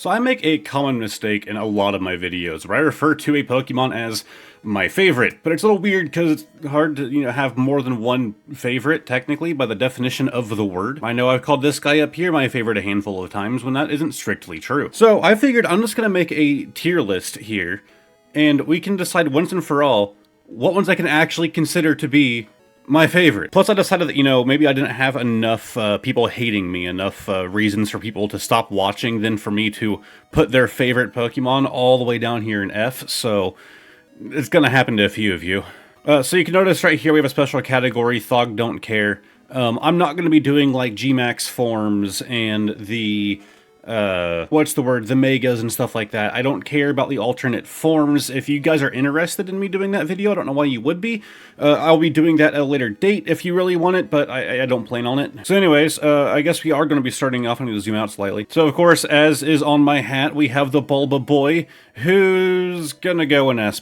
So I make a common mistake in a lot of my videos where I refer to a Pokemon as my favorite, but it's a little weird because it's hard to, have more than one favorite, technically, by the definition of the word. I know I've called this guy up here my favorite a handful of times when that isn't strictly true. So I figured I'm just gonna make a tier list here, and we can decide once and for all what ones I can actually consider to be my favorite. Plus, I decided that, maybe I didn't have enough people hating me, enough reasons for people to stop watching than for me to put their favorite Pokemon all the way down here in F, so it's gonna happen to a few of you. So you can notice right here we have a special category, Thog Don't Care. I'm not gonna be doing like Gmax forms and the the Megas and stuff like that. I don't care about the alternate forms. If you guys are interested in me doing that video, I don't know why you would be. I'll be doing that at a later date if you really want it, but I don't plan on it. So anyways, I guess we are going to be starting off. I need to zoom out slightly. So of course, as is on my hat, we have the Bulba Boy, who's gonna go in S+.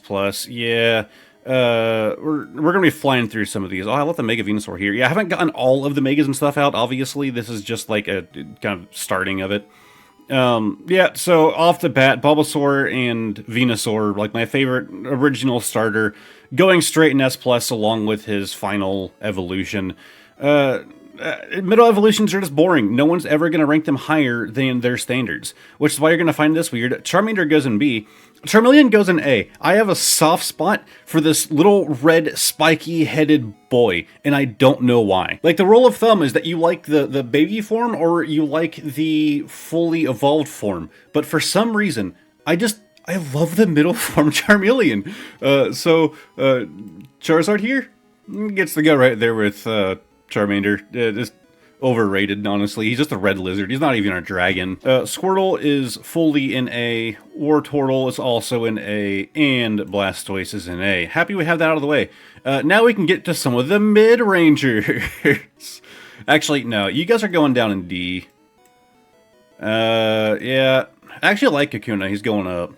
Yeah. We're gonna be flying through some of these. Oh, I left the Mega Venusaur here. Yeah, I haven't gotten all of the Megas and stuff out, obviously. This is just like a kind of starting of it. Yeah, so off the bat, Bulbasaur and Venusaur, like my favorite original starter, going straight in S+, along with his final evolution. Middle evolutions are just boring. No one's ever going to rank them higher than their standards, which is why you're going to find this weird. Charmander goes in B. Charmeleon goes in A. I have a soft spot for this little red spiky-headed boy, and I don't know why. Like, the rule of thumb is that you like the baby form or you like the fully evolved form, but for some reason, I love the middle form Charmeleon. Charizard here gets to go right there with Charmander. Just overrated, honestly. He's just a red lizard. He's not even a dragon. Squirtle is fully in A. Wartortle is also in A. And Blastoise is in A. Happy we have that out of the way. Now we can get to some of the mid-rangers. Actually, no. You guys are going down in D. Yeah. I actually like Kakuna. He's going up.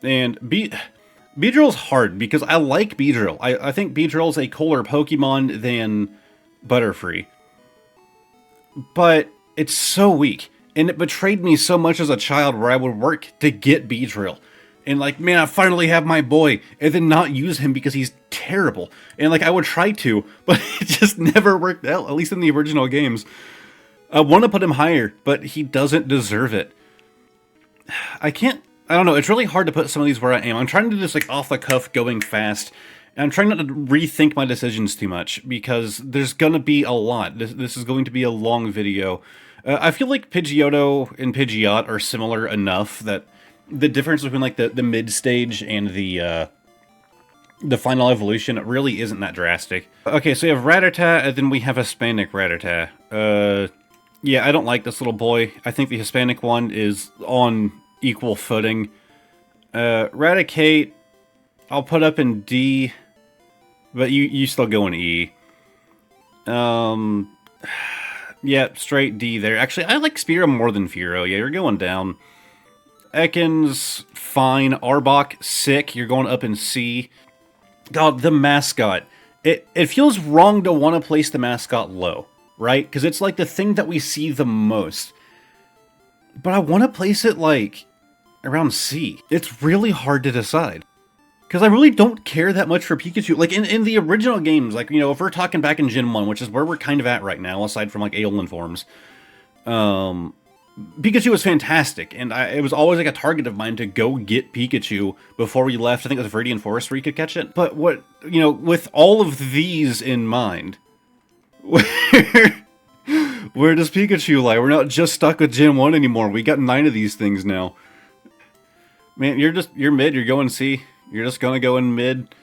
And Beedrill's hard because I like Beedrill. I think Beedrill's a cooler Pokemon than Butterfree. But it's so weak, and it betrayed me so much as a child where I would work to get Beedrill. And like, man, I finally have my boy, and then not use him because he's terrible. And like, I would try to, but it just never worked out, at least in the original games. I want to put him higher, but he doesn't deserve it. I don't know, it's really hard to put some of these where I am. I'm trying to do this like off the cuff, going fast. And I'm trying not to rethink my decisions too much, because there's gonna be a lot. This is going to be a long video. I feel like Pidgeotto and Pidgeot are similar enough that the difference between like the mid-stage and the final evolution really isn't that drastic. Okay, so you have Rattata, and then we have Hispanic Rattata. Yeah, I don't like this little boy. I think the Hispanic one is on equal footing. Raticate, I'll put up in D. But you still go in E. Yeah, straight D there. Actually, I like Spearow more than Fearow. Yeah, you're going down. Ekans, fine. Arbok, sick. You're going up in C. God, the mascot. It feels wrong to want to place the mascot low, right? Because it's like the thing that we see the most. But I want to place it, like, around C. It's really hard to decide. Because I really don't care that much for Pikachu. Like, in the original games, like, if we're talking back in Gen 1, which is where we're kind of at right now, aside from, like, Aeolin forms, Pikachu was fantastic, and it was always, like, a target of mine to go get Pikachu before we left. I think it was Viridian Forest where you could catch it. But with all of these in mind, where does Pikachu lie? We're not just stuck with Gen 1 anymore. We got 9 of these things now. Man, you're mid, you're going C. You're just gonna go in mid.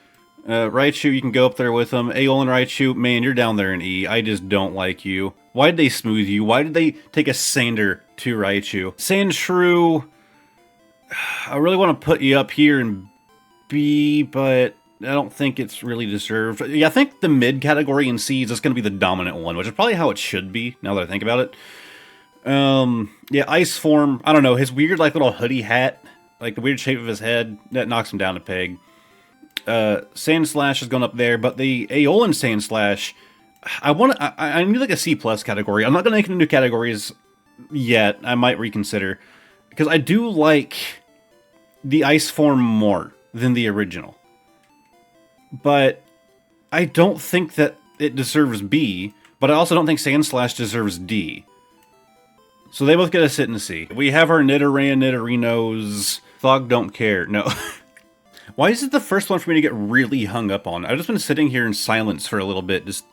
Raichu, you can go up there with them. Aeolin Raichu, man, you're down there in E. I just don't like you. Why did they smooth you? Why did they take a Sander to Raichu? Sandshrew, I really want to put you up here in B, but I don't think it's really deserved. Yeah, I think the mid category in C is just gonna be the dominant one, which is probably how it should be, now that I think about it. Yeah, Ice Form, I don't know, his weird, like, little hoodie hat, like the weird shape of his head, that knocks him down a peg. Sandslash is going up there, but the Aeolin Sandslash, I need like a C+ category. I'm not going to make any new categories yet. I might reconsider. Because I do like the ice form more than the original. But I don't think that it deserves B, but I also don't think Sandslash deserves D. So they both get a sit and C. We have our Nidoran, Nidorinos. Thog don't care. No. Why is it the first one for me to get really hung up on? I've just been sitting here in silence for a little bit, just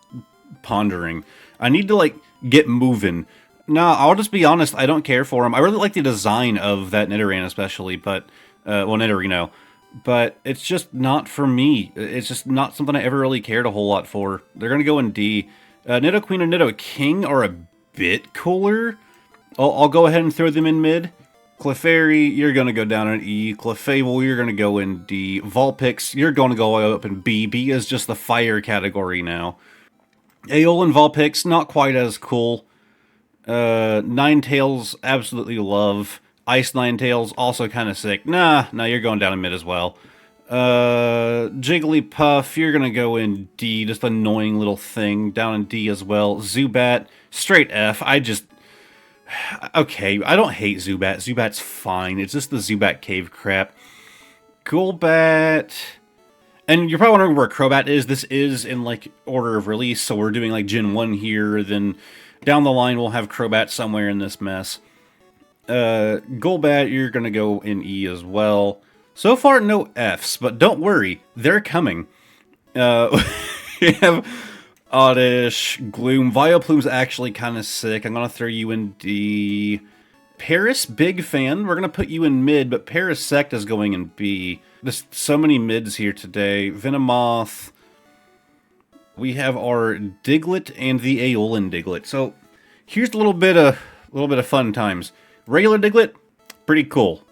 pondering. I need to, like, get moving. Nah, I'll just be honest, I don't care for him. I really like the design of that Nidoran especially, but, well, Nidorino. But it's just not for me. It's just not something I ever really cared a whole lot for. They're gonna go in D. Nidoqueen and Nidoking are a bit cooler. I'll go ahead and throw them in mid. Clefairy, you're gonna go down in E. Clefable, you're gonna go in D. Vulpix, you're gonna go up in B. B is just the fire category now. Aeol Vulpix, not quite as cool. Ninetales, absolutely love. Ice Ninetales, also kind of sick. Nah, you're going down in mid as well. Jigglypuff, you're gonna go in D, just annoying little thing, down in D as well. Zubat, straight F. Okay, I don't hate Zubat. Zubat's fine. It's just the Zubat cave crap. Golbat. And you're probably wondering where Crobat is. This is in, like, order of release, so we're doing, like, Gen 1 here, then down the line we'll have Crobat somewhere in this mess. Golbat, you're gonna go in E as well. So far, no Fs, but don't worry, they're coming. We have Oddish, Gloom. Vileplume's actually kind of sick. I'm gonna throw you in D. Paris, big fan. We're gonna put you in mid, but Parasect is going in B. There's so many mids here today. Venomoth. We have our Diglett and the Aeolin Diglett. So here's a little bit of fun times. Regular Diglett, pretty cool.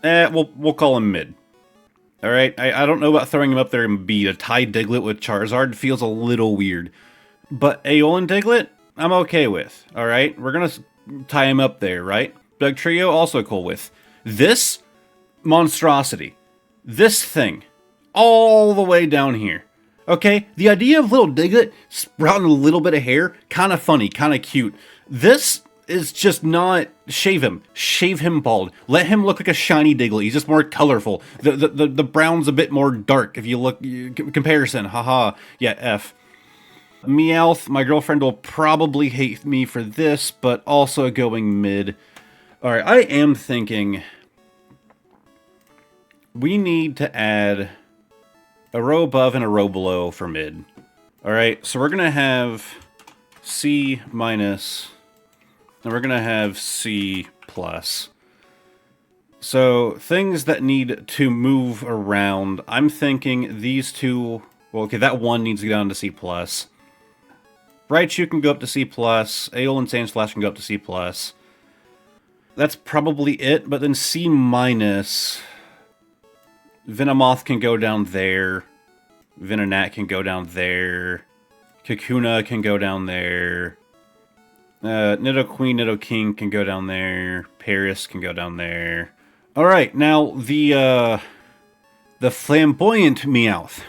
We'll call him mid. All right, I don't know about throwing him up there in B. To tie Diglett with Charizard feels a little weird. But Aeolin Diglett, I'm okay with. All right, we're gonna tie him up there, right? Dugtrio, also cool with. This monstrosity, this thing, all the way down here. Okay, the idea of little Diglett sprouting a little bit of hair, kind of funny, kind of cute. This is just not... Shave him bald. Let him look like a shiny Diglett. He's just more colorful. The brown's a bit more dark if you look... Comparison, haha. Yeah, F. Meowth, my girlfriend will probably hate me for this, but also going mid. Alright, I am thinking... We need to add a row above and a row below for mid. Alright, so we're gonna have C minus... And we're going to have C+. So, things that need to move around. I'm thinking these two... Well, okay, that one needs to go down to C+. Raichu can go up to C+. Aeol and Sandslash can go up to C+. That's probably it, but then C-. Venomoth can go down there. Venonat can go down there. Kakuna can go down there. Nidoqueen, Nidoking can go down there. Paris can go down there. Alright, now the flamboyant Meowth.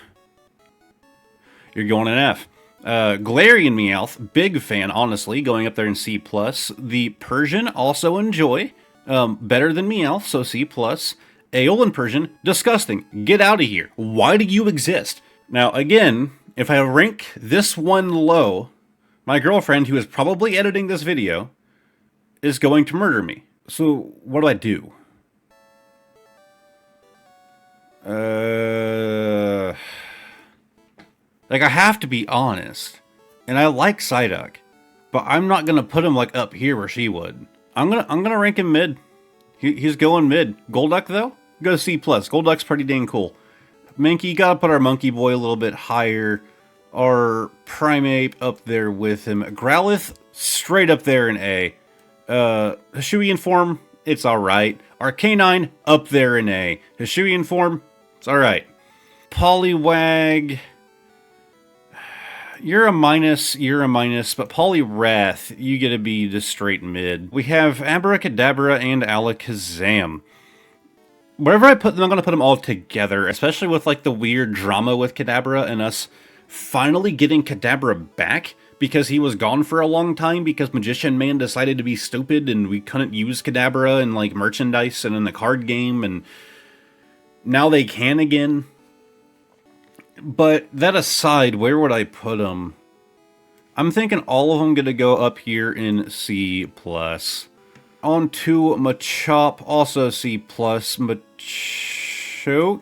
You're going in F. Galarian Meowth, big fan, honestly, going up there in C+. The Persian, also enjoy. Better than Meowth, so C+. Aeolin Persian, disgusting. Get out of here. Why do you exist? Now, again, if I rank this one low... My girlfriend, who is probably editing this video, is going to murder me. So, what do? Like, I have to be honest. And I like Psyduck. But I'm not gonna put him, like, up here where she would. I'm gonna rank him mid. He's going mid. Golduck, though? Go C+. Golduck's pretty dang cool. Mankey, gotta put our Monkey Boy a little bit higher. Our Primeape up there with him. Growlithe, straight up there in A. Hisuian form, it's alright. Arcanine, up there in A. Hisuian form, it's alright. Poliwag, you're a minus, but Poliwrath, you get to be just straight mid. We have Abracadabra and Alakazam. Wherever I put them, I'm going to put them all together, especially with, like, the weird drama with Kadabra and us finally getting Kadabra back, because he was gone for a long time because Magician Man decided to be stupid and we couldn't use Kadabra in like merchandise and in the card game, and now they can again. But that aside, where would I put him? I'm thinking all of them gonna go up here in C+. On to Machop, also C+. Machoke,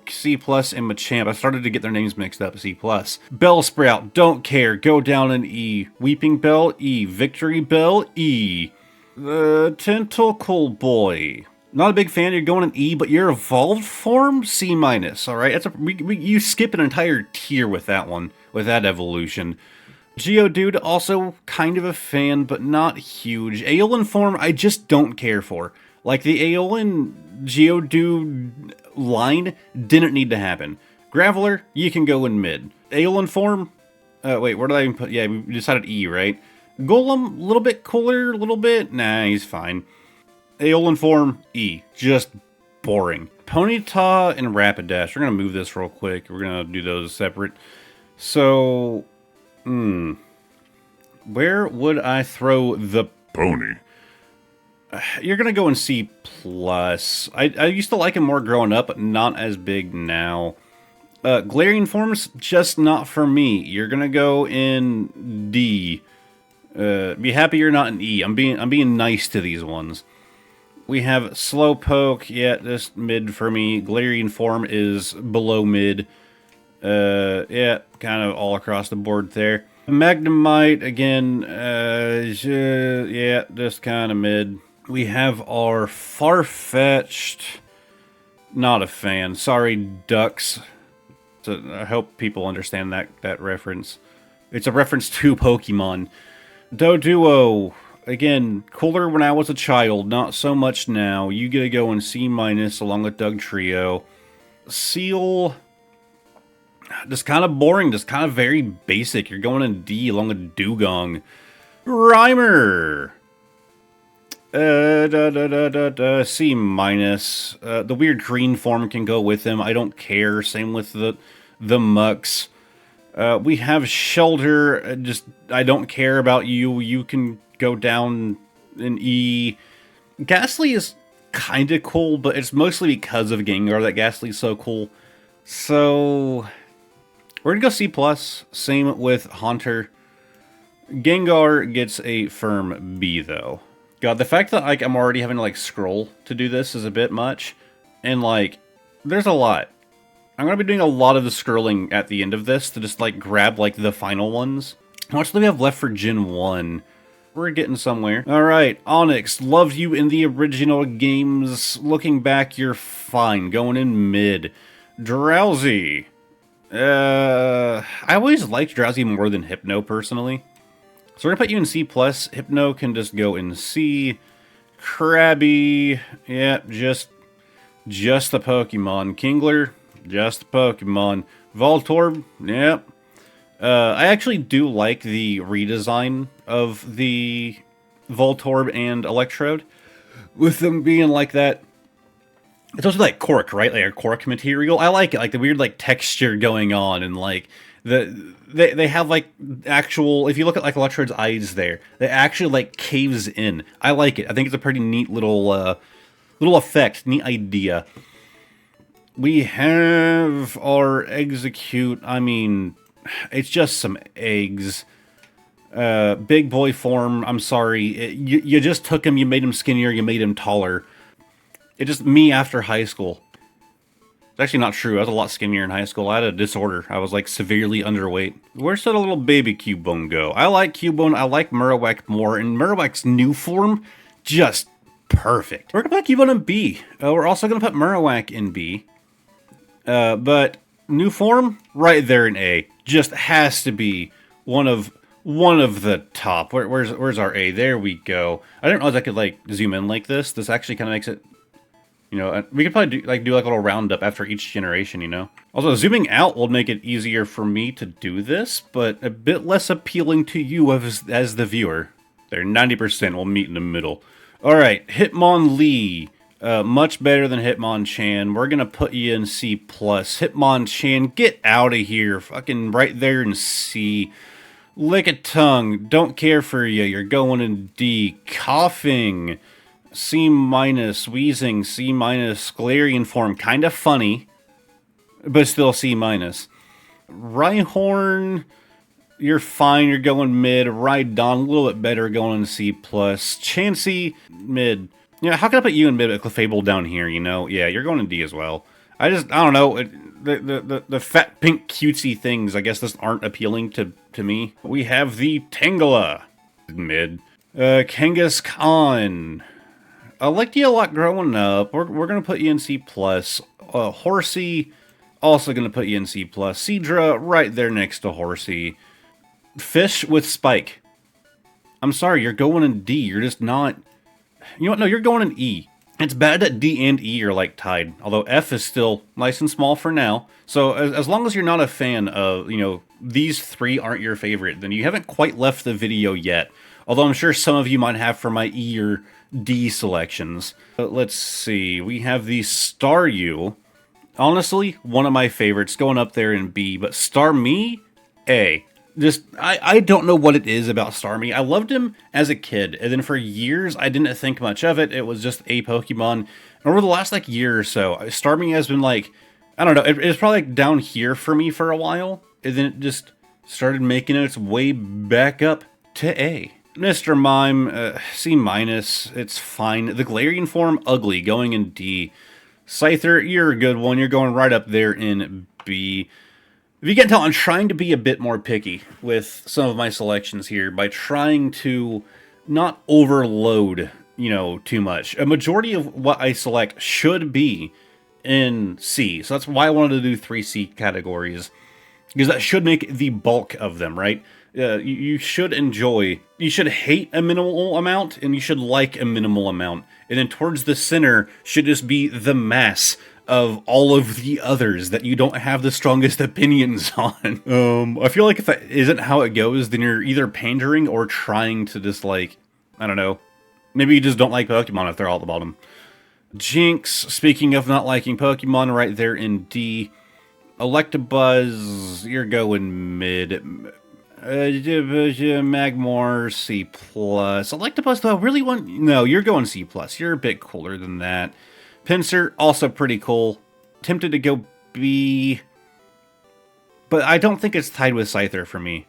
C+, and Machamp. I started to get their names mixed up, C+. Bellsprout, don't care, go down in E. Weeping Bell, E. Victory Bell, E. Tentacle Boy. Not a big fan, you're going in E, but your evolved form, C-. Alright, you skip an entire tier with that one, with that evolution. Geodude, also kind of a fan, but not huge. Aeolin form, I just don't care for. Like, the Aeolin Geodude line didn't need to happen. Graveler, you can go in mid. Aeolin form, wait, where did I even put? Yeah, we decided E, right? Golem, a little bit cooler, a little bit. Nah, he's fine. Aeolin form, E. Just boring. Ponyta and Rapidash. We're going to move this real quick. We're going to do those separate. So, where would I throw the pony? You're going to go in C+. I used to like him more growing up, but not as big now. Glaring forms, just not for me. You're going to go in D. Be happy you're not in E. I'm being nice to these ones. We have Slowpoke, yeah, just mid for me. Galarian form is below mid. Yeah, kind of all across the board there. Magnemite, again, yeah, just kind of mid. We have our Farfetch'd, not a fan. Sorry, Ducks. So I hope people understand that reference. It's a reference to Pokemon. Doduo. Again, cooler when I was a child, not so much now. You get to go in C- along with Doug Trio. Seal, just kind of boring, just kind of very basic. You're going in D along with Dugong. Rhymer, C-. The weird green form can go with him. I don't care. Same with the Mucks. We have Shelter. Just, I don't care about you. You can go down in E. Ghastly is kind of cool, but it's mostly because of Gengar that Ghastly's so cool. So, we're going to go C+. Same with Haunter. Gengar gets a firm B, though. God, the fact that like I'm already having to like scroll to do this is a bit much. And like, there's a lot. I'm going to be doing a lot of the scrolling at the end of this to just like grab like the final ones. How much do we have left for Gen 1? We're getting somewhere. Alright, Onyx, loved you in the original games. Looking back, you're fine. Going in mid. Drowsy. I always liked Drowsy more than Hypno, personally. So we're gonna put you in C+. Hypno can just go in C. Krabby. Yeah, just the Pokemon. Kingler, just the Pokemon. Voltorb, yep. I actually do like the redesign of the Voltorb and Electrode. With them being like that. It's also like cork, right? Like a cork material. I like it. Like the weird like texture going on and like they have like actual, if you look at like Electrode's eyes there, they actually like caves in. I like it. I think it's a pretty neat little effect, neat idea. We have our Execute. I mean, it's just some eggs. Big boy form, I'm sorry. You just took him, you made him skinnier, you made him taller. It's just me after high school. It's actually not true. I was a lot skinnier in high school. I had a disorder. I was like severely underweight. Where's that little baby Cubone go? I like Cubone. I like Marowak more. And Marowak's new form, just perfect. We're going to put Cubone in B. We're also going to put Marowak in B. But new form, right there in A. Just has to be one of the top. Where's our A? There we go. I didn't realize I could like zoom in like this. This actually kind of makes it, you know, we could probably do like a little roundup after each generation, you know. Also, zooming out will make it easier for me to do this, but a bit less appealing to you as the viewer. There, 90% will meet in the middle. All right, Hitmonlee. Much better than Hitmonchan. We're gonna put you in C+. Hitmonchan, get out of here. Fucking right there in C. Lick a tongue. Don't care for you. You're going in D. Coughing. C minus. Wheezing. C minus. Galarian form. Kind of funny, but still C minus. Rhyhorn. You're fine. You're going mid. Rhydon. A little bit better. Going in C plus. Chansey. Mid. Yeah, how can I put you in mid with Clefable down here, you know? Yeah, you're going in D as well. I don't know. The fat pink cutesy things, I guess, just aren't appealing to me. We have the Tangela. Mid. Kangaskhan. I liked you a lot growing up. We're going to put you in C+. Horsey, also going to put you in C+. Seadra, right there next to Horsey. Fish with Spike. I'm sorry, you're going in D. You're just not... You know what? No, you're going in E. It's bad that D and E are, like, tied. Although F is still nice and small for now. So, as long as you're not a fan of, you know, these three aren't your favorite, then you haven't quite left the video yet. Although I'm sure some of you might have for my E or D selections. But let's see. We have the Staryu. Honestly, one of my favorites, going up there in B. But Starmie, A. Just, I don't know what it is about Starmie. I loved him as a kid, and then for years, I didn't think much of it. It was just a Pokemon. And over the last, like, year or so, Starmie has been, like, I don't know, it's probably, like, down here for me for a while, and then it just started making its way back up to A. Mr. Mime, C minus, it's fine. The Galarian form, ugly, going in D. Scyther, you're a good one. You're going right up there in B. If you can't tell, I'm trying to be a bit more picky with some of my selections here by trying to not overload, you know, too much. A majority of what I select should be in C, so that's why I wanted to do 3 C categories, because that should make the bulk of them, right? You should enjoy, you should hate a minimal amount, and you should like a minimal amount. And then towards the center should just be the mass of all of the others that you don't have the strongest opinions on. I feel like if that isn't how it goes, then you're either pandering or trying to just, like, I don't know, maybe you just don't like Pokemon if they're all at the bottom. Jinx, speaking of not liking Pokemon, right there in D. Electabuzz, you're going mid. Magmar, C+. Electabuzz, though, I really want... No, you're going C+. You're a bit cooler than that. Pinsir, also pretty cool. Tempted to go B, but I don't think it's tied with Scyther for me.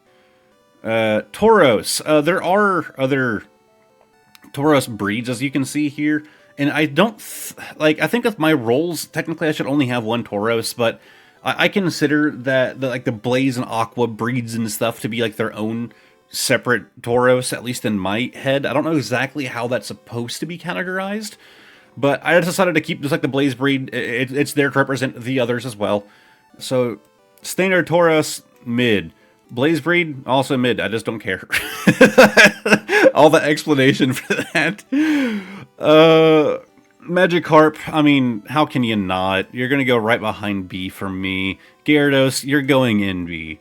Tauros. There are other Tauros breeds, as you can see here, and I don't... I think with my rolls, technically I should only have one Tauros, but I consider that the Blaze and Aqua breeds and stuff to be like their own separate Tauros, at least in my head. I don't know exactly how that's supposed to be categorized, but I decided to keep just like the Blaze breed. It's there to represent the others as well. So, Standard Tauros, mid. Blaze breed, also mid. I just don't care. All the explanation for that. Magikarp, I mean, how can you not? You're going to go right behind B for me. Gyarados, you're going in B.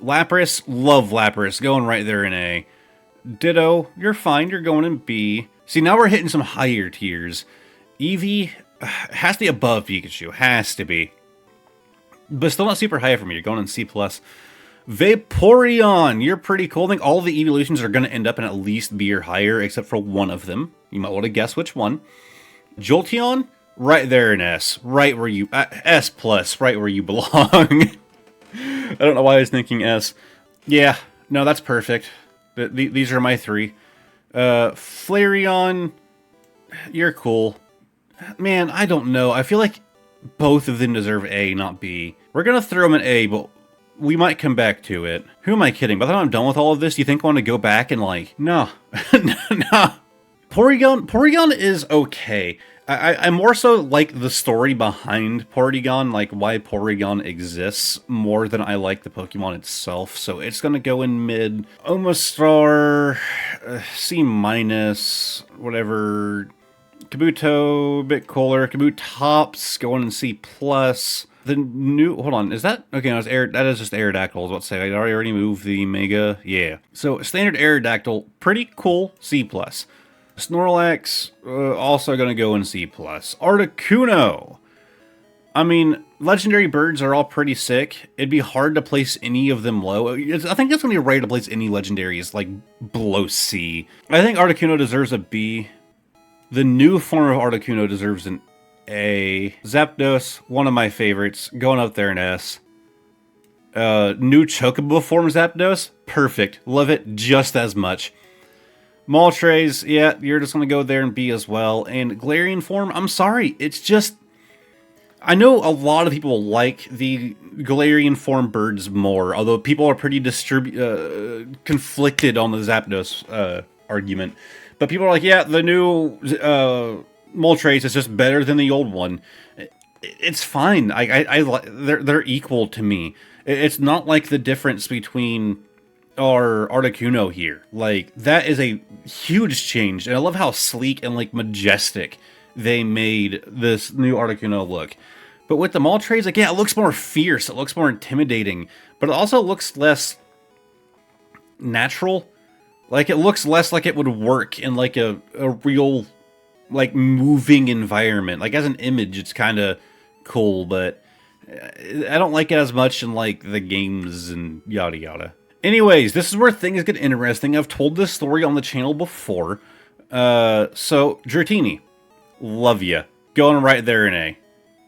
Lapras, love Lapras, going right there in A. Ditto, you're fine, you're going in B. See, now we're hitting some higher tiers. Eevee has to be above Pikachu, has to be. But still not super high for me, you're going in C+. Vaporeon, you're pretty cool. I think all the evolutions are going to end up in at least B or higher, except for one of them. You might want to guess which one. Jolteon, right there in S, right where you... S+, right where you belong. I don't know why I was thinking S. Yeah, no, that's perfect. These are my 3. Flareon, you're cool. Man, I don't know. I feel like both of them deserve A, not B. We're going to throw them in A, but we might come back to it. Who am I kidding? By the time I'm done with all of this, do you think I want to go back and, like... No. No. Porygon is okay. I more so like the story behind Porygon, like why Porygon exists, more than I like the Pokemon itself. So it's going to go in mid. Omastar, C-, whatever. Kabuto, a bit cooler. Kabutops, going in C+. The new... Hold on, is that... Okay, no, that is just Aerodactyl, I was about to say. I already moved the Mega. Yeah. So, standard Aerodactyl, pretty cool, C+. Snorlax, also going to go in C+. Articuno. I mean, legendary birds are all pretty sick. It'd be hard to place any of them low. I think it's going to be rare to place any legendaries, like, below C. I think Articuno deserves a B. The new form of Articuno deserves an A. Zapdos, one of my favorites, going up there in S. New Chocobo form Zapdos, perfect. Love it just as much. Moltres, yeah, you're just going to go there and B as well. And Galarian form, I'm sorry, it's just... I know a lot of people like the Galarian form birds more, although people are pretty conflicted on the Zapdos argument. But people are like, yeah, the new Moltres is just better than the old one. It's fine. They're equal to me. It's not like the difference between our Articuno here. Like, that is a huge change, and I love how sleek and, like, majestic they made this new Articuno look. But with the Moltres, like, yeah, it looks more fierce, it looks more intimidating, but it also looks less natural. Like, it looks less like it would work in, like, a real, like, moving environment. Like, as an image, it's kind of cool, but I don't like it as much in, like, the games and yada yada. Anyways, this is where things get interesting. I've told this story on the channel before. So, Dratini, love ya. Going right there in A.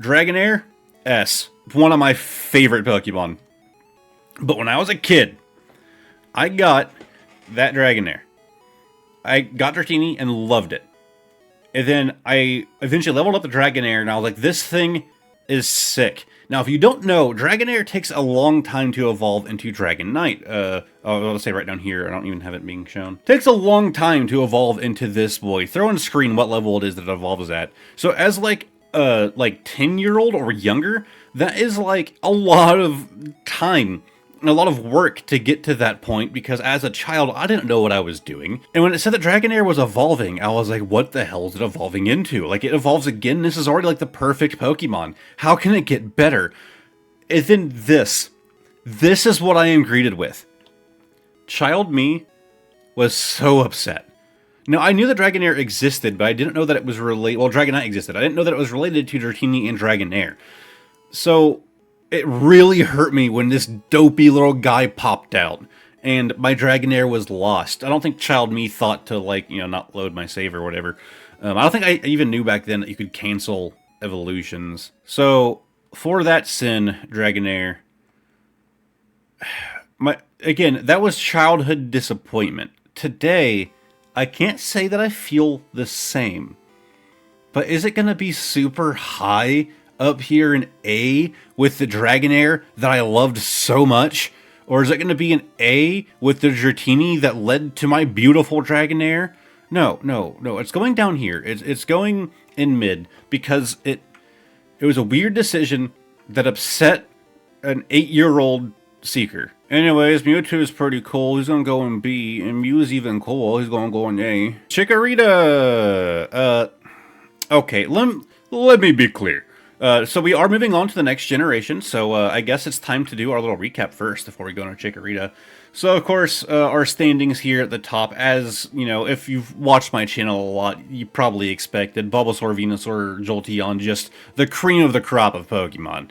Dragonair, S. One of my favorite Pokemon. But when I was a kid, I got that Dragonair. I got Dratini and loved it. And then I eventually leveled up the Dragonair, and I was like, this thing is sick. Now, if you don't know, Dragonair takes a long time to evolve into Dragonite. I'll say right down here, I don't even have it being shown. Takes a long time to evolve into this boy. Throw on screen what level it is that it evolves at. So as like 10-year-old or younger, that is like a lot of time and a lot of work to get to that point, because as a child, I didn't know what I was doing. And when it said that Dragonair was evolving, I was like, what the hell is it evolving into? Like, it evolves again? This is already like the perfect Pokemon. How can it get better? And then this is what I am greeted with. Child me was so upset. Now, I knew that Dragonair existed, but I didn't know that it was related... Well, Dragonite existed. I didn't know that it was related to Dratini and Dragonair. So it really hurt me when this dopey little guy popped out and my Dragonair was lost. I don't think Child Me thought to, like, you know, not load my save or whatever. I don't think I even knew back then that you could cancel evolutions. So, for that sin, Dragonair... Again, that was childhood disappointment. Today, I can't say that I feel the same. But is it going to be super high up here in A with the Dragonair that I loved so much? Or is it going to be an A with the Dratini that led to my beautiful Dragonair? No. It's going down here. It's going in mid because it was a weird decision that upset an 8-year-old Seeker. Anyways, Mewtwo is pretty cool. He's gonna go in B, and Mew is even cool. He's gonna go in A. Chikorita! Okay, let me be clear. So we are moving on to the next generation, so I guess it's time to do our little recap first before we go into Chikorita. So, of course, our standings here at the top, as, you know, if you've watched my channel a lot, you probably expected Bulbasaur, Venusaur, Jolteon, just the cream of the crop of Pokemon.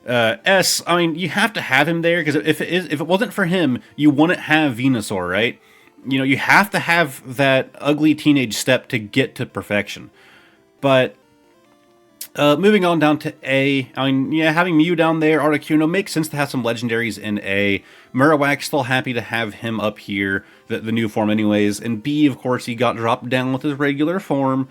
S, I mean, you have to have him there, because if it wasn't for him, you wouldn't have Venusaur, right? You know, you have to have that ugly teenage step to get to perfection. But moving on down to A, I mean, yeah, having Mew down there, Articuno, makes sense to have some legendaries in A. Marowak, still happy to have him up here, the new form anyways. And B, of course, he got dropped down with his regular form.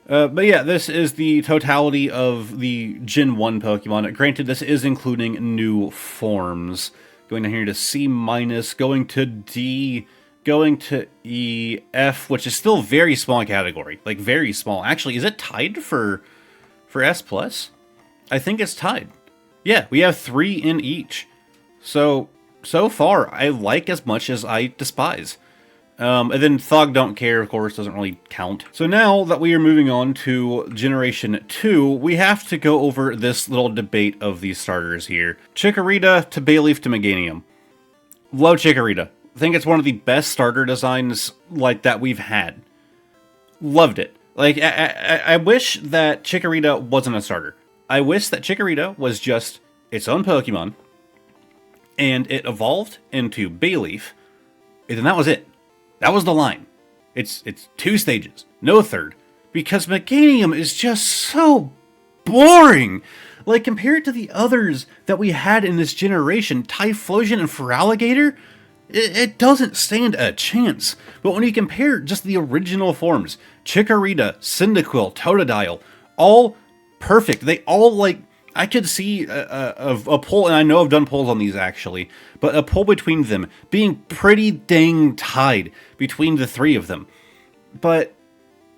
But yeah, this is the totality of the Gen 1 Pokemon. Granted, this is including new forms. Going down here to C-, going to D, going to E, F, which is still very small category. Like, very small. Actually, is it tied for S+? I think it's tied. Yeah, we have 3 in each. So far, I like as much as I despise. And then Thug Don't Care, of course, doesn't really count. So now that we are moving on to Generation 2, we have to go over this little debate of these starters here. Chikorita to Bayleaf to Meganium. Love Chikorita. I think it's one of the best starter designs like that we've had. Loved it. Like, I wish that Chikorita wasn't a starter. I wish that Chikorita was just its own Pokemon, and it evolved into Bayleaf, and then that was it. That was the line. It's 2 stages, no third, because Meganium is just so boring. Like, compared to the others that we had in this generation, Typhlosion and Feraligatr, it doesn't stand a chance. But when you compare just the original forms, Chikorita, Cyndaquil, Totodile, all perfect. They all, like, I could see a poll, and I know I've done polls on these actually, but a poll between them being pretty dang tied between the 3 of them. But,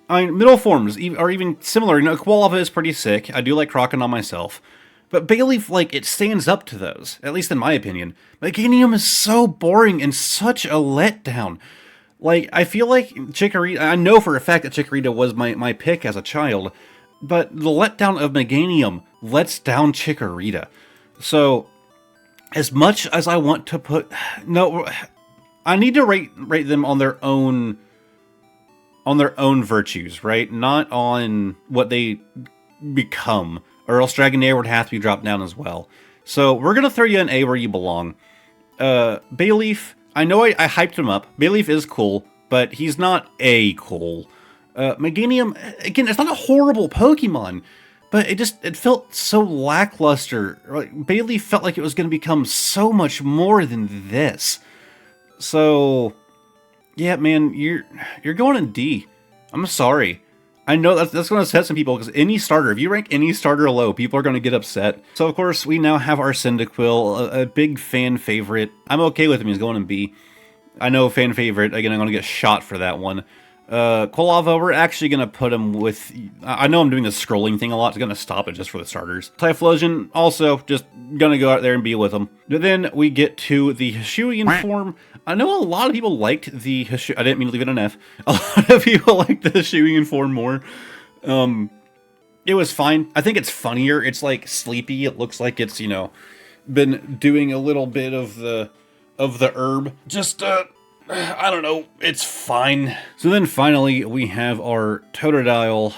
I mean, middle forms are even similar. You know, Quilava is pretty sick. I do like Crocodile myself. But Bayleaf, like, it stands up to those, at least in my opinion. Meganium is so boring and such a letdown. Like, I feel like Chikorita, I know for a fact that Chikorita was my pick as a child, but the letdown of Meganium lets down Chikorita. So, as much as I want to put... No, I need to rate them on their own virtues, right? Not on what they become, or else Dragonair would have to be dropped down as well. So, we're going to throw you an A where you belong. Bayleaf, I know I hyped him up. Bayleaf is cool, but he's not A cool. Meganium, again, it's not a horrible Pokemon, but it felt so lackluster. Like, Bayleaf felt like it was going to become so much more than this. So, yeah, man, you're going in D. I'm sorry. I know that's going to upset some people, because any starter, if you rank any starter low, people are going to get upset. So, of course, we now have our Cyndaquil, a big fan favorite. I'm okay with him. He's going in B. I know fan favorite. Again, I'm going to get shot for that one. Quilava, we're actually going to put him with... I know I'm doing this scrolling thing a lot. It's going to stop it just for the starters. Typhlosion, also just going to go out there and be with him. But then we get to the Hisuian form. I know a lot of people liked the Hisuian... I didn't mean to leave it an F. A lot of people liked the Hisuian form more. It was fine. I think it's funnier. It's, like, sleepy. It looks like it's, you know, been doing a little bit of the herb. Just, I don't know, it's fine. So then finally we have our Totodile.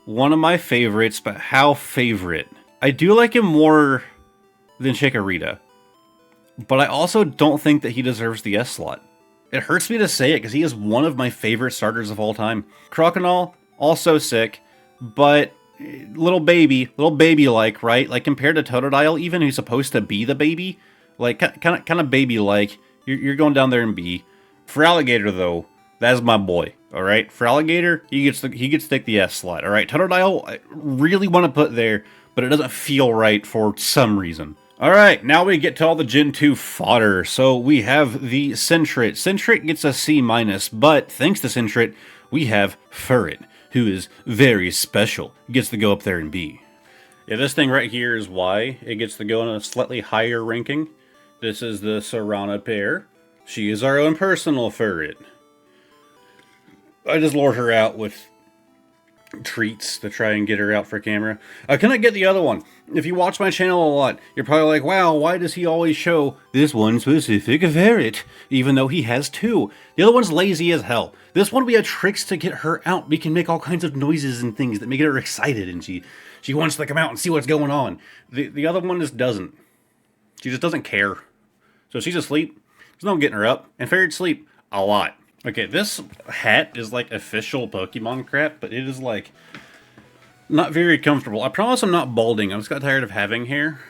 One of my favorites, but how favorite? I do like him more than Chikorita, but I also don't think that he deserves the S slot. It hurts me to say it, because he is one of my favorite starters of all time. Crocodile, also sick, but little baby-like, right? Like, compared to Totodile, even, who's supposed to be the baby, like, kind of baby-like. You're going down there and B. Feraligatr, though, that's my boy. All right, Feraligatr, he gets to take the S slot. All right, Totodile, I really want to put there, but it doesn't feel right for some reason. All right, now we get to all the Gen 2 fodder. So we have the Sentret. Sentret gets a C-, but thanks to Sentret, we have Furret, who is very special. Gets to go up there and B. Yeah, this thing right here is why it gets to go in a slightly higher ranking. This is the Serana pair. She is our own personal Furret. I just lured her out with treats to try and get her out for camera. I couldn't get the other one. If you watch my channel a lot, you're probably like, wow, why does he always show this one specific Furret, even though he has 2? The other one's lazy as hell. This one, we have tricks to get her out. We can make all kinds of noises and things that make her excited, and she wants to come out and see what's going on. The other one just doesn't. She just doesn't care. So she's asleep. There's no getting her up. And Furret sleep a lot. Okay, this hat is like official Pokemon crap, but it is like not very comfortable. I promise I'm not balding. I just got tired of having hair.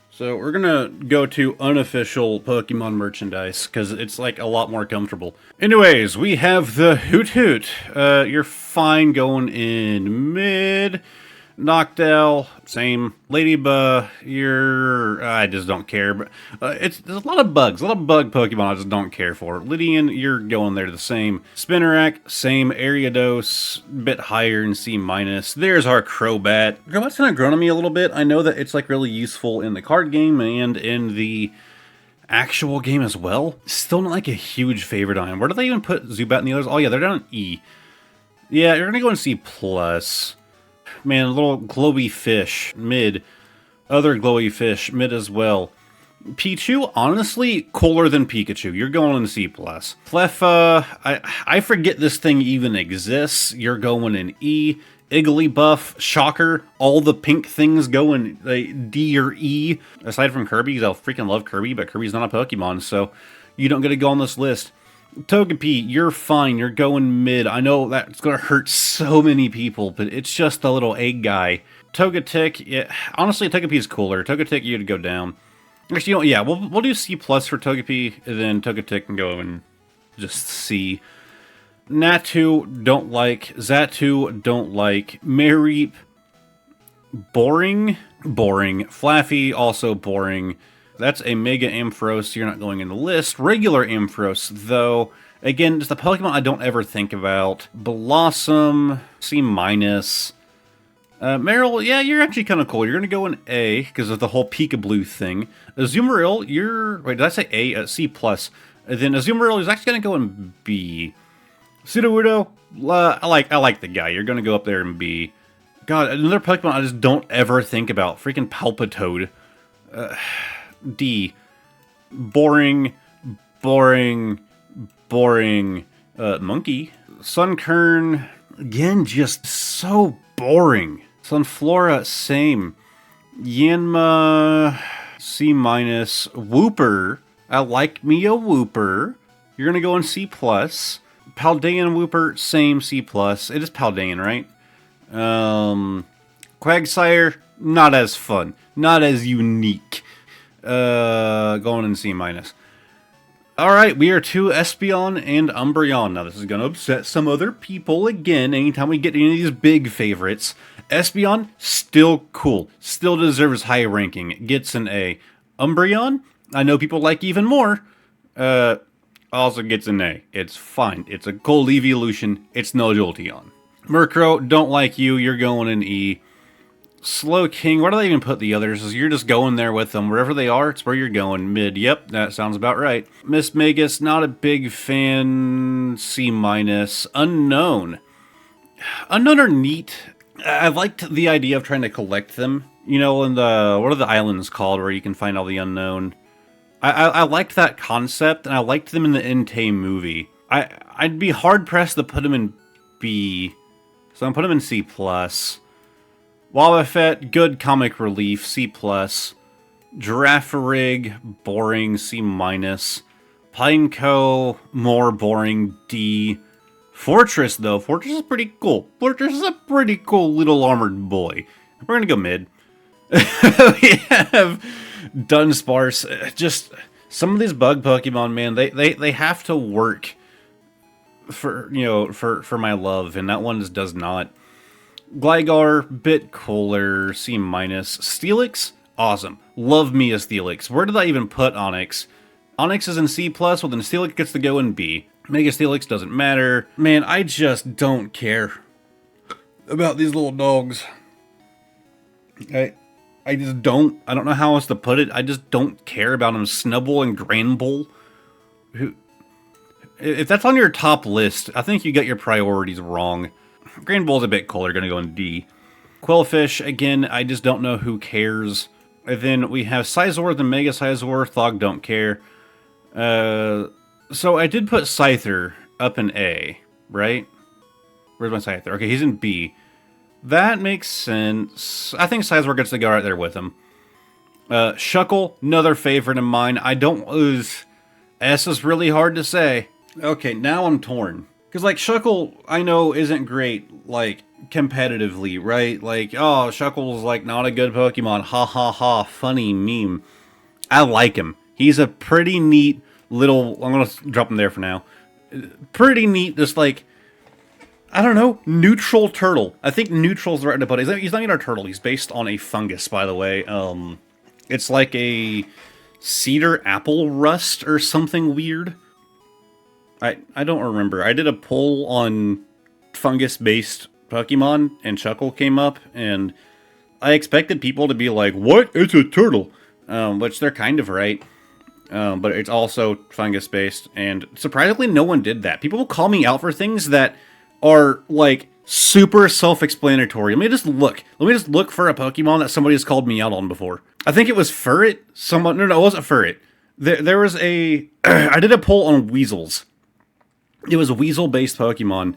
So we're gonna go to unofficial Pokemon merchandise, because it's like a lot more comfortable. Anyways, we have the Hoot Hoot. You're fine going in mid. Noctowl, same. Ladybug, I just don't care. But there's a lot of bugs, a lot of bug Pokemon I just don't care for. Lydian, you're going there the same. Spinarak, same. Ariados, bit higher in C-. There's our Crobat. Crobat's kind of grown on me a little bit. I know that it's like really useful in the card game and in the actual game as well. Still not like a huge favorite on him. Where do they even put Zubat and the others? Oh yeah, they're down in E. Yeah, you're gonna go in C+. Man, a little glowy fish, mid. Other glowy fish, mid as well. Pichu, honestly, cooler than Pikachu. You're going in C+. Cleffa, I forget this thing even exists. You're going in E. Igglybuff, Shocker, all the pink things go in D or E. Aside from Kirby, because I freaking love Kirby, but Kirby's not a Pokemon, so you don't get to go on this list. Togepi, you're fine. You're going mid. I know that's going to hurt so many people, but it's just a little egg guy. Togetic, yeah, honestly, Togepi is cooler. Togetic, you'd go down. Actually, you know, yeah, we'll do C+ for Togepi, and then Togetic can go and just C. Natu, don't like. Xatu, don't like. Mareep, boring. Boring. Flaffy, also boring. That's a Mega Ampharos, so you're not going in the list. Regular Ampharos, though, again, just the Pokemon I don't ever think about. Blossom, C-. Meryl, yeah, you're actually kind of cool. You're going to go in A, because of the whole Peekaboo thing. Azumarill, you're... Wait, did I say A? C+. And then Azumarill is actually going to go in B. Sudowoodo, I like the guy. You're going to go up there in B. God, another Pokemon I just don't ever think about. Freaking Palpitoad. D. Boring. Boring. Boring. Monkey. Sunkern, again, just so boring. Sunflora, same. Yanma, C-. Wooper, I like me a Wooper. You're going to go in C+. Paldean Wooper, same, C+. It is Paldean, right? Quagsire, not as fun. Not as unique. Going in C-. Alright, we are to Espeon and Umbreon. Now, this is going to upset some other people again anytime we get any of these big favorites. Espeon, still cool. Still deserves high ranking. Gets an A. Umbreon, I know people like even more. Also gets an A. It's fine. It's a cool evolution. It's no Jolteon. Murkrow, don't like you. You're going in E. Slowking, where do they even put the others? You're just going there with them. Wherever they are, it's where you're going. Mid, yep, that sounds about right. Miss Magus, not a big fan. C-. Unknown. Unknown are neat. I liked the idea of trying to collect them. You know, in the, what are the islands called where you can find all the unknown? I liked that concept, and I liked them in the Entei movie. I'd be hard-pressed to put them in B, so I'm putting them in C+. Wobbuffet, good comic relief, C+. Girafarig, boring, C-. Pineco, more boring, D. Fortress, though. Fortress is pretty cool. Fortress is a pretty cool little armored boy. We're gonna go mid. We have Dunsparce. Just, some of these bug Pokemon, man, they have to work for, you know, for my love, and that one just does not. Gligar, bit cooler, C-. Steelix, awesome. Love me a Steelix. Where did I even put Onix? Onix is in C+, well then Steelix gets to go in B. Mega Steelix doesn't matter. Man, I just don't care about these little dogs. I just don't. I don't know how else to put it. I just don't care about them. Snubbull and Granbull. If that's on your top list, I think you got your priorities wrong. Granbull's a bit cooler, gonna go in D. Quillfish, again, I just don't know who cares. And then we have Sizor, the Mega Sizor. Thog, don't care. So I did put Scyther up in A, right? Where's my Scyther? Okay, he's in B. That makes sense. I think Sizor gets to go right there with him. Shuckle, another favorite of mine. I don't lose. S is really hard to say. Okay, now I'm torn. Because, like, Shuckle, I know, isn't great, like, competitively, right? Like, oh, Shuckle's, like, not a good Pokemon. Ha ha ha, funny meme. I like him. He's a pretty neat little... I'm going to drop him there for now. Pretty neat, just, like, I don't know, neutral turtle. I think neutral's the right way to put it. He's not even a turtle. He's based on a fungus, by the way. It's like a cedar apple rust or something weird. I don't remember. I did a poll on fungus-based Pokemon, and Shuckle came up, and I expected people to be like, what? It's a turtle! Which they're kind of right. But it's also fungus-based, and surprisingly, no one did that. People will call me out for things that are, like, super self-explanatory. Let me just look for a Pokemon that somebody has called me out on before. I think it was Furret. No, it wasn't Furret. There was a... I did a poll on Weasels. It was a Weasel-based Pokemon.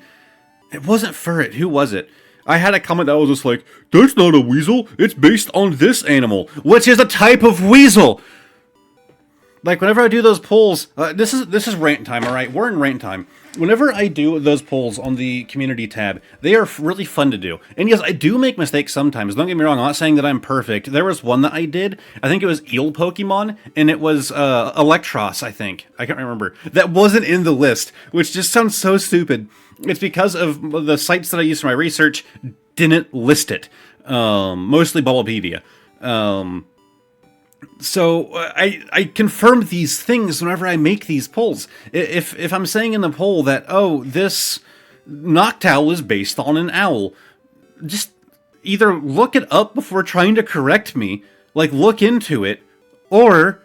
It wasn't Furret. Who was it? I had a comment that was just like, that's not a weasel, it's based on this animal, which is a type of weasel! Like, whenever I do those polls, this is rant time, alright? We're in rant time. Whenever I do those polls on the community tab, they are really fun to do. And yes, I do make mistakes sometimes. Don't get me wrong, I'm not saying that I'm perfect. There was one that I did, I think it was Eel Pokemon, and it was Electros, I think. I can't remember. That wasn't in the list, which just sounds so stupid. It's because of the sites that I use for my research didn't list it. Mostly Bubblepedia. So I confirm these things whenever I make these polls. If I'm saying in the poll that, oh, this Noctowl is based on an owl, just either look it up before trying to correct me, like look into it, or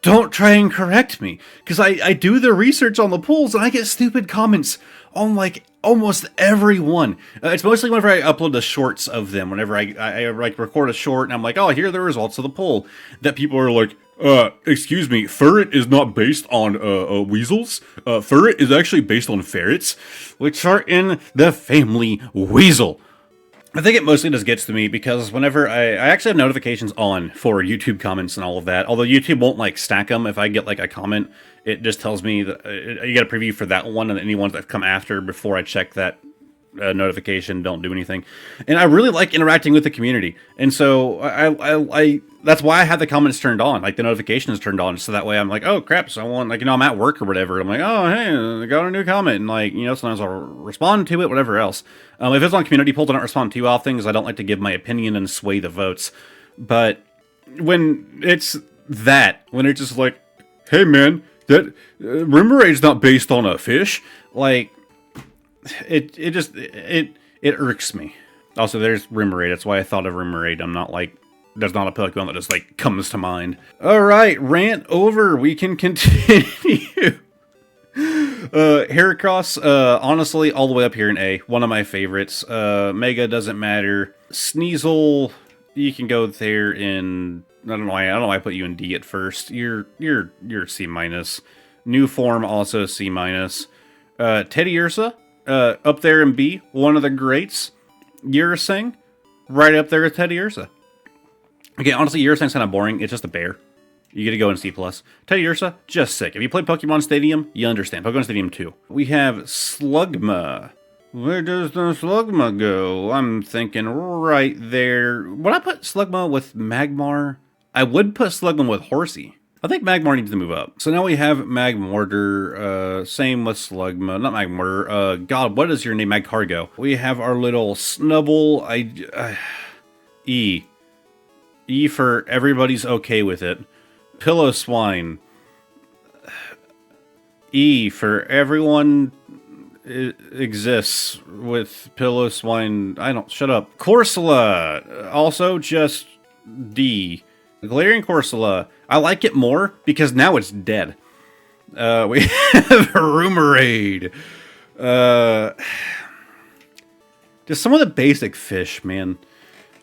don't try and correct me. Because I do the research on the polls and I get stupid comments on like almost every one. It's mostly whenever I upload the shorts of them, whenever I like record a short and I'm like, oh, here are the results of the poll, that people are like, excuse me, ferret is not based on weasels. Ferret is actually based on ferrets, which are in the family weasel. I think it mostly just gets to me because whenever I actually have notifications on for YouTube comments and all of that, although YouTube won't like stack them. If I get like a comment, it just tells me that you get a preview for that one, and any ones that come after before I check that notification don't do anything. And I really like interacting with the community, and so I that's why I have the comments turned on, like the notifications turned on, so that way I'm like, oh crap, so I want, like, you know, I'm at work or whatever, I'm like, oh hey, I got a new comment, and like, you know, sometimes I'll respond to it, whatever else. If it's on community polls, I don't respond too often because I don't like to give my opinion and sway the votes. But when it's that, when it's just like, hey man, that Rimeraid's not based on a fish, like, it irks me. Also, there's Rimeraid. That's why I thought of Rimeraid. I'm not like, there's not a Pokemon that just like comes to mind. All right, rant over. We can continue. Heracross, honestly, all the way up here in A. One of my favorites. Mega doesn't matter. Sneasel, you can go there in, I don't know why I put you in D at first. You're C minus. New form also C minus. Teddiursa, up there in B, one of the greats. Urasing, right up there with Teddiursa. Okay, honestly, Urasing's kind of boring. It's just a bear. You get to go in C+. Teddiursa, just sick. If you play Pokemon Stadium, you understand. Pokemon Stadium 2. We have Slugma. Where does the Slugma go? I'm thinking right there. Would I put Slugma with Magmar? I would put Slugma with Horsey. I think Magmar needs to move up. So now we have Magmortar, same with Slugma, not Magmortar, God, what is your name? Magcargo. We have our little Snubble, E. E for everybody's okay with it. Pillow Swine. E for everyone exists with Pillow Swine. Shut up. Corsola, also just D. Galarian Corsola, I like it more because now it's dead. We have Rumeraid. Just some of the basic fish, man.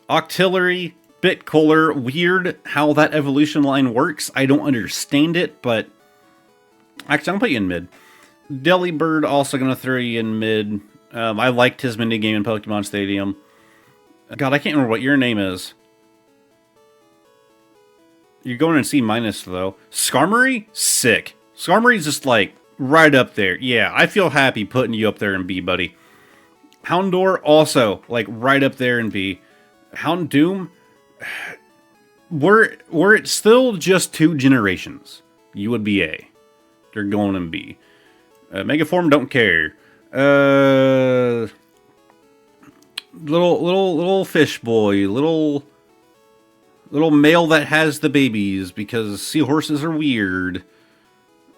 Octillery, bit cooler. Weird how that evolution line works. I don't understand it, but actually, I'm gonna put you in mid. Delibird, also gonna throw you in mid. I liked his minigame in Pokemon Stadium. God, I can't remember what your name is. You're going in C minus though. Skarmory? Sick. Skarmory's just like right up there. Yeah, I feel happy putting you up there in B, buddy. Houndour also like right up there in B. Houndoom, were it still just 2 generations, you would be A. You're going in B. Megaform, don't care. Little fish boy, little male that has the babies because seahorses are weird.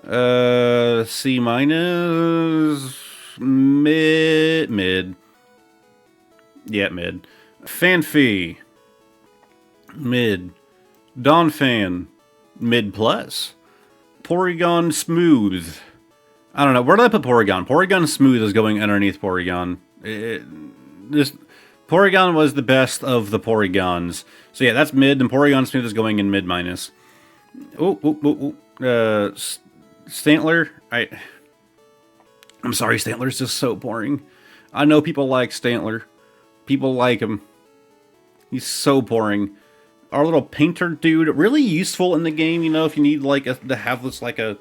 C minus, mid. Yeah, mid. Fanfy, mid. Donphan, mid plus. Porygon Smooth. I don't know. Where did I put Porygon? Porygon Smooth is going underneath Porygon. Porygon was the best of the Porygons. So yeah, that's mid, and Porygon Smooth is going in mid minus. Stantler. I'm sorry, Stantler's just so boring. I know people like Stantler, People like him. He's so boring. Our little painter dude, really useful in the game, you know, if you need like to have this like a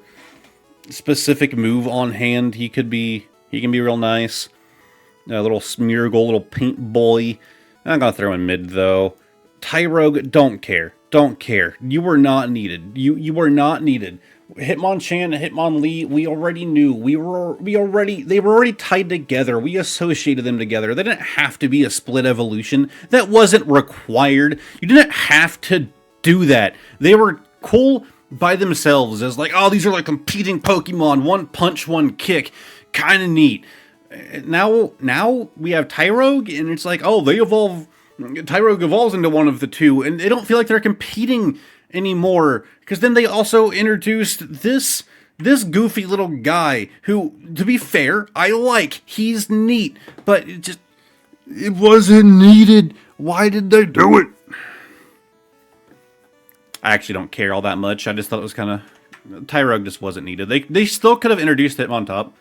specific move on hand, he can be real nice. A little Smeargle, little paint boy. I'm gonna throw in mid though. Tyrogue, don't care. Don't care. You were not needed. You were not needed. Hitmonchan and Hitmonlee, we already knew. They were already tied together. We associated them together. They didn't have to be a split evolution. That wasn't required. You didn't have to do that. They were cool by themselves as like, oh, these are like competing Pokemon. One punch, one kick. Kind of neat. Now we have Tyrogue, and it's like, oh, they evolve. Tyrogue evolves into one of the two, and they don't feel like they're competing anymore, because then they also introduced this goofy little guy who, to be fair, I like. He's neat, but it wasn't needed. Why did they do it? I actually don't care all that much. I just thought it was kind of... Tyrogue just wasn't needed. They still could have introduced Hitmontop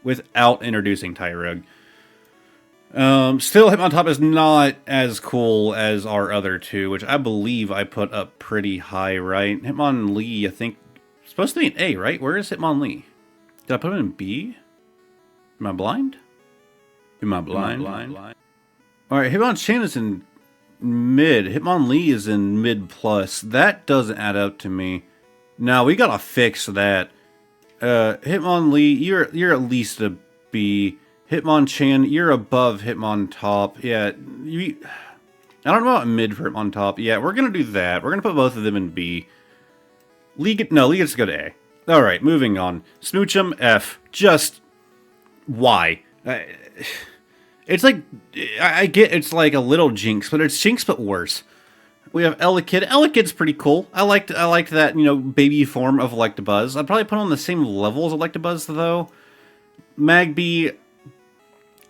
without introducing Tyrogue. Still, Hitmontop is not as cool as our other two, which I believe I put up pretty high, right? Hitmonlee, I think, supposed to be an A, right? Where is Hitmonlee? Did I put him in B? Am I blind? Am I blind? Alright, Hitmonchan is in mid. Hitmonlee is in mid plus. That doesn't add up to me. Now, we gotta fix that. Hitmonlee, you're at least a B. Hitmonchan, you're above Hitmontop. Yeah, I don't know about mid for Hitmontop. Yeah, we're gonna do that. We're gonna put both of them in B. Lee gets to go to A. Alright, moving on. Smoochum, F. Just... why? It's like... I get it's like a little Jinx, but it's Jinx but worse. We have Elekid. Elekid's pretty cool. I liked that, you know, baby form of Electabuzz. I'd probably put on the same level as Electabuzz, though. Magby...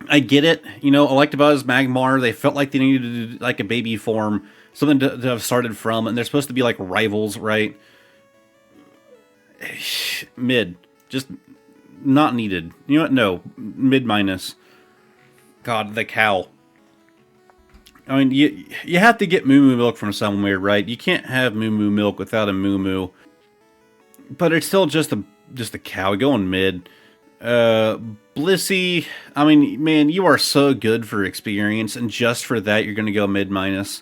I get it, you know, Electabuzz, Magmar, they felt like they needed like a baby form, something to have started from, and they're supposed to be like rivals, right? Mid. Just not needed. You know what? No. Mid minus. God, the cow. I mean, you have to get Moo Moo milk from somewhere, right? You can't have Moo Moo milk without a Moo Moo. But it's still just a cow going mid. Blissey, I mean, man, you are so good for experience, and just for that, you're going to go mid-minus.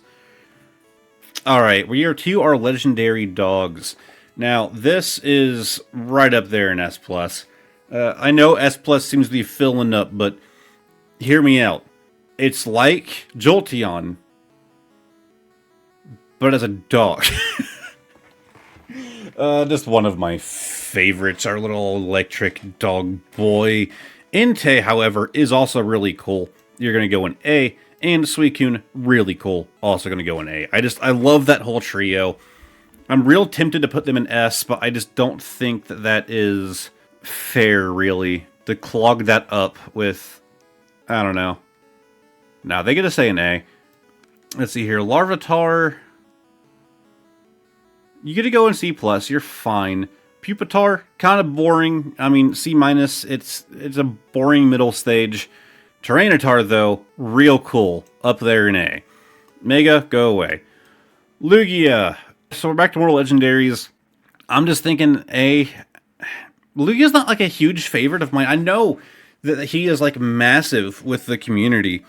Alright, we are to our legendary dogs. Now, this is right up there in S+. I know S+ seems to be filling up, but hear me out. It's like Jolteon, but as a dog. Just one of my favorites, our little electric dog boy. Entei, however, is also really cool. You're going to go in A, and Suicune, really cool, also going to go in A. I love that whole trio. I'm real tempted to put them in S, but I just don't think that is fair, really, to clog that up with, I don't know. Now, they get to say an A. Let's see here, Larvitar... You get to go in C+, you're fine. Pupitar, kind of boring. I mean, C-, it's a boring middle stage. Tyranitar, though, real cool. Up there in A. Mega, go away. Lugia. So we're back to more legendaries. I'm just thinking A. Lugia's not like a huge favorite of mine. I know that he is like massive with the community.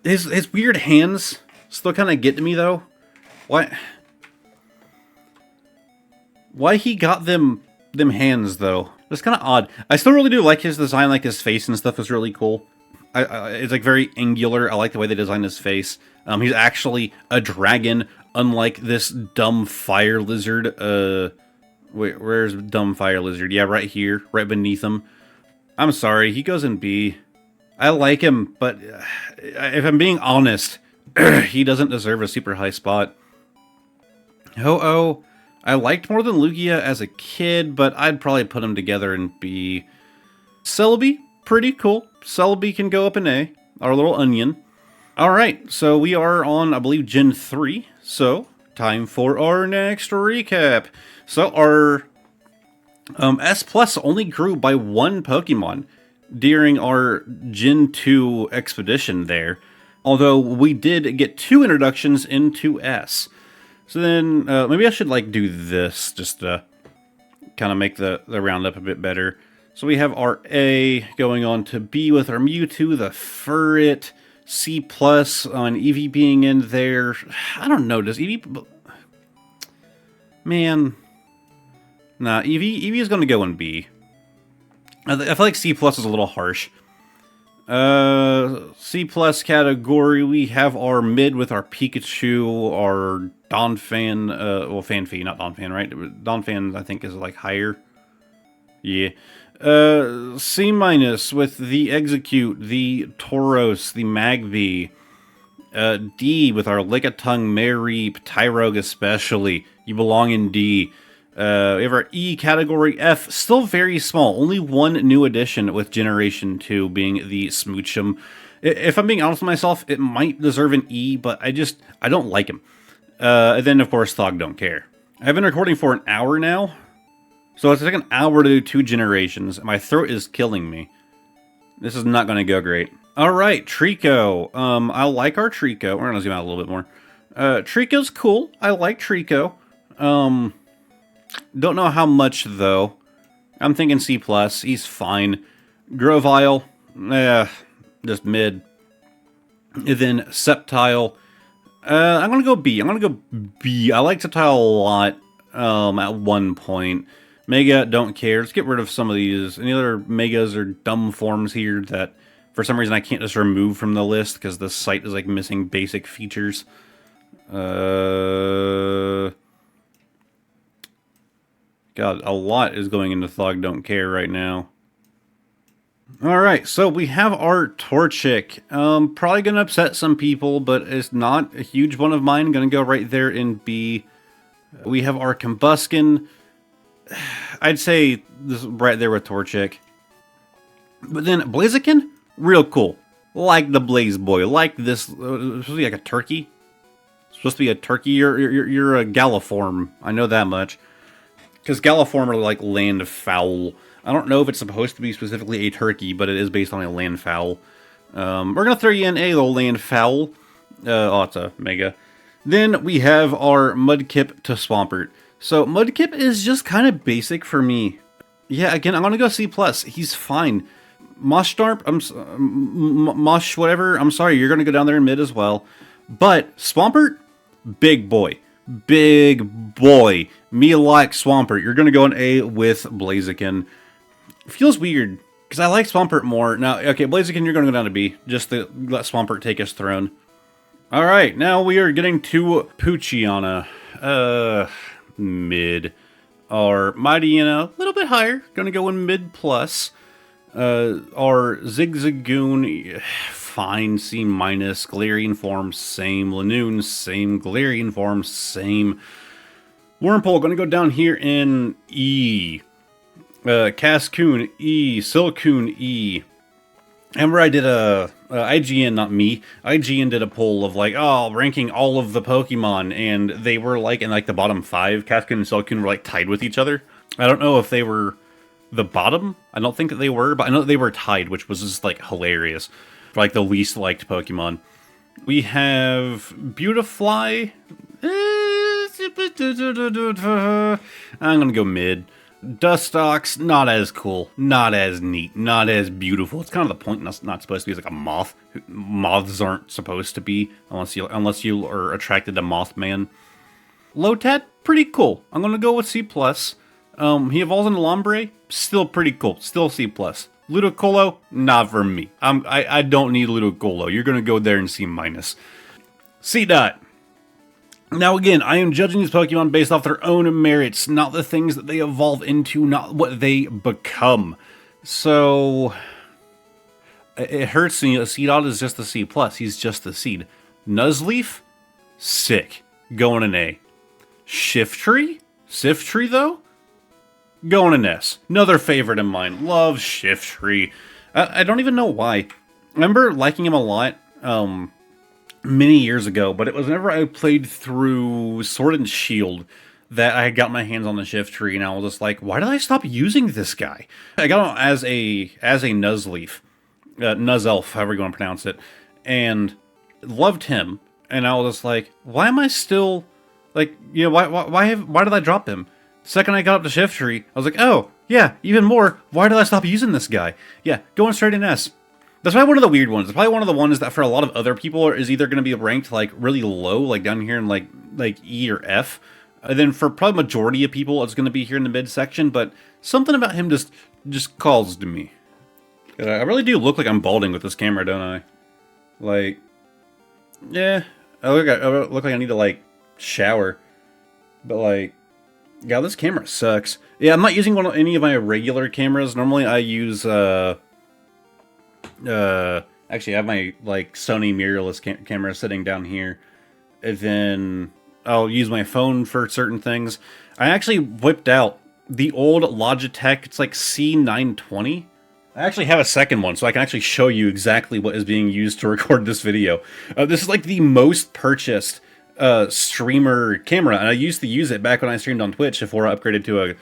His weird hands still kind of get to me, though. Why he got them hands, though? That's kind of odd. I still really do like his design, like his face and stuff is really cool. It's like very angular. I like the way they designed his face. He's actually a dragon, unlike this dumb fire lizard. Wait, where's dumb fire lizard? Yeah, right here, right beneath him. I'm sorry, he goes in B. I like him, but if I'm being honest, he doesn't deserve a super high spot. Ho-Oh. I liked more than Lugia as a kid, but I'd probably put them together in B. Celebi, pretty cool. Celebi can go up in A, our little onion. Alright, so we are on, I believe, Gen 3. So, time for our next recap. So, our S Plus only grew by one Pokemon during our Gen 2 expedition there. Although we did get 2 introductions into S. So then, maybe I should like do this just to kind of make the roundup a bit better. So we have our A going on to B with our Mewtwo, the Furret, C plus on Eevee being in there. I don't know, does Eevee... Man... Nah, Eevee is going to go in B. I feel like C plus is a little harsh. C plus category, we have our mid with our Pikachu, our Donphan, well, Fanfy, not Donphan, right? Donphan, I think, is like higher. Yeah. C minus with the Execute, the Tauros, the Magby. D with our Lickitung, Mareep, Tyrogue especially. You belong in D. We have our E category. F, still very small. Only 1 new addition with Generation 2 being the Smoochum. If I'm being honest with myself, it might deserve an E, but I don't like him. And then, of course, Thog don't care. I've been recording for an hour now, so it's like an hour to do 2 generations. My throat is killing me. This is not going to go great. All right, Trico. I like our Trico. We're going to zoom out a little bit more. Trico's cool. I like Trico. Don't know how much, though. I'm thinking C+. He's fine. Grovyle, just mid. And then Sceptile. I'm going to go B. I'm going to go B. I like Sceptile a lot at one point. Mega, don't care. Let's get rid of some of these. Any other Megas or dumb forms here that, for some reason, I can't just remove from the list because the site is, like, missing basic features. God, a lot is going into Thog Don't Care right now. Alright, so we have our Torchic. Probably going to upset some people, but it's not a huge one of mine. Going to go right there in B. We have our Combuskin. I'd say this is right there with Torchic. But then Blaziken, real cool. Like the Blaze Boy. Like this, supposed to be like a turkey. Supposed to be a turkey. You're a Galliform. I know that much. Because Galliform are like land fowl. I don't know if it's supposed to be specifically a turkey, but it is based on a land fowl. We're going to throw you in a little land fowl. Oh, it's a mega. Then we have our Mudkip to Swampert. So Mudkip is just kind of basic for me. Yeah, again, I'm going to go C+. He's fine. Moshdarp, Mosh whatever, I'm sorry, you're going to go down there in mid as well. But Swampert, big boy. Big boy. Me like Swampert. You're going to go in A with Blaziken. Feels weird, because I like Swampert more. Now, okay, Blaziken, you're going to go down to B, just to let Swampert take his throne. Alright, now we are getting to Poochyena. Mid. Our Mightyena, a little bit higher. Going to go in mid plus. Our Zigzagoon, fine, C minus. Galarian form, same. Lanoon, same. Galarian form, same. Wurmple, going to go down here in E. Cascoon, E. Silcoon, E. Remember I did a IGN, not me, IGN did a poll of like, oh, ranking all of the Pokemon, and they were like in like the bottom 5. Cascoon and Silcoon were like tied with each other. I don't know if they were the bottom. I don't think that they were, but I know that they were tied, which was just like hilarious. For like the least liked Pokemon. We have Beautifly. I'm gonna go mid. Dustox, not as cool, not as neat, not as beautiful. It's kind of the point. It's not supposed to be like a moth. Moths aren't supposed to be, unless you are attracted to Mothman. Lotad, pretty cool. I'm gonna go with C+. He evolves into Lombre, still pretty cool, still C+. Ludicolo, not for me. I don't need Ludicolo. You're gonna go there and C-. C dot. Now again, I am judging these Pokemon based off their own merits, not the things that they evolve into, not what they become. So, it hurts me. C-Dot is just a C+. He's just the seed. Nuzleaf? Sick. Going in A. Shiftry? Siftry, though? Going in S. Another favorite of mine. Love Shiftry. I don't even know why. I remember liking him a lot, many years ago, but it was whenever I played through Sword and Shield that I got my hands on the Shiftry, and I was just like, why did I stop using this guy? I got him as a Nuzleaf, Nuzzelf, however you want to pronounce it, and Loved him. And I was just like, why am I still, like, you know, why did I drop him? The second I got up to shift tree, I was like, oh, yeah, even more, why did I stop using this guy? Yeah, going straight in S. That's probably one of the weird ones. It's probably one of the ones that for a lot of other people is either going to be ranked like really low, like down here in like E or F. And then for probably majority of people, it's going to be here in the mid section. But something about him just calls to me. I really do look like I'm balding with this camera, don't I? Like, yeah, I look like I need to like shower. But like, yeah, this camera sucks. Yeah, I'm not using any of my regular cameras. Normally, I use actually, I have my like Sony mirrorless camera sitting down here, and then I'll use my phone for certain things. I actually whipped out the old Logitech. It's like C920. I actually have a second one, so I can actually show you exactly what is being used to record this video. This is like the most purchased streamer camera, and I used to use it back when I streamed on Twitch before I upgraded to a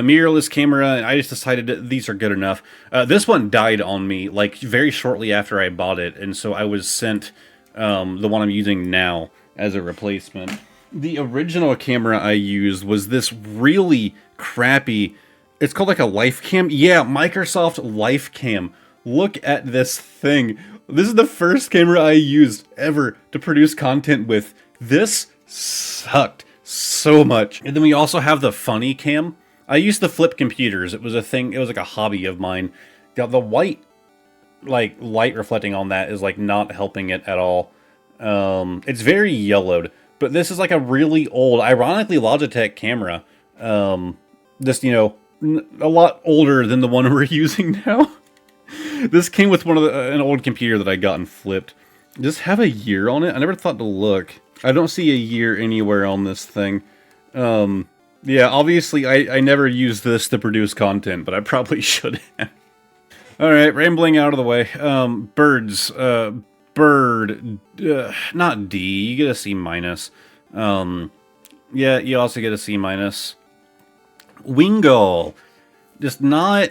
mirrorless camera, and I just decided that these are good enough. This one died on me like very shortly after I bought it, and so I was sent the one I'm using now as a replacement. The original camera I used was this really crappy, it's called like a LifeCam. Yeah, Microsoft LifeCam. Look at this thing. This is the first camera I used ever to produce content with. This sucked so much. And then we also have the Funny Cam. I used to flip computers. It was a thing. It was like a hobby of mine. The white, like, light reflecting on that is, like, not helping it at all. It's very yellowed. But this is, like, a really old, ironically, Logitech camera. Just, you know, a lot older than the one we're using now. This came with an old computer that I got and flipped. Does it have a year on it? I never thought to look. I don't see a year anywhere on this thing. Yeah, obviously I never used this to produce content, but I probably should have. Alright, rambling out of the way. Birds. Bird. Not D. You get a C minus. Yeah, you also get a C minus. Wingull. Just not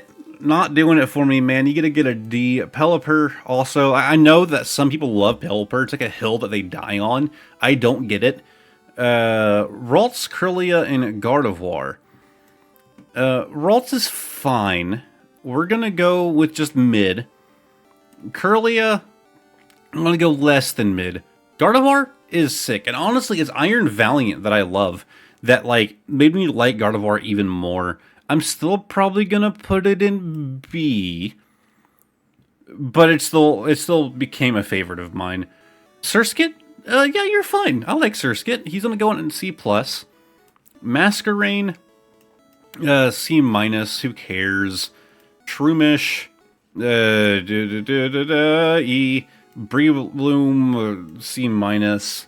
doing it for me, man. You gotta get a D. Pelipper, also. I know that some people love Pelipper. It's like a hill that they die on. I don't get it. Ralts, Curlia, and Gardevoir. Ralts is fine. We're gonna go with just mid. Curlia, I'm gonna go less than mid. Gardevoir is sick, and honestly, it's Iron Valiant that I love. That, like, made me like Gardevoir even more. I'm still probably gonna put it in B, but it still became a favorite of mine. Surskit, yeah, you're fine. I like Surskit. He's gonna go in C+. Masquerain, C minus. Who cares? Shroomish, E. Breebloom, C minus.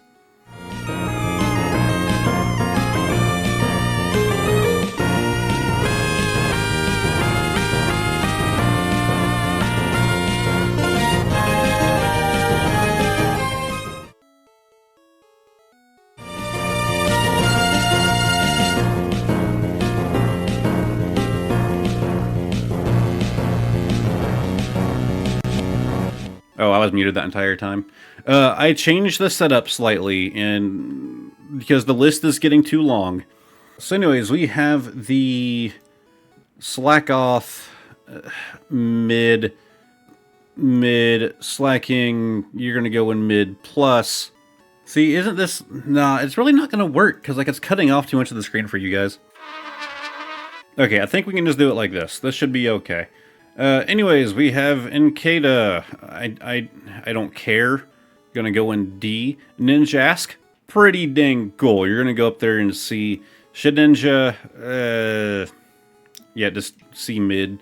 Oh, I was muted that entire time. I changed the setup slightly, and because the list is getting too long. So anyways, we have the slack off, mid, slacking, you're going to go in mid plus. See, isn't this... Nah, it's really not going to work, because like it's cutting off too much of the screen for you guys. Okay, I think we can just do it like this. This should be okay. Anyways, we have Enkata. I don't care. Gonna go in D. Ninjask, pretty dang cool. You're gonna go up there and see Shedinja. Yeah, just C mid.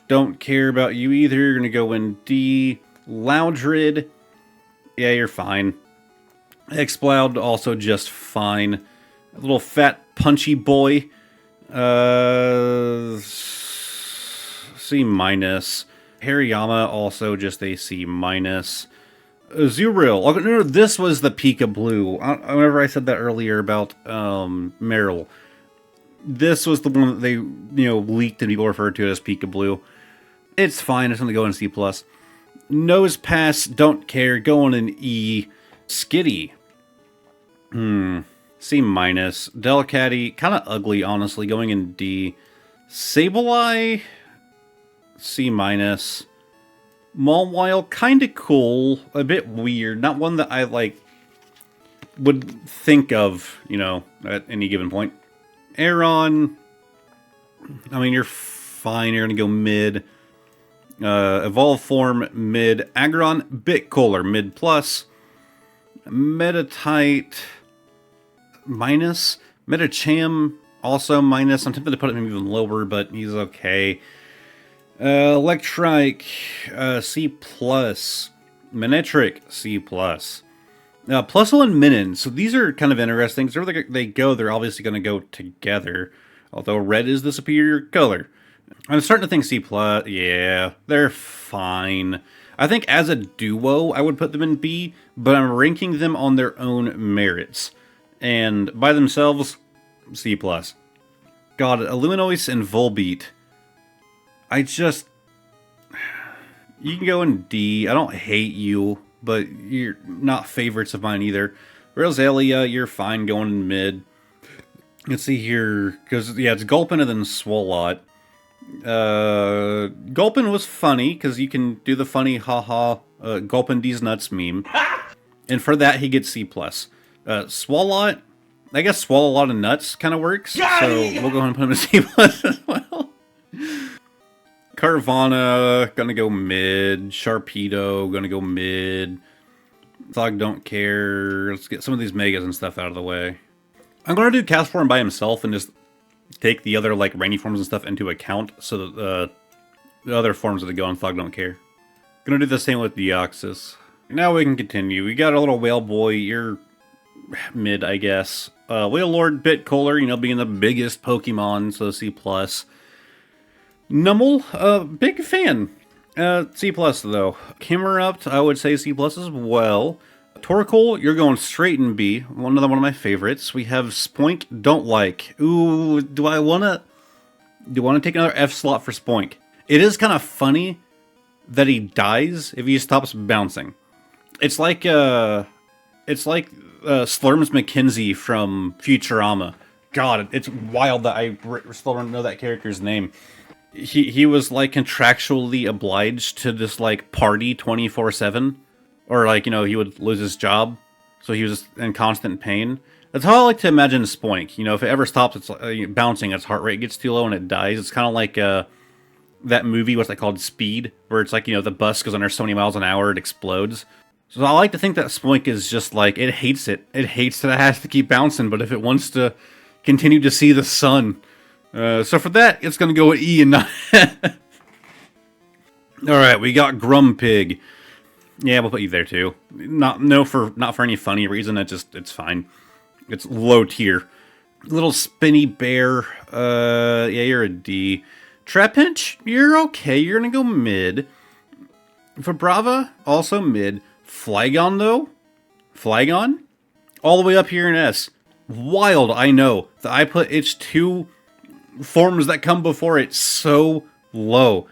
Don't care about you either. You're gonna go in D. Loudred. Yeah, you're fine. Exploud, also just fine. A little fat punchy boy. C minus. Hariyama, also just a C minus. Zuril. Oh, no, this was the Pika Blue. Whenever I said that earlier about Meryl, this was the one that they, you know, leaked and people referred to it as Pika Blue. It's fine. It's going to go in C plus. Nose Pass, don't care, going in E. Skitty. C minus. Delcatty, kind of ugly, honestly, going in D. Sableye, C minus. Mawile, kind of cool, a bit weird, not one that I, like, would think of, you know, at any given point. Aeron, I mean, you're fine, you're gonna go mid. Evolve form, mid. Aggron, bit cooler, mid plus. Metatite, minus. Metacham, also minus. I'm tempted to put him even lower, but he's okay. Electrike, C plus. Manectric, C plus. Plusle and Minin, so these are kind of interesting, because wherever they go, they're obviously going to go together. Although red is the superior color. I'm starting to think C plus, yeah, they're fine. I think as a duo, I would put them in B, but I'm ranking them on their own merits. And by themselves, C plus. God, Illuminois and Volbeat. You can go in D. I don't hate you, but you're not favorites of mine either. Rosalia, you're fine going in mid. Let's see here, because, yeah, it's Gulpin and then Swalot. Gulpin was funny, because you can do the funny haha Gulpin these nuts meme. And for that, he gets C+. Swalot, I guess swallow a lot of nuts kind of works, so we'll go ahead and put him in C+ as well. Carvana, gonna go mid. Sharpedo, gonna go mid. Thog, don't care. Let's get some of these megas and stuff out of the way. I'm gonna do Castform by himself and just take the other, like, rainy forms and stuff into account, so that the other forms that go on Thog don't care. Gonna do the same with Deoxys. Now we can continue. We got a little Whale Boy. You're mid, I guess. Whale Lord, bit cooler, you know, being the biggest Pokemon, so C+. Numel, big fan. C+, though. Camerupt, I would say C+ as well. Torkoal, you're going straight in B. Another one of my favorites. We have Spoink, don't like. Ooh, do I want to take another F slot for Spoink? It is kind of funny that he dies if he stops bouncing. It's like Slurms McKenzie from Futurama. God, it's wild that I still don't know that character's name. He was, like, contractually obliged to just, like, party 24/7. Or, like, you know, he would lose his job, so he was in constant pain. That's how I like to imagine Spoink. You know, if it ever stops, it's bouncing, its heart rate gets too low and it dies. It's kind of like that movie, what's that called, Speed, where it's like, you know, the bus goes under so many miles an hour, it explodes. So I like to think that Spoink is just like, it hates it. It hates that it has to keep bouncing, but if it wants to continue to see the sun. So for that, it's going to go with E and not... Alright, we got Grumpig. Yeah, we'll put you there too. Not for any funny reason. It's fine. It's low tier. Little spinny bear. Yeah, you're a D. Trapinch, you're okay. You're gonna go mid. Vibrava, also mid. Flygon though, Flygon, all the way up here in S. Wild, I know that I put its two forms that come before it so low.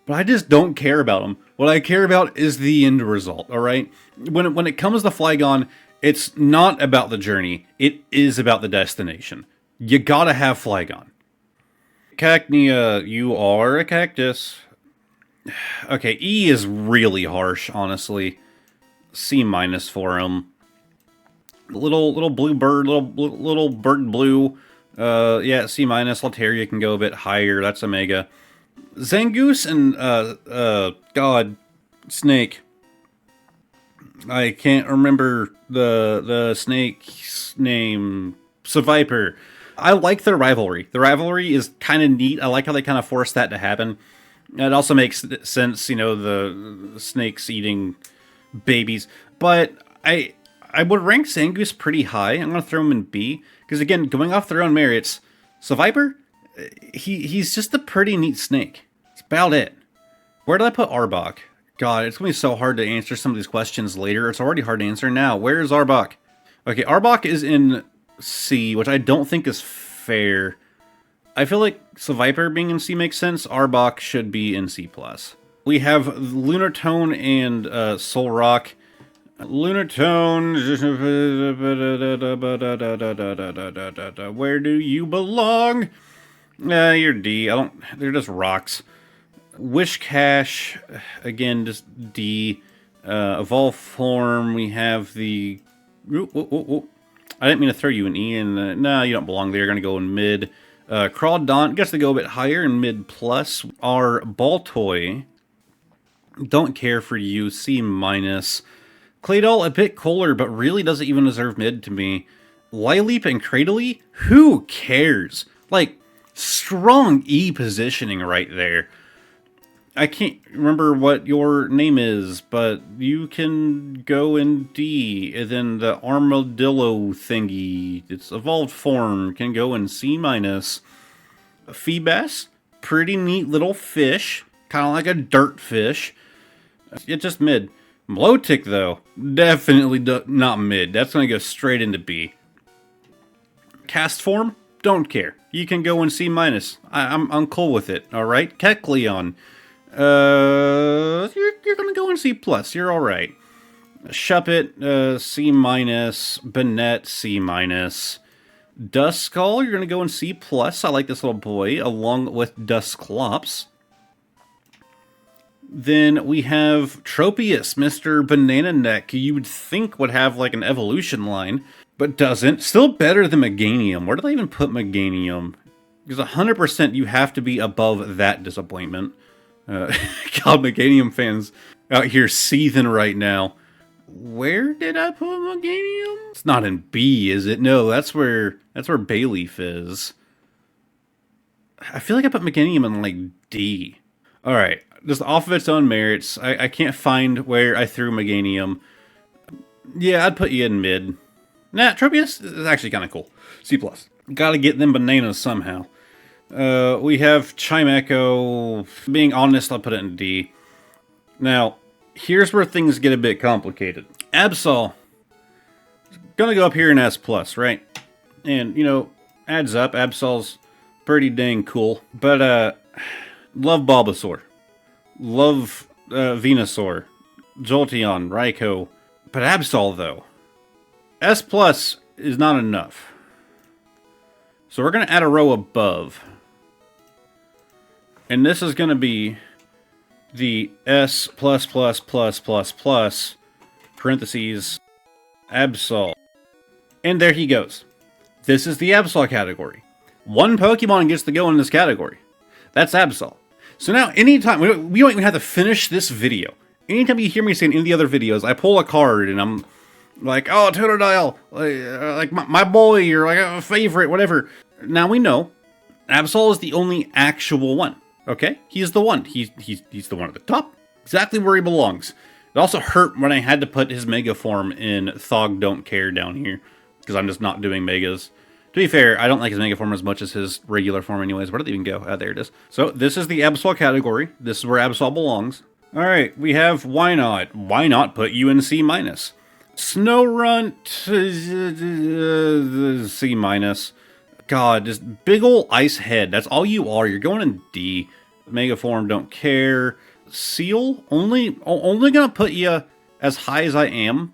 But I just don't care about them. What I care about is the end result, alright? When it comes to Flygon, it's not about the journey. It is about the destination. You gotta have Flygon. Cacnea, you are a cactus. Okay, E is really harsh, honestly. C- for him. Little blue bird, little bird blue. Yeah, C-. Altaria can go a bit higher. That's a mega. Zangoose and, God, Snake. I can't remember the snake's name. Seviper. I like their rivalry. The rivalry is kind of neat. I like how they kind of forced that to happen. It also makes sense, you know, the snakes eating babies. But I would rank Zangoose pretty high. I'm going to throw him in B. Because, again, going off their own merits, Seviper, he's just a pretty neat snake. That's about it. Where did I put Arbok? God, it's going to be so hard to answer some of these questions later. It's already hard to answer now. Where is Arbok? Okay, Arbok is in C, which I don't think is fair. I feel like Seviper being in C makes sense. Arbok should be in C+. We have Lunartone and Soul Rock. Lunartone, where do you belong? You're D. They're just rocks. Wishcash, again, just D. Evolve Form, we have the... I didn't mean to throw you an E in. No, you don't belong there. You're going to go in mid. Crawdaunt gets to go a bit higher in mid plus. Our Baltoy, don't care for you, C minus. Claydol, a bit cooler, but really doesn't even deserve mid to me. Lileep and Cradily, who cares? Like, strong E positioning right there. I can't remember what your name is, but you can go in D, and then the Armadillo thingy, its evolved form, can go in C minus. Feebas, pretty neat little fish, kind of like a dirt fish. It's just mid. Bloatic, though, definitely not mid. That's going to go straight into B. Cast form, don't care. You can go in C minus. I'm cool with it. All right, Kecleon. You're gonna go in C plus. You're all right. Shuppet, C minus. Banette, C minus. Duskull, you're gonna go in C plus. I like this little boy, along with Dusclops. Then we have Tropius, Mr. Banana Neck. You would think would have like an evolution line, but doesn't. Still better than Meganium. Where did I even put Meganium? Because 100% you have to be above that disappointment. God, Meganium fans out here seething right now. Where did I put Meganium? It's not in B, is it? No, that's where Bayleaf is. I feel like I put Meganium in like D. All right, just off of its own merits, I can't find where I threw Meganium. Yeah, I'd put you in mid. Nah, Tropius is actually kind of cool. C plus. Got to get them bananas somehow. We have Chimecho. Being honest, I'll put it in D. Now, here's where things get a bit complicated. Absol, gonna go up here in S plus, right? And, you know, adds up. Absol's pretty dang cool. But, love Bulbasaur. Love, Venusaur. Jolteon, Raikou. But Absol, though. S plus is not enough. So we're gonna add a row above. And this is going to be the S plus parentheses Absol. And there he goes. This is the Absol category. One Pokemon gets to go in this category. That's Absol. So now, anytime, we don't even have to finish this video. Anytime you hear me say in any of the other videos, I pull a card and I'm like, oh, Totodile, like my boy, or like a favorite, whatever. Now we know Absol is the only actual one. Okay, he's the one. He's the one at the top. Exactly where he belongs. It also hurt when I had to put his Mega form in Thog Don't Care down here, because I'm just not doing Megas. To be fair, I don't like his Mega form as much as his regular form anyways. Where did it even go? There it is. So this is the Absol category. This is where Absol belongs. Alright, we have Why Not? Why not put you in C minus? Snowrunt, C minus. God, just big ol' ice head. That's all you are. You're going in D. Mega form, don't care. Seal, only gonna put you as high as I am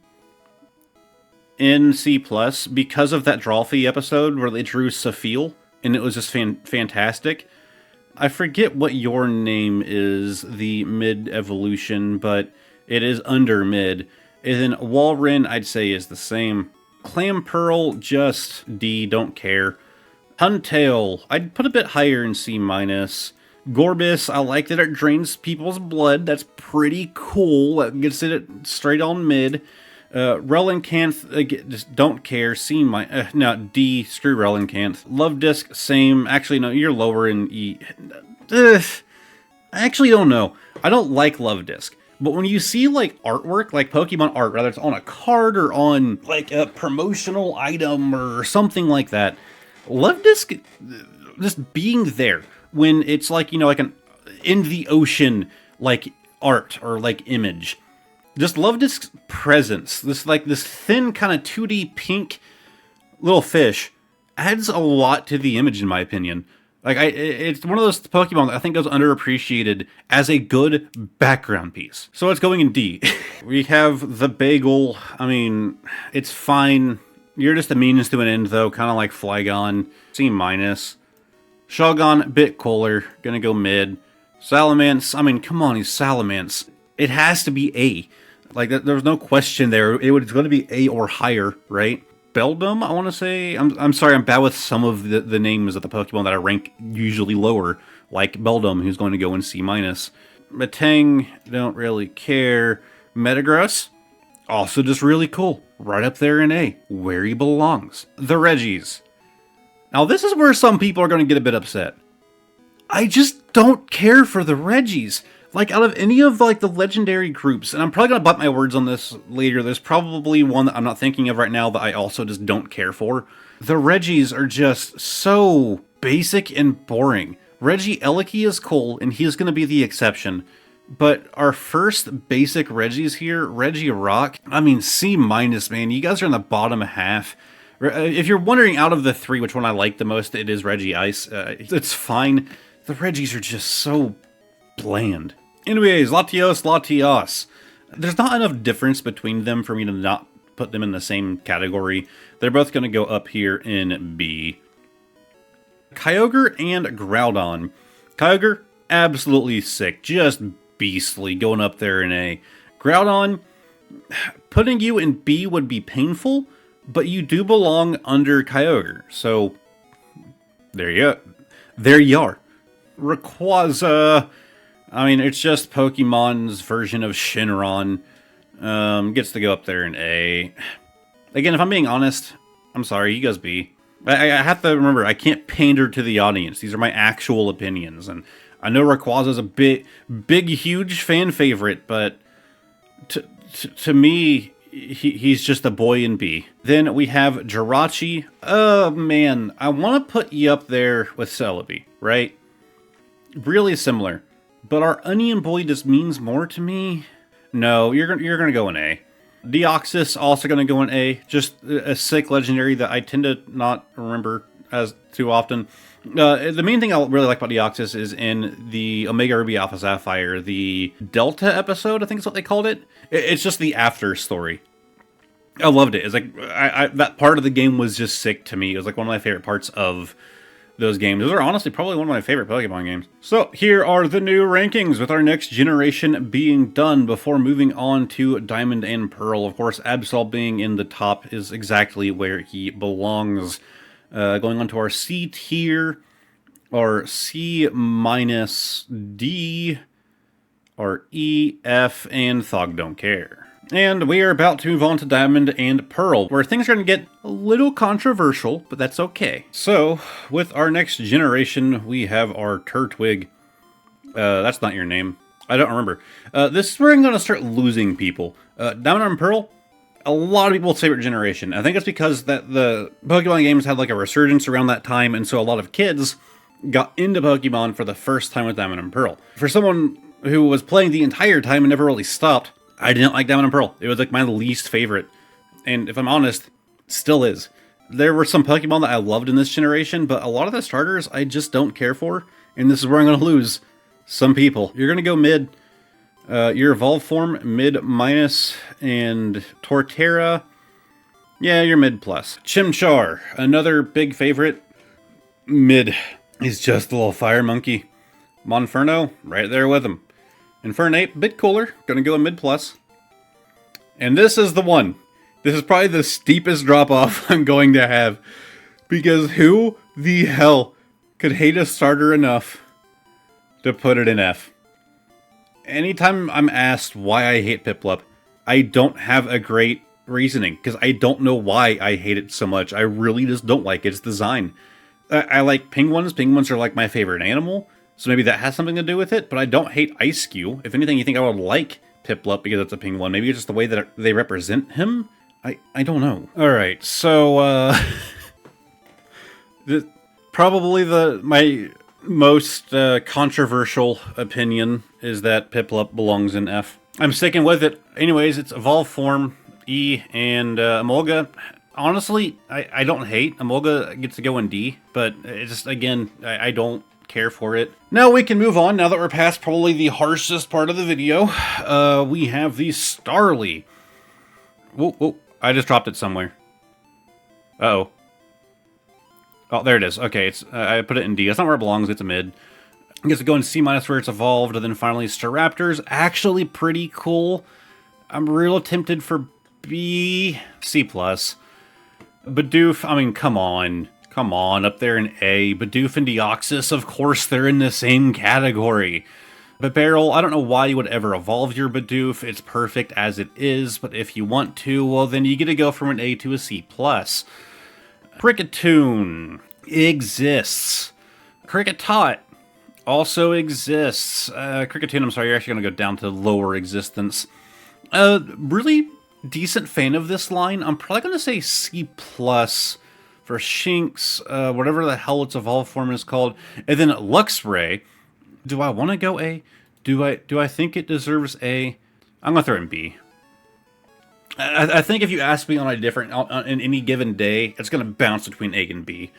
in C plus because of that Drawfee episode where they drew Safeel, and it was just fantastic. I forget what your name is, the mid evolution, but it is under mid. And then Walrein, I'd say, is the same. Clamperl, just D, don't care. Huntail, I'd put a bit higher in C minus. Gorbis, I like that it drains people's blood. That's pretty cool. That gets it straight on mid. Relincanth, just don't care. C minus. No, D, screw Relincanth. Love Disc, same. Actually, no, you're lower in E. I actually don't know. I don't like Love Disc. But when you see, like, artwork, like Pokemon art, whether it's on a card or on, like, a promotional item or something like that, Love Disc, just being there when it's like, you know, like an in the ocean, like, art or, like, image. Just Love Disc's presence, this thin kind of 2D pink little fish, adds a lot to the image, in my opinion. Like, it's one of those Pokemon that I think goes underappreciated as a good background piece. So it's going in D. We have the Bagel. I mean, it's fine. You're just a means to an end, though, kind of like Flygon. C-. Shogun, bit cooler. Gonna go mid. Salamence. I mean, come on, he's Salamence. It has to be A. Like, there's no question there. It's going to be A or higher, right? Beldum, I want to say. I'm sorry, I'm bad with some of the names of the Pokemon that I rank usually lower, like Beldum, who's going to go in C-. Metang, don't really care. Metagross, also just really cool. Right up there in A, where he belongs. The Reggies. Now, this is where some people are going to get a bit upset. I just don't care for the Reggies. Like, out of any of, like, the legendary groups, and I'm probably going to butt my words on this later, there's probably one that I'm not thinking of right now that I also just don't care for. The Reggies are just so basic and boring. Reggie Eliki is cool, and he's going to be the exception. But our first basic Reggies here, Regirock, I mean, C-, man. You guys are in the bottom half. If you're wondering out of the three which one I like the most, it is Regice. It's fine. The Reggies are just so bland. Anyways, Latios. There's not enough difference between them for me to not put them in the same category. They're both going to go up here in B. Kyogre and Groudon. Kyogre, absolutely sick. Just beastly, going up there in A. Groudon, putting you in B would be painful, but you do belong under Kyogre. So, there you are. Rayquaza, I mean, it's just Pokemon's version of Shinron. Gets to go up there in A. Again, if I'm being honest, I'm sorry, you guys B. I have to remember, I can't pander to the audience. These are my actual opinions. And I know Rayquaza's a big, huge fan favorite, but to me, he's just a boy in B. Then we have Jirachi. Oh, man, I want to put you up there with Celebi, right? Really similar. But our Onion Boy just means more to me. No, you're gonna go in A. Deoxys also gonna go in A. Just a sick legendary that I tend to not remember as too often. The main thing I really like about Deoxys is in the Omega Ruby Alpha Sapphire, the Delta episode, I think is what they called it. It's just the after story. I loved it. It's like that part of the game was just sick to me. It was like one of my favorite parts of those games. Those are honestly probably one of my favorite Pokemon games. So here are the new rankings with our next generation being done before moving on to Diamond and Pearl. Of course, Absol being in the top is exactly where he belongs. Going on to our C tier, or C-, D, or E, F, and Thog don't care. And we are about to move on to Diamond and Pearl, where things are going to get a little controversial, but that's okay. So, with our next generation, we have our Turtwig. That's not your name. I don't remember. This is where I'm going to start losing people. Diamond and Pearl, a lot of people's favorite generation. I think it's because that the Pokemon games had like a resurgence around that time, and so a lot of kids got into Pokemon for the first time with Diamond and Pearl. For someone who was playing the entire time and never really stopped, I didn't like Diamond and Pearl. It was like my least favorite. And if I'm honest, still is. There were some Pokemon that I loved in this generation, but a lot of the starters I just don't care for. And this is where I'm going to lose some people. You're going to go mid. Your Evolve form, mid-, and Torterra, yeah, you're mid+. Chimchar, another big favorite, mid. He's just a little fire monkey. Monferno, right there with him. Infernape, bit cooler, gonna go in mid+. And this is the one. This is probably the steepest drop-off I'm going to have. Because who the hell could hate a starter enough to put it in F? Anytime I'm asked why I hate Piplup, I don't have a great reasoning, because I don't know why I hate it so much. I really just don't like its design. I like penguins. Penguins are like my favorite animal, so maybe that has something to do with it, but I don't hate Ice-Cube. If anything, you think I would like Piplup because it's a penguin. Maybe it's just the way that they represent him? I don't know. Alright, so, probably my most controversial opinion is that Piplup belongs in F. I'm sticking with it. Anyways, it's Evolve form, E, and Emolga. Honestly, I don't hate Emolga gets to go in D, but it's just, again, I don't care for it. Now we can move on, now that we're past probably the harshest part of the video. We have the Starly. Whoa, whoa, I just dropped it somewhere. Uh-oh. Oh, there it is. Okay, it's I put it in D. That's not where it belongs, it's a mid. It gets to go in C- where it's evolved, and then finally Staraptor's actually pretty cool. I'm real tempted for B, C+. Bidoof, I mean, come on. Come on, up there in A. Bidoof and Deoxys, of course they're in the same category. But Barrel, I don't know why you would ever evolve your Bidoof. It's perfect as it is, but if you want to, well, then you get to go from an A to a C+. Cricketune exists. Cricketot also exists. Cricketune, I'm sorry, you're actually going to go down to lower existence. Really decent fan of this line. I'm probably going to say C+ for Shinx, whatever the hell its evolved form is called. And then Luxray. Do I want to go A? Do I think it deserves A? I'm going to throw it in B. I think if you ask me on a different, in any given day, it's going to bounce between A and B.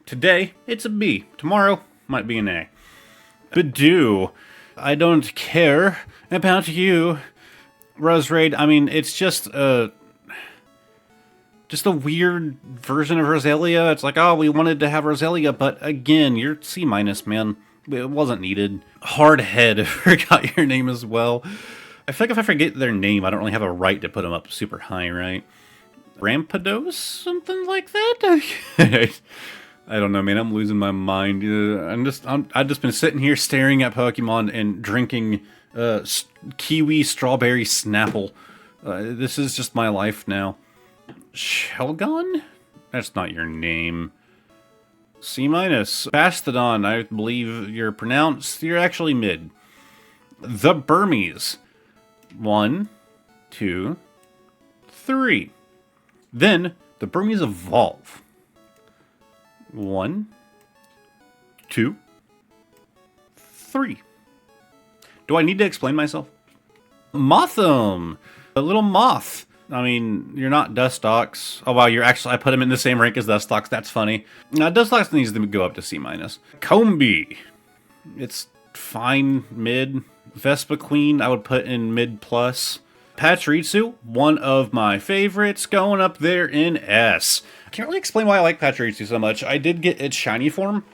Today, it's a B. Tomorrow, might be an A. Bidoo, I don't care about you. Roserade, I mean, it's just a weird version of Roselia. It's like, oh, we wanted to have Roselia, but again, you're C-, man. It wasn't needed. Hardhead, I forgot your name as well. I feel like if I forget their name, I don't really have a right to put them up super high, right? Rampardos? Something like that? I don't know, man. I'm losing my mind. I've just been sitting here staring at Pokemon and drinking kiwi strawberry Snapple. This is just my life now. Shelgon? That's not your name. C-. Bastodon, I believe you're pronounced. You're actually mid. The Burmese. 1, 2, 3. Then the Burmese evolve. 1, 2, 3. Do I need to explain myself? Mothim! A little moth. I mean, you're not Dustox. Oh wow, you're actually, I put him in the same rank as Dustox. That's funny. Now, Dustox needs to go up to C-. Combee. It's fine, mid. Vespiquen, I would put in mid+. Pachirisu, one of my favorites, going up there in S. I can't really explain why I like Pachirisu so much. I did get its shiny form,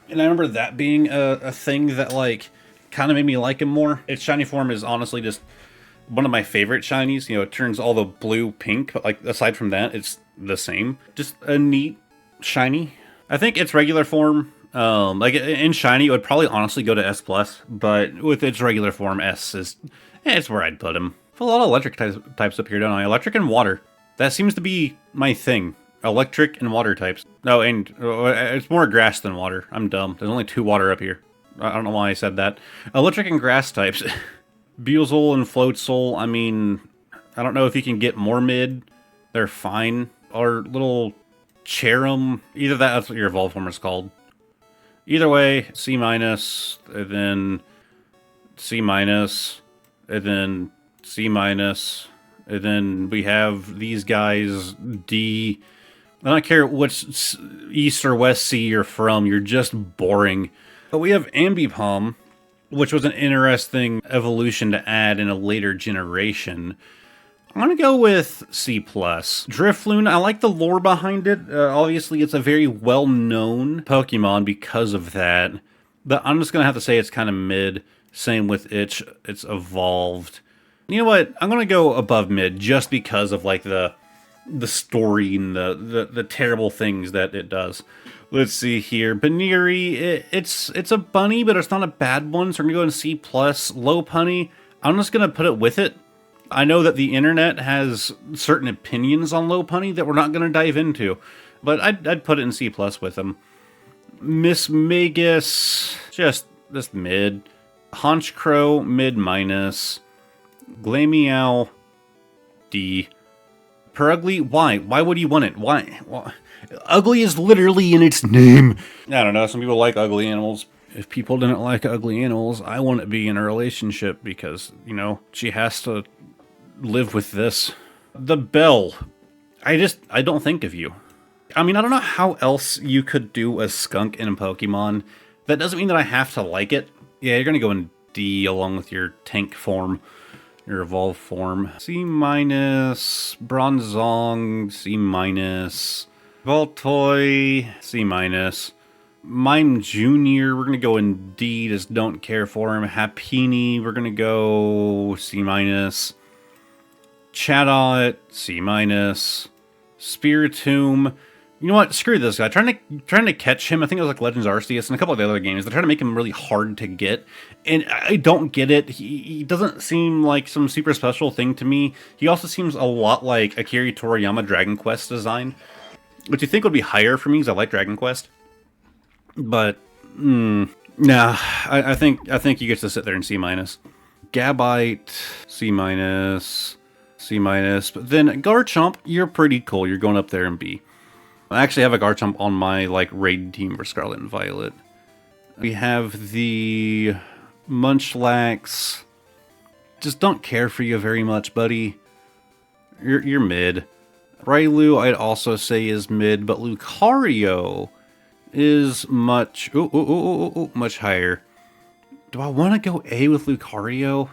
and I remember that being a thing that, like, kind of made me like him more. Its shiny form is honestly just one of my favorite shinies. You know, it turns all the blue pink, but, like, aside from that, it's the same. Just a neat shiny. I think its regular form, like in shiny, it would probably honestly go to S+, but with its regular form, S is, it's where I'd put him. A lot of electric types up here, don't I? Electric and water. That seems to be my thing. Electric and water types. No, and it's more grass than water. I'm dumb. There's only 2 water up here. I don't know why I said that. Electric and grass types. Buizel and Floatzel, I mean, I don't know if you can get more mid. They're fine. Or little Cherum. Either that's what your evolved form is called. Either way, C-, and then C-, and then C-, and then we have these guys, D. I don't care which East or West C you're from, you're just boring. But we have Ambipom, which was an interesting evolution to add in a later generation. I'm going to go with C+. Drifloon, I like the lore behind it. Obviously, it's a very well-known Pokemon because of that. But I'm just going to have to say it's kind of mid. Same with Itch. It's evolved. You know what? I'm going to go above mid just because of, like, the story and the terrible things that it does. Let's see here. Baniri, it's a bunny, but it's not a bad one, so I'm going to go in C+. Lopunny, I'm just going to put it with it. I know that the internet has certain opinions on Lopunny that we're not going to dive into, but I'd put it in C+ with them. Miss Magus, just mid. Honchkrow, mid-. Glameow, D. Purugly, why? Why would you want it? Why? Ugly is literally in its name. I don't know, some people like ugly animals. If people didn't like ugly animals, I wouldn't be in a relationship because, you know, she has to live with this. The Bell. I don't think of you. I mean, I don't know how else you could do a skunk in a Pokemon. That doesn't mean that I have to like it. Yeah, you're gonna go in D along with your tank form, your evolved form. C minus, Bronzong, C minus, Voltoy, C minus. Mime Junior, we're gonna go in D. Just don't care for him. Happini, we're gonna go C minus. Chatot, C minus. Spiritomb. You know what? Screw this guy. Trying to catch him. I think it was like Legends Arceus and a couple of the other games. They're trying to make him really hard to get, and I don't get it. He doesn't seem like some super special thing to me. He also seems a lot like Akira Toriyama Dragon Quest design, which you think would be higher for me because I like Dragon Quest. But nah, I think he gets to sit there in C minus. Gabite, C minus, C minus. But then Garchomp, you're pretty cool. You're going up there in B. I actually have a Garchomp on my like raid team for Scarlet and Violet. We have the Munchlax. Just don't care for you very much, buddy. You're mid. Railu, I'd also say is mid, but Lucario is much much higher. Do I want to go A with Lucario?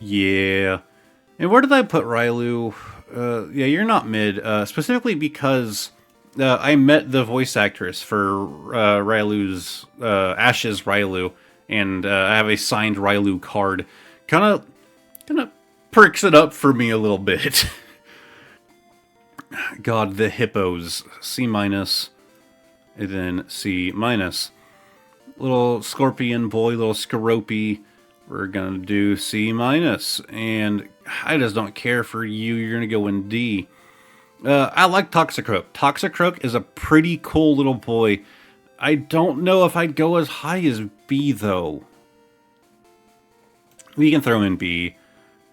Yeah. And where did I put Railu? Yeah, you're not mid, specifically because I met the voice actress for Railu's, Ash's Railu, and I have a signed Railu card. Kind of perks it up for me a little bit. God, the hippos. C minus, and then C minus. Little scorpion boy, little Skoropy. We're gonna do C minus, and I just don't care for you. You're gonna go in D. I like Toxicroak. Toxicroak is a pretty cool little boy. I don't know if I'd go as high as B, though. We can throw in B.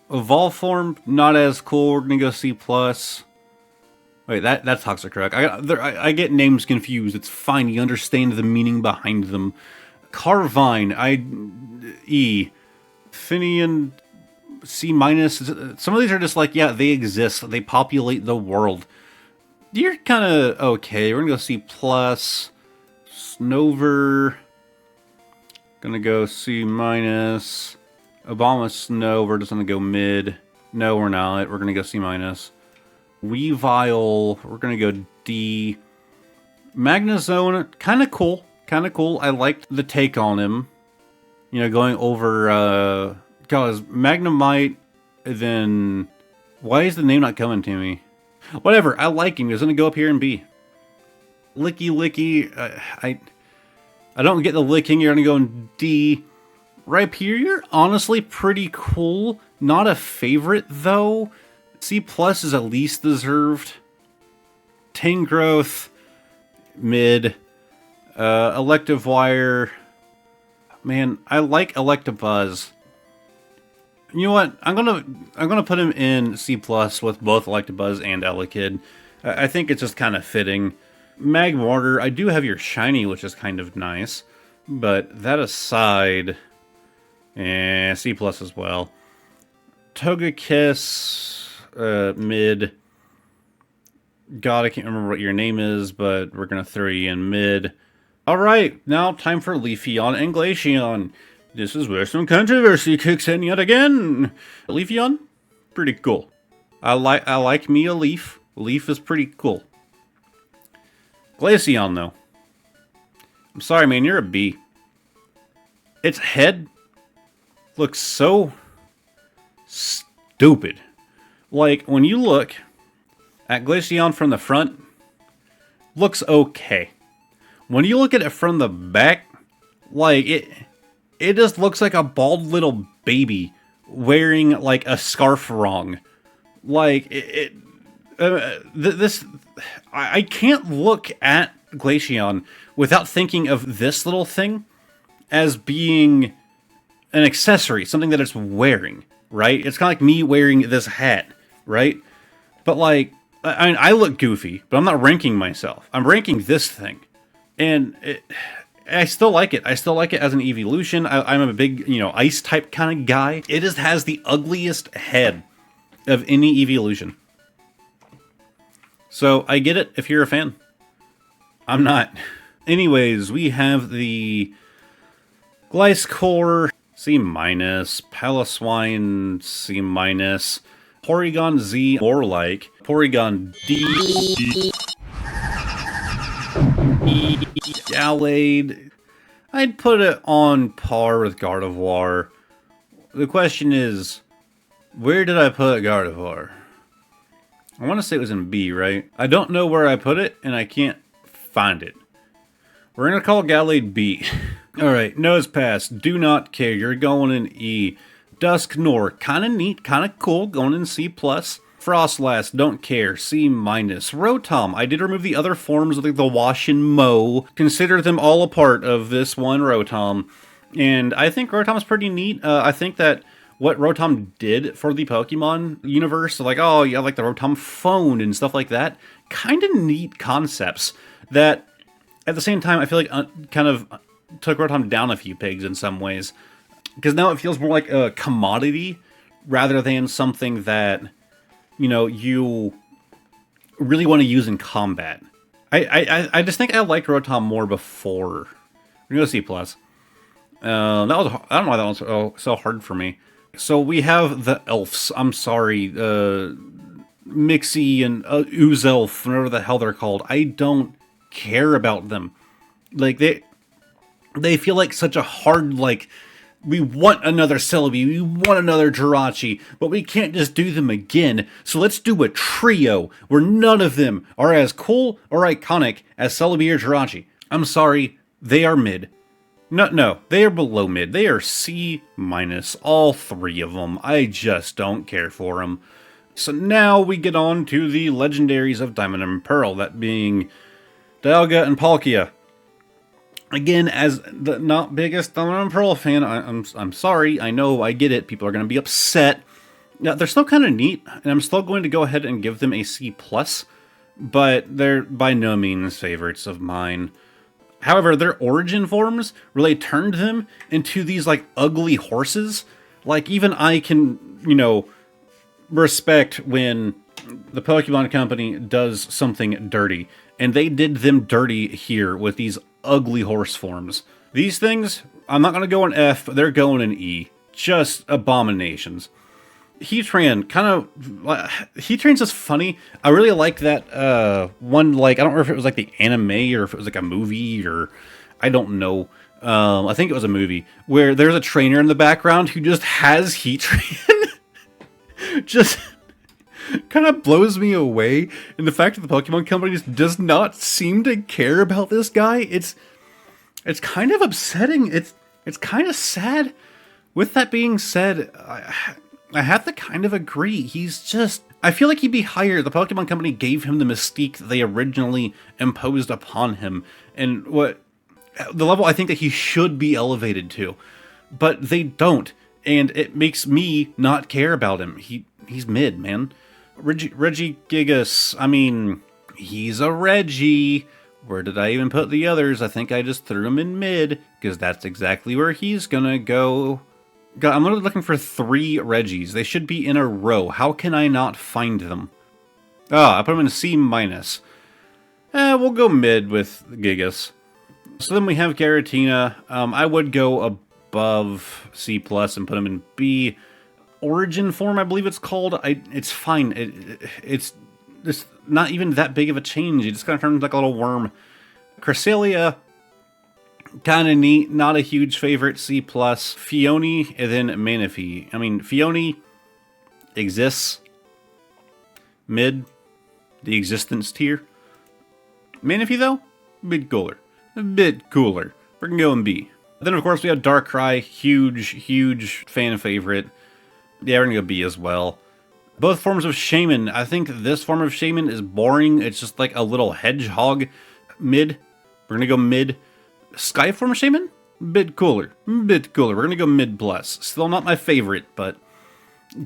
Evolve form, not as cool. We're going to go C+. Wait, that's Toxicroak. I get names confused. It's fine. You understand the meaning behind them. Carvine, E. Finian, C minus. Some of these are just like, yeah, they exist. They populate the world. You're kind of okay. We're gonna go C plus. Snover, gonna go C minus. Obama Snow, we're just gonna go mid. No, we're not. We're gonna go C minus. Weavile, we're gonna go D. Magnezone, kind of cool. Kind of cool. I liked the take on him. You know, going over, Cause Magnemite, then why is the name not coming to me? Whatever, I like him. He's gonna go up here and B. Licky, I don't get the licking. You're gonna go in D. Right here, you're honestly pretty cool. Not a favorite though. C plus is at least deserved. Tangrowth, mid. Electivire. Man, I like Electabuzz. You know what? I'm gonna put him in C plus with both Electabuzz and Elekid. I think it's just kind of fitting. Magmortar, I do have your shiny, which is kind of nice, but that aside, C plus as well. Togekiss, mid. God, I can't remember what your name is, but we're gonna throw you in mid. All right, now time for Leafeon and Glaceon. This is where some controversy kicks in yet again. Leafeon, pretty cool. I like me a Leaf. Leaf is pretty cool. Glaceon, though. I'm sorry, man, you're a B. Its head looks so stupid. Like, when you look at Glaceon from the front, looks okay. When you look at it from the back, like, it just looks like a bald little baby wearing, like, a scarf wrong. Like, I can't look at Glaceon without thinking of this little thing as being an accessory, something that it's wearing, right? It's kind of like me wearing this hat, right? But, like, I look goofy, but I'm not ranking myself. I'm ranking this thing. And I still like it. I still like it as an evolution. I'm a big, ice type kind of guy. It just has the ugliest head of any evolution. So I get it if you're a fan. I'm not. Anyways, we have the Gliscor C-, Pallaswine C-, Porygon Z more like, Porygon D, Gallade. I'd put it on par with Gardevoir. The question is, where did I put Gardevoir? I want to say it was in B, right? I don't know where I put it, and I can't find it. We're going to call Gallade B. Alright, Nose Pass, do not care, you're going in E. Dusknoir, kind of neat, kind of cool, going in C+. Frostlass, don't care, C-. Rotom, I did remove the other forms of the Wash and Mow. Consider them all a part of this one Rotom. And I think Rotom's pretty neat. I think that what Rotom did for the Pokemon universe, like, oh, yeah, like the Rotom phone and stuff like that, kind of neat concepts that, at the same time, I feel like kind of took Rotom down a few pegs in some ways. Because now it feels more like a commodity rather than something that, you know, you really want to use in combat. I just think I liked Rotom more before. We're going to go C+. That was, I don't know why that was so hard for me. So we have the elves. I'm sorry, Mixie and Oozelf, whatever the hell they're called. I don't care about them. Like, they feel like such a hard, like, we want another Celebi, we want another Jirachi, but we can't just do them again, so let's do a trio where none of them are as cool or iconic as Celebi or Jirachi. I'm sorry, they are mid. No, they are below mid. They are C-, all three of them. I just don't care for them. So now we get on to the legendaries of Diamond and Pearl, that being Dialga and Palkia. Again, as the not biggest Diamond and Pearl fan, I'm sorry. I know, I get it. People are going to be upset. Now, they're still kind of neat, and I'm still going to go ahead and give them a C+, but they're by no means favorites of mine. However, their origin forms really turned them into these, like, ugly horses. Like, even I can, you know, respect when the Pokemon Company does something dirty. And they did them dirty here with these ugly horse forms. These things, I'm not going to go in F, but they're going in E. Just abominations. Heatran, Heatran's just funny. I really like that one, like, I don't know if it was like the anime or if it was like a movie or I don't know. I think it was a movie where there's a trainer in the background who just has Heatran. Just kind of blows me away. And the fact that the Pokemon Company just does not seem to care about this guy, it's kind of upsetting. It's kind of sad. With that being said, I have to kind of agree. He's just... I feel like he'd be higher. The Pokemon Company gave him the mystique that they originally imposed upon him. And the level I think that he should be elevated to. But they don't. And it makes me not care about him. He's mid, man. Regigigas, I mean, he's a Reggie. Where did I even put the others? I think I just threw him in mid. Because that's exactly where he's gonna go. God, I'm looking for 3 Reggies. They should be in a row. How can I not find them? Ah, I put them in C-. We'll go mid with Gigas. So then we have Giratina. I would go above C+ and put them in B. Origin form, I believe it's called. It's fine. It's not even that big of a change. It just kind of turns like a little worm. Cresselia, kind of neat, not a huge favorite, C+. Fione, and then Manaphy. I mean, Fione exists. Mid, the existence tier. Manaphy, though, a bit cooler. We're gonna go in B. Then, of course, we have Darkrai, huge fan favorite. Yeah, we're gonna go B as well. Both forms of Shaman. I think this form of Shaman is boring. It's just like a little hedgehog. Mid. We're gonna go mid. Sky form Shaman? Bit cooler. We're gonna go mid plus. Still not my favorite, but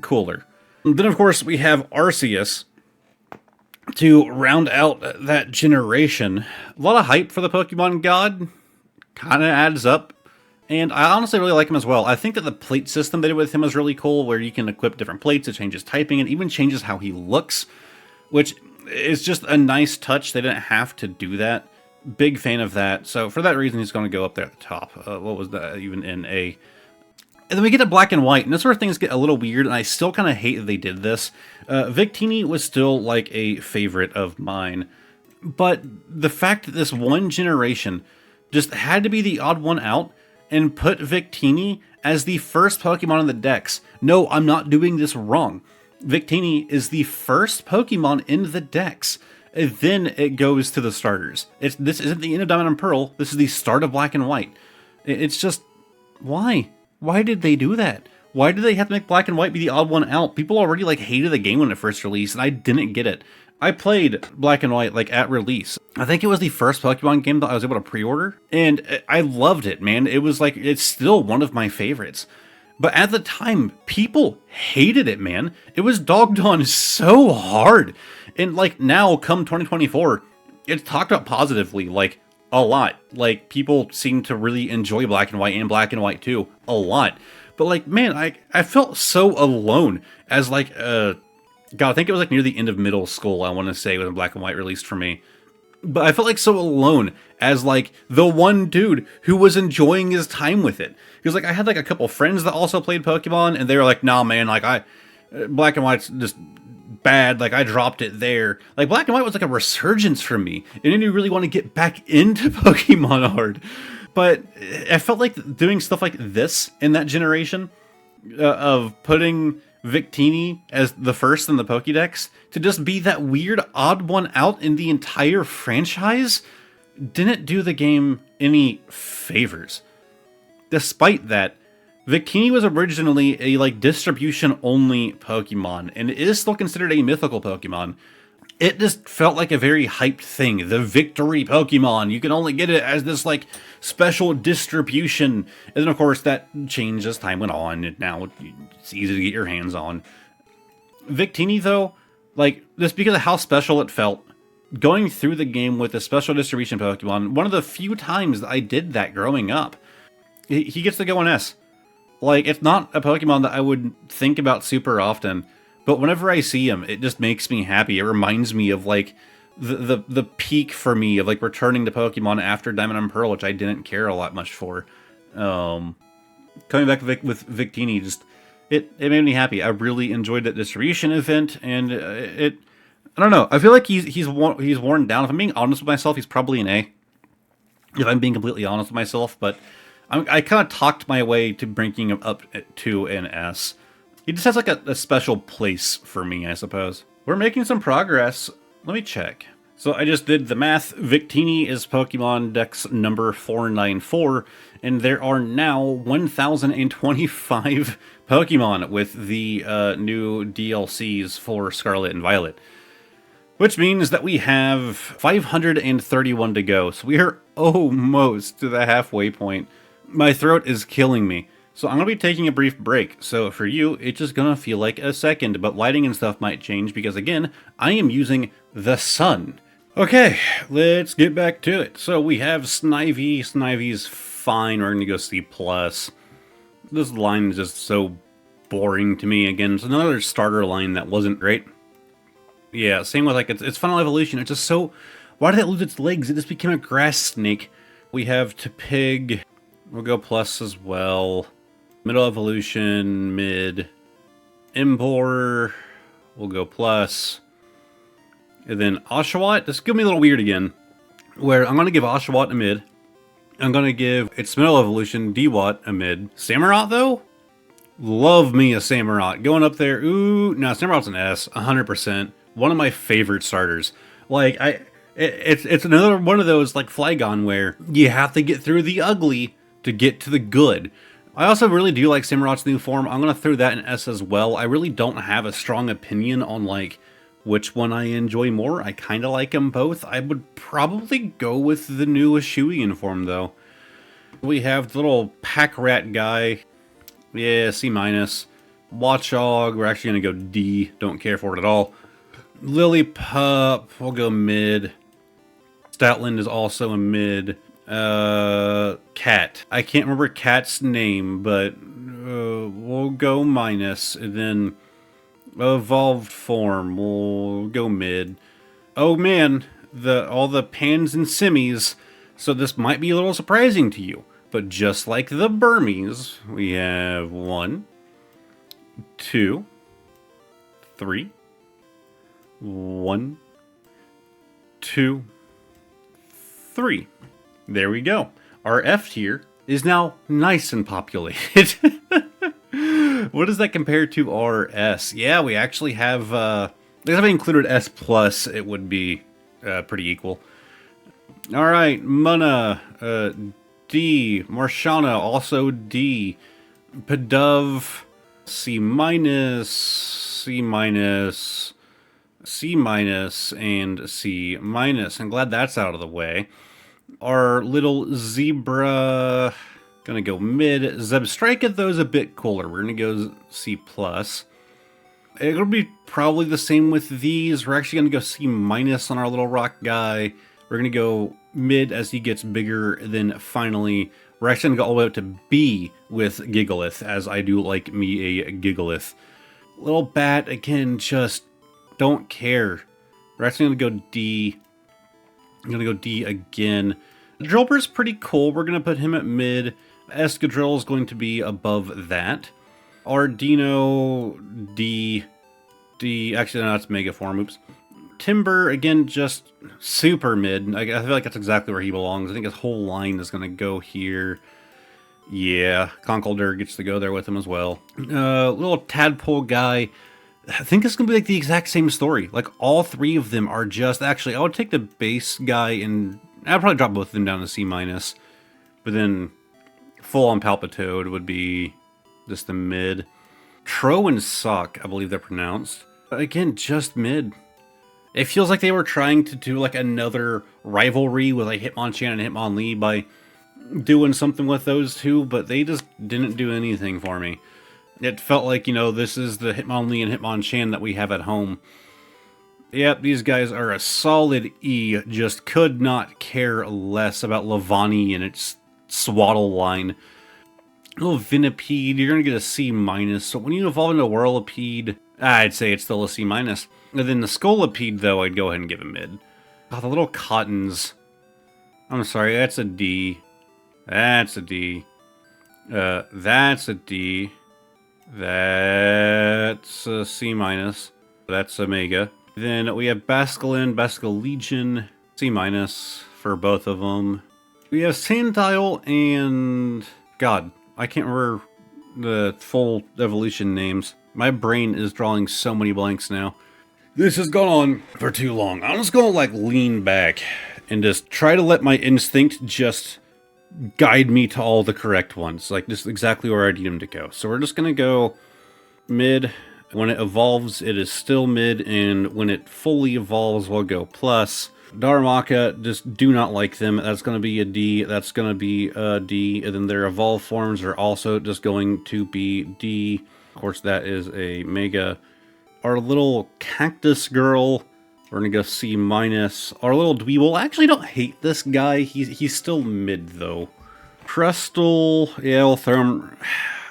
cooler. And then, of course, we have Arceus to round out that generation. A lot of hype for the Pokemon God. Kind of adds up. And I honestly really like him as well. I think that the plate system they did with him is really cool, where you can equip different plates, it changes typing, and even changes how he looks. Which, It's just a nice touch. They didn't have to do that. Big fan of that. So for that reason, he's going to go up there at the top. What was that even in A? And then we get to black and white, and this where things get a little weird, and I still kind of hate that they did this. Victini was still, like, a favorite of mine. But the fact that this one generation just had to be the odd one out and put Victini as the first Pokemon in the Dex. No, I'm not doing this wrong. Victini is the first Pokemon in the Dex. And then it goes to the starters. This isn't the end of Diamond and Pearl. This is the start of Black and White. It's just... why? Why did they do that? Why did they have to make Black and White be the odd one out? People already, like, hated the game when it first released, and I didn't get it. I played Black and White, like, at release. I think it was the first Pokemon game that I was able to pre-order, and I loved it, man. It was, like, it's still one of my favorites. But at the time, people hated it, man. It was dogged on so hard. And, like, now, come 2024, it's talked about positively, like, a lot. Like, people seem to really enjoy Black and White and Black and White 2 a lot. But, like, man, I felt so alone as, like, God, I think it was, like, near the end of middle school, I want to say, when Black and White released for me. But I felt, like, so alone as, like, the one dude who was enjoying his time with it. Because, like, I had, like, a couple friends that also played Pokemon, and they were like, nah, man, like, Black and White's just bad, like, I dropped it there. Like, Black and White was like a resurgence for me. It made me really want to get back into Pokemon hard. But I felt like doing stuff like this in that generation, of putting Victini as the first in the Pokédex, to just be that weird odd one out in the entire franchise, didn't do the game any favors. Despite that, Victini was originally a, like, distribution-only Pokemon, and it is still considered a mythical Pokemon. It just felt like a very hyped thing. The Victory Pokemon. You can only get it as this, like, special distribution. And then, of course, that changed as time went on, and now it's easy to get your hands on. Victini, though, like, just because of how special it felt, going through the game with a special distribution Pokemon, one of the few times that I did that growing up, he gets to go in S. Like, it's not a Pokemon that I would think about super often, but whenever I see him, it just makes me happy. It reminds me of, like, the peak for me of, like, returning to Pokemon after Diamond and Pearl, which I didn't care a lot much for. Coming back with Victini, just, it made me happy. I really enjoyed that distribution event, and I don't know. I feel like he's worn down. If I'm being honest with myself, he's probably an A. If I'm being completely honest with myself, but I kind of talked my way to bringing him up to an S. He just has, like, a special place for me, I suppose. We're making some progress. Let me check. So I just did the math. Victini is Pokemon Dex number 494, and there are now 1,025 Pokemon with the new DLCs for Scarlet and Violet. Which means that we have 531 to go, so we are almost to the halfway point. My throat is killing me, so I'm going to be taking a brief break. So for you, it's just going to feel like a second, but lighting and stuff might change because, again, I am using the sun. Okay, let's get back to it. So we have Snivy. Snivy's fine. We're going to go C+. This line is just so boring to me. Again, it's another starter line that wasn't great. Yeah, same with, like, its final evolution. It's just so... why did it lose its legs? It just became a grass snake. We have Tepig. We'll go plus as well. Middle evolution, mid. Emboar, we'll go plus. And then Oshawott, this is going to be a little weird again. Where I'm going to give Oshawott a mid. I'm going to give its middle evolution, Dewott, a mid. Samurott, though? Love me a Samurott. Going up there, ooh, no, Samurott's an S, 100%. One of my favorite starters. Like, it's another one of those, like, Flygon, where you have to get through the ugly to get to the good. I also really do like Samurott's new form. I'm going to throw that in S as well. I really don't have a strong opinion on, like, which one I enjoy more. I kind of like them both. I would probably go with the new Hisuian form, though. We have the little pack rat guy. Yeah, C-. Watchog, we're actually going to go D. Don't care for it at all. Lillipup, we'll go mid. Stoutland is also a mid. Cat. I can't remember Cat's name, but we'll go minus. And then evolved form, we'll go mid. oh man, all the pans and simmies, so this might be a little surprising to you. But just like the Burmese, we have 1, 2, 3, 1, 2, 3. There we go. Our F tier is now nice and populated. What does that compare to our S? Yeah, we actually have, if I included S+, it would be pretty equal. Alright, Muna, D. Marshana, also D. Pidove, C-, C-, C-, and C-. I'm glad that's out of the way. Our little zebra, gonna go mid. Zebstrika, though, is a bit cooler. We're gonna go C+. It'll be probably the same with these. We're actually gonna go C- on our little rock guy. We're gonna go mid as he gets bigger. Then finally, we're actually gonna go all the way up to B with Gigalith, as I do like me a Gigalith. Little bat, again, just don't care. We're actually gonna go D. I'm gonna go D again. Drillbur's pretty cool. We're gonna put him at mid. Escadrille is going to be above that. Ardino, D. Actually, no, that's Mega Form. Oops. Timber, again, just super mid. I feel like that's exactly where he belongs. I think his whole line is gonna go here. Yeah, Conkeldurr gets to go there with him as well. Little tadpole guy. I think it's going to be like the exact same story. Like, all three of them are just... Actually, I would take the base guy and... I'd probably drop both of them down to C-. But then, full-on Palpitoad would be just the mid. Tro and Sock, I believe they're pronounced. Again, just mid. It feels like they were trying to do, like, another rivalry with, like, Hitmonchan and Hitmonlee by doing something with those two, but they just didn't do anything for me. It felt like, you know, this is the Hitmonlee and Hitmonchan that we have at home. Yep, these guys are a solid E. Just could not care less about Lavani and its Swaddle line. Little Venipede, you're going to get a C-. So when you evolve into Whirlipede, I'd say it's still a C-. And then the Scolipede, though, I'd go ahead and give a mid. Oh, the little Cottons. I'm sorry, that's a D. That's a D. That's a D. That's a C-. That's a Mega. Then we have Basculin, Basculegion, C- for both of them. We have Sandile and... God, I can't remember the full evolution names. My brain is drawing so many blanks now. This has gone on for too long. I'm just gonna, like, lean back and just try to let my instinct just guide me to all the correct ones. Like, just exactly where I need them to go. So we're just gonna go mid. When it evolves, it is still mid, and when it fully evolves, we'll go plus. Darumaka, just do not like them. That's going to be a D. That's going to be a D. And then their evolved forms are also just going to be D. Of course, that is a Mega. Our little Cactus Girl, we're going to go C-. Our little Dweeble, I actually don't hate this guy. He's still mid, though. Crustle, yeah, we'll throw him...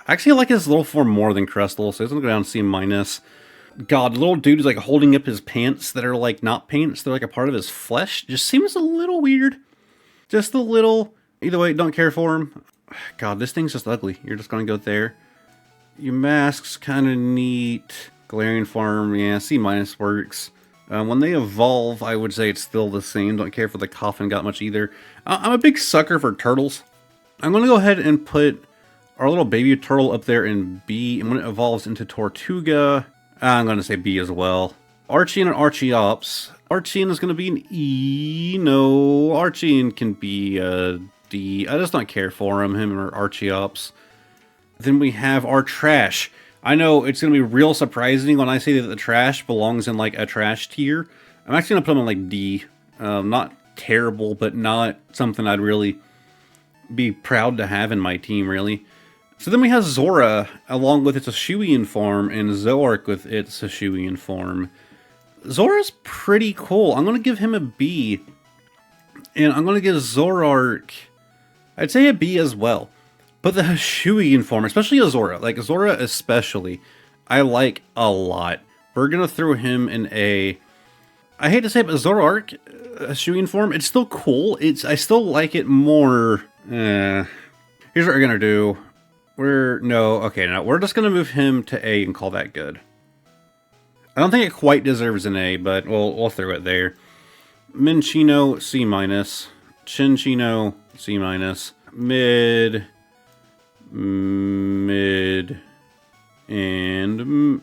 Actually, I like his little form more than Crustle, so he's gonna go down C-. God, the little dude is like holding up his pants that are like not pants, they're like a part of his flesh. Just seems a little weird. Just a little. Either way, don't care for him. God, this thing's just ugly. You're just gonna go there. Your mask's kind of neat. Galarian form, yeah, C- works. When they evolve, I would say it's still the same. Don't care for the coffin got much either. I'm a big sucker for turtles. I'm gonna go ahead and put our little baby turtle up there in B, and when it evolves into Tortuga, I'm going to say B as well. Archean and Archeops. Archean is going to be an E. No, Archean can be a D. I just don't care for him or Archeops. Then we have our trash. I know it's going to be real surprising when I say that the trash belongs in like a trash tier. I'm actually going to put them in like D. Not terrible, but not something I'd really be proud to have in my team, really. So then we have Zora, along with its Hisuian form, and Zoroark with its Hisuian form. Zora's pretty cool. I'm going to give him a B. And I'm going to give Zoroark, I'd say a B as well. But the Hisuian form, especially a Zora, like Zora especially, I like a lot. We're going to throw him in A. I hate to say it, but Zoroark, Hisuian form, it's still cool. I still like it more. Here's what we're gonna do. We're just gonna move him to A and call that good. I don't think it quite deserves an A, but we'll throw it there. Minccino, C minus. Cinccino, C minus. Mid, and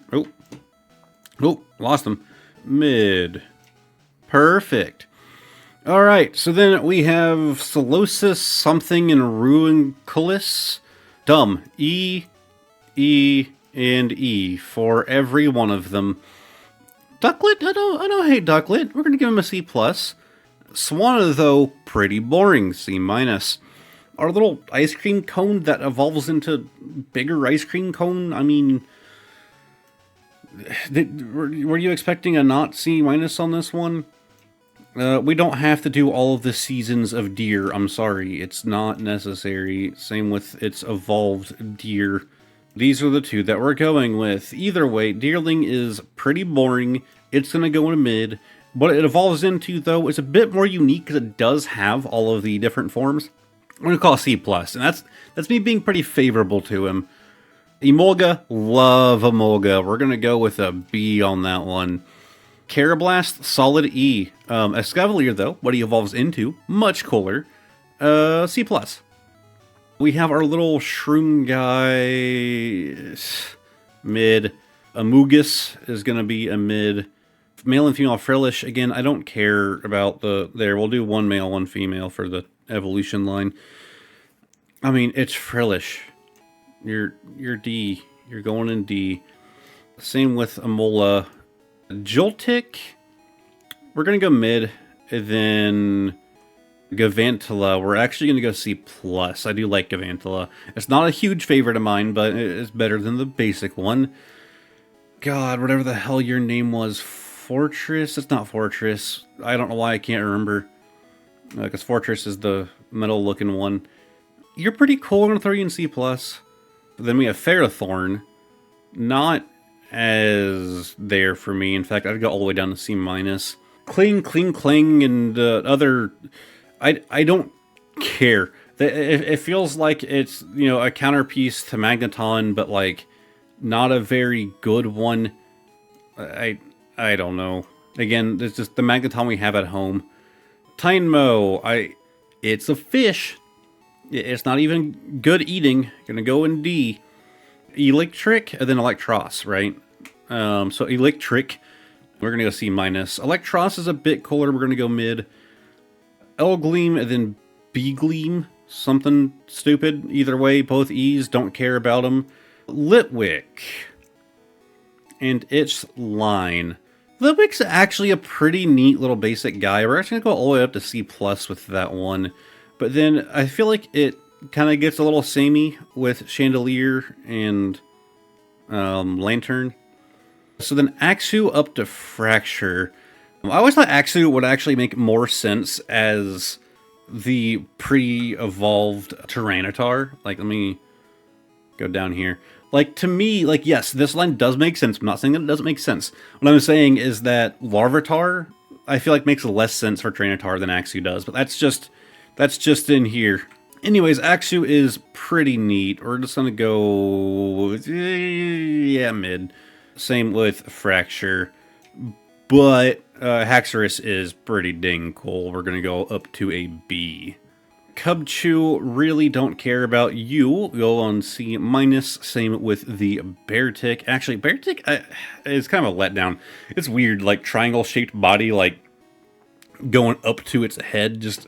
lost him. Mid. Perfect. All right, so then we have Solosis something and Ruinculus. Dumb. E, and E for every one of them. Ducklet, I don't hate Ducklet. We're gonna give him a C plus. Swanna, though, pretty boring. C minus. Our little ice cream cone that evolves into bigger ice cream cone. I mean, were you expecting a not C minus on this one? We don't have to do all of the seasons of deer. I'm sorry, it's not necessary. Same with its evolved deer. These are the two that we're going with. Either way, Deerling is pretty boring. It's going to go in a mid. What it evolves into, though, is a bit more unique because it does have all of the different forms. I'm going to call it C+, and that's me being pretty favorable to him. Emolga, love Emolga. We're going to go with a B on that one. Carablast, solid E. Escavalier, though, what he evolves into, much cooler. C+. We have our little shroom guy, mid. Amogus is going to be a mid. Male and female Frillish, again, I don't care about we'll do one male, one female for the evolution line. I mean, it's Frillish. You're D. You're going in D. Same with Amola. Joltik, we're going to go mid. And then Gavantula, we're actually going to go C+. I do like Gavantula. It's not a huge favorite of mine, but it's better than the basic one. God, whatever the hell your name was. Fortress? It's not Fortress. I don't know why I can't remember. Because Fortress is the metal-looking one. You're pretty cool. I'm going to throw you in C+. Then we have Ferrothorn. Not as there for me. In fact, I'd go all the way down to C-. Cling, Cling, Cling, and other... I don't care. It feels like it's, you know, a counterpiece to Magneton, but, like, not a very good one. I don't know. Again, it's just the Magneton we have at home. Tynmo, it's a fish. It's not even good eating. Gonna go in D. Electric, and then Electros, right? So Electric, we're gonna go C-. Electros is a bit cooler. We're gonna go mid. L-Gleam, and then B-Gleam. Something stupid. Either way, both E's. Don't care about them. Litwick. And its line. Litwick's actually a pretty neat little basic guy. We're actually going to go all the way up to C+ with that one. But then I feel like it kind of gets a little samey with Chandelier and Lantern. So then Axew up to Fracture. I always thought Axew would actually make more sense as the pre-evolved Tyranitar. Like, let me go down here. Like, to me, like, yes, this line does make sense. I'm not saying that it doesn't make sense. What I'm saying is that Larvitar, I feel like, makes less sense for Tyranitar than Axew does. But that's just in here. Anyways, Axew is pretty neat. We're just going to go... yeah, mid. Same with Fracture. But Haxorus is pretty dang cool. We're going to go up to a B. Cubchoo, really don't care about you. Go on C-. Same with the Beartic. Actually, Beartic is kind of a letdown. It's weird, like triangle-shaped body, like going up to its head. Just,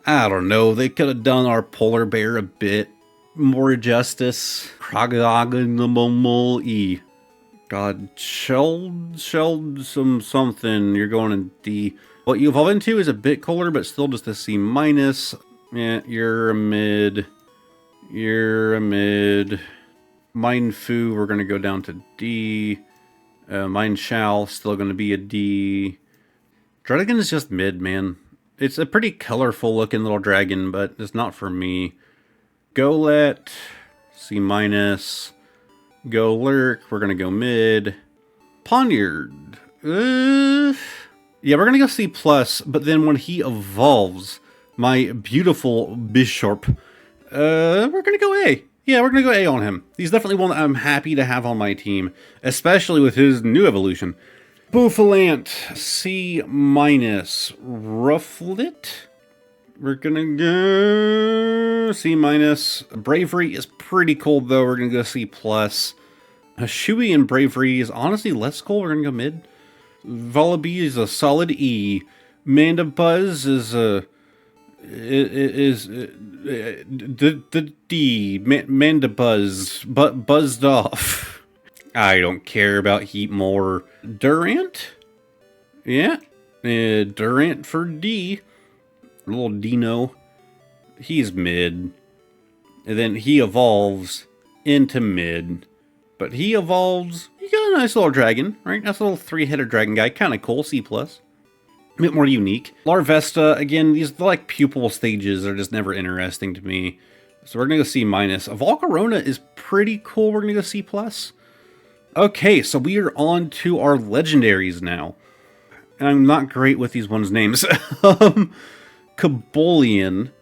I don't know. They could have done our polar bear a bit more justice. E. God, shelled something. You're going in D. What you evolve into is a bit cooler, but still just a C-. Yeah, you're a mid. You're a mid. Mindfu, we're going to go down to D. Mindshall, still going to be a D. Druddigan is just mid, man. It's a pretty colorful looking little dragon, but it's not for me. Golett, C-. Golurk, we're going to go mid. Poniard. Yeah, we're gonna go C+, but then when he evolves, my beautiful Bishop, we're gonna go A. Yeah, we're gonna go A on him. He's definitely one that I'm happy to have on my team, especially with his new evolution. Bouffalant, C-. Rufflet, we're gonna go C-. Bravery is pretty cool, though. We're gonna go C+. Shuey and Bravery is honestly less cool. We're gonna go mid. Volibee is a solid E. Mandibuzz is a the D. Mandibuzz, but buzzed off. I don't care about Heat more. Durant, yeah, Durant for D. Little Dino, he's mid, and then he evolves into mid. But he evolves, you got a nice little dragon, right? Nice little 3-headed dragon guy, kind of cool, C+. A bit more unique. Larvesta, again, these like pupil stages are just never interesting to me. So we're going to go C-. Volcarona is pretty cool, we're going to go C+. Okay, so we are on to our legendaries now. And I'm not great with these ones' names. Cabolian,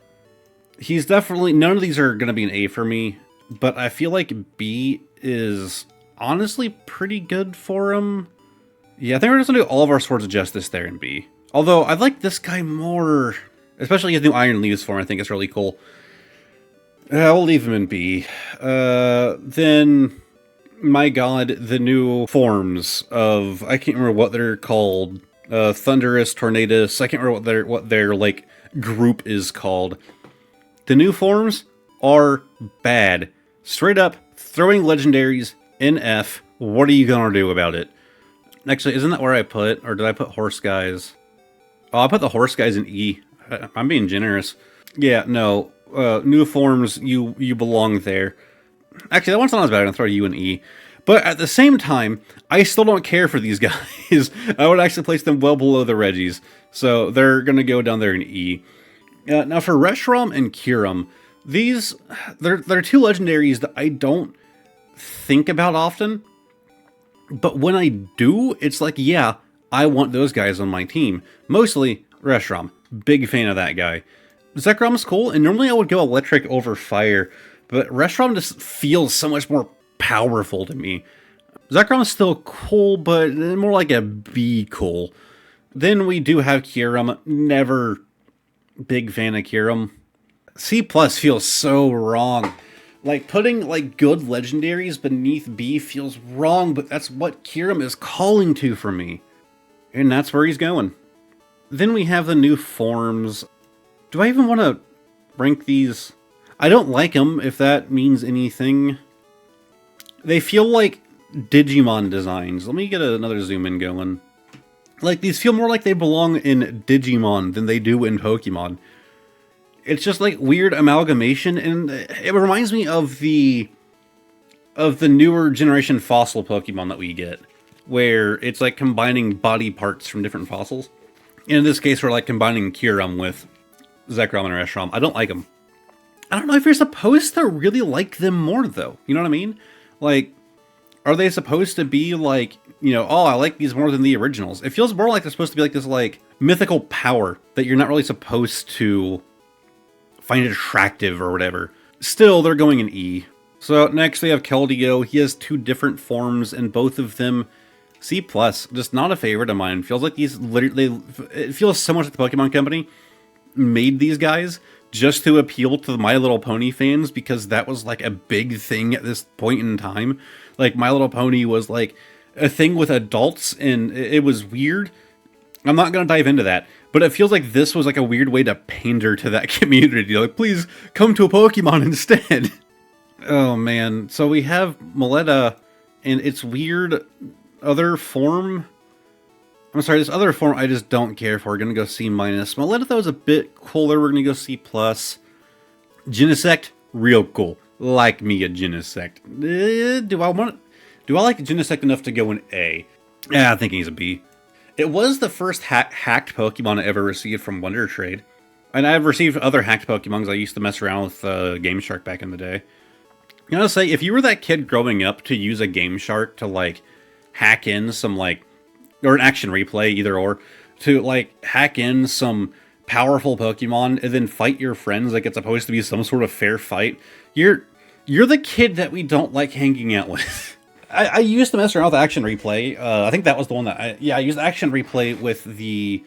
he's definitely, none of these are going to be an A for me. But I feel like B is honestly pretty good for him. Yeah, I think we're just going to do all of our Swords of Justice there in B. Although, I like this guy more. Especially his new Iron Leaves form, I think it's really cool. We'll leave him in B. Then, my god, the new forms of, I can't remember what they're called. Thunderous, Tornadus, I can't remember what their like, group is called. The new forms are bad. Straight up, throwing legendaries in F. What are you gonna do about it? Actually, isn't that where I put, or did I put horse guys? Oh, I put the horse guys in E. I'm being generous. Yeah, no. New forms, you belong there. Actually, that one's not as bad. I'm gonna throw you in E. But at the same time, I still don't care for these guys. I would actually place them well below the Reggies. So they're gonna go down there in E. Now for Reshiram and Kyurem, these, they're two legendaries that I don't think about often. But when I do, it's like, yeah, I want those guys on my team. Mostly Reshiram. Big fan of that guy. Zekrom's cool, and normally I would go electric over fire. But Reshiram just feels so much more powerful to me. Zekrom's still cool, but more like a B cool. Then we do have Kyurem. Never big fan of Kyurem. C+ feels so wrong. Like, putting, like, good legendaries beneath B feels wrong, but that's what Kyurem is calling to for me. And that's where he's going. Then we have the new forms. Do I even want to rank these? I don't like them, if that means anything. They feel like Digimon designs. Let me get another zoom in going. Like, these feel more like they belong in Digimon than they do in Pokemon. It's just like weird amalgamation, and it reminds me of the newer generation fossil Pokemon that we get, where it's like combining body parts from different fossils. And in this case, we're like combining Kyurem with Zekrom and Reshiram. I don't like them. I don't know if you're supposed to really like them more, though. You know what I mean? Like, are they supposed to be like, you know, oh, I like these more than the originals? It feels more like they're supposed to be like this, like, mythical power that you're not really supposed to find it attractive or whatever. Still, they're going in E. So next we have Keldeo. He has two different forms, and both of them C+. Just not a favorite of mine. Feels like these literally, it feels so much like the Pokemon Company made these guys just to appeal to the My Little Pony fans, because that was like a big thing at this point in time. Like, My Little Pony was like a thing with adults, and it was weird. I'm not going to dive into that, but it feels like this was like a weird way to pander to that community. Like, please come to a Pokemon instead. Oh man, so we have Mileta and its weird other form. I'm sorry, this other form I just don't care for. We're going to go C-. Mileta, though, is a bit cooler. We're going to go C+. Genesect, real cool. Like me a Genesect. Do I like Genesect enough to go in A? Yeah, I think he's a B. It was the first hacked Pokemon I ever received from Wonder Trade. And I've received other hacked Pokemons. I used to mess around with Game Shark back in the day. You know, say, if you were that kid growing up to use a Game Shark to, like, hack in some, like, or an action replay, either or, to like hack in some powerful Pokemon and then fight your friends like it's supposed to be some sort of fair fight. You're the kid that we don't like hanging out with. I used to mess around with Action Replay. I think that was the one that I used Action Replay with the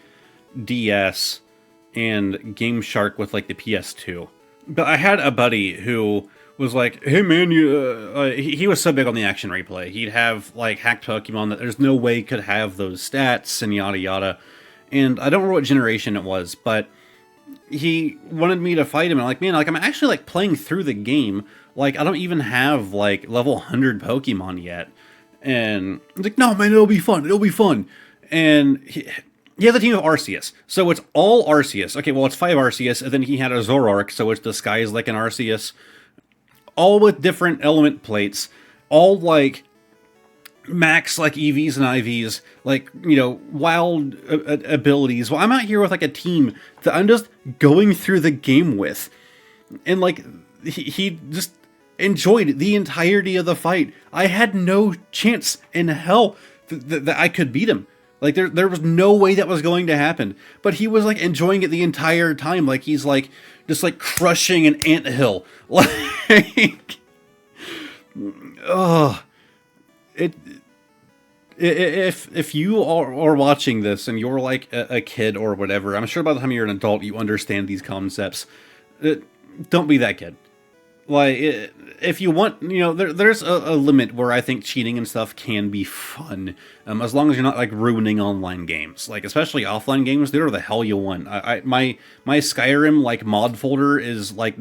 DS and Game Shark with like the PS2. But I had a buddy who was like, "Hey man, he was so big on the Action Replay. He'd have like hacked Pokemon that there's no way could have those stats and yada yada." And I don't remember what generation it was, but he wanted me to fight him. And I'm like, man, like I'm actually like playing through the game. Like I don't even have like level 100 Pokemon yet. And he's like, no man, it'll be fun. It'll be fun. And he has a team of Arceus. So it's all Arceus. Okay, well it's 5 Arceus, and then he had a Zoroark, so it's disguised like an Arceus. All with different element plates. All like max like EVs and IVs, like, you know, wild abilities. Well, I'm out here with like a team that I'm just going through the game with, and like he just enjoyed the entirety of the fight. I had no chance in hell that I could beat him. Like there was no way that was going to happen. But he was like enjoying it the entire time. Like he's like just like crushing an anthill. Like, oh. If you are watching this and you're like a kid or whatever, I'm sure by the time you're an adult you understand these concepts. Don't be that kid. Like, if you want, you know, there's a limit where I think cheating and stuff can be fun, as long as you're not like ruining online games. Like, especially offline games, do whatever the hell you want. My Skyrim like mod folder is like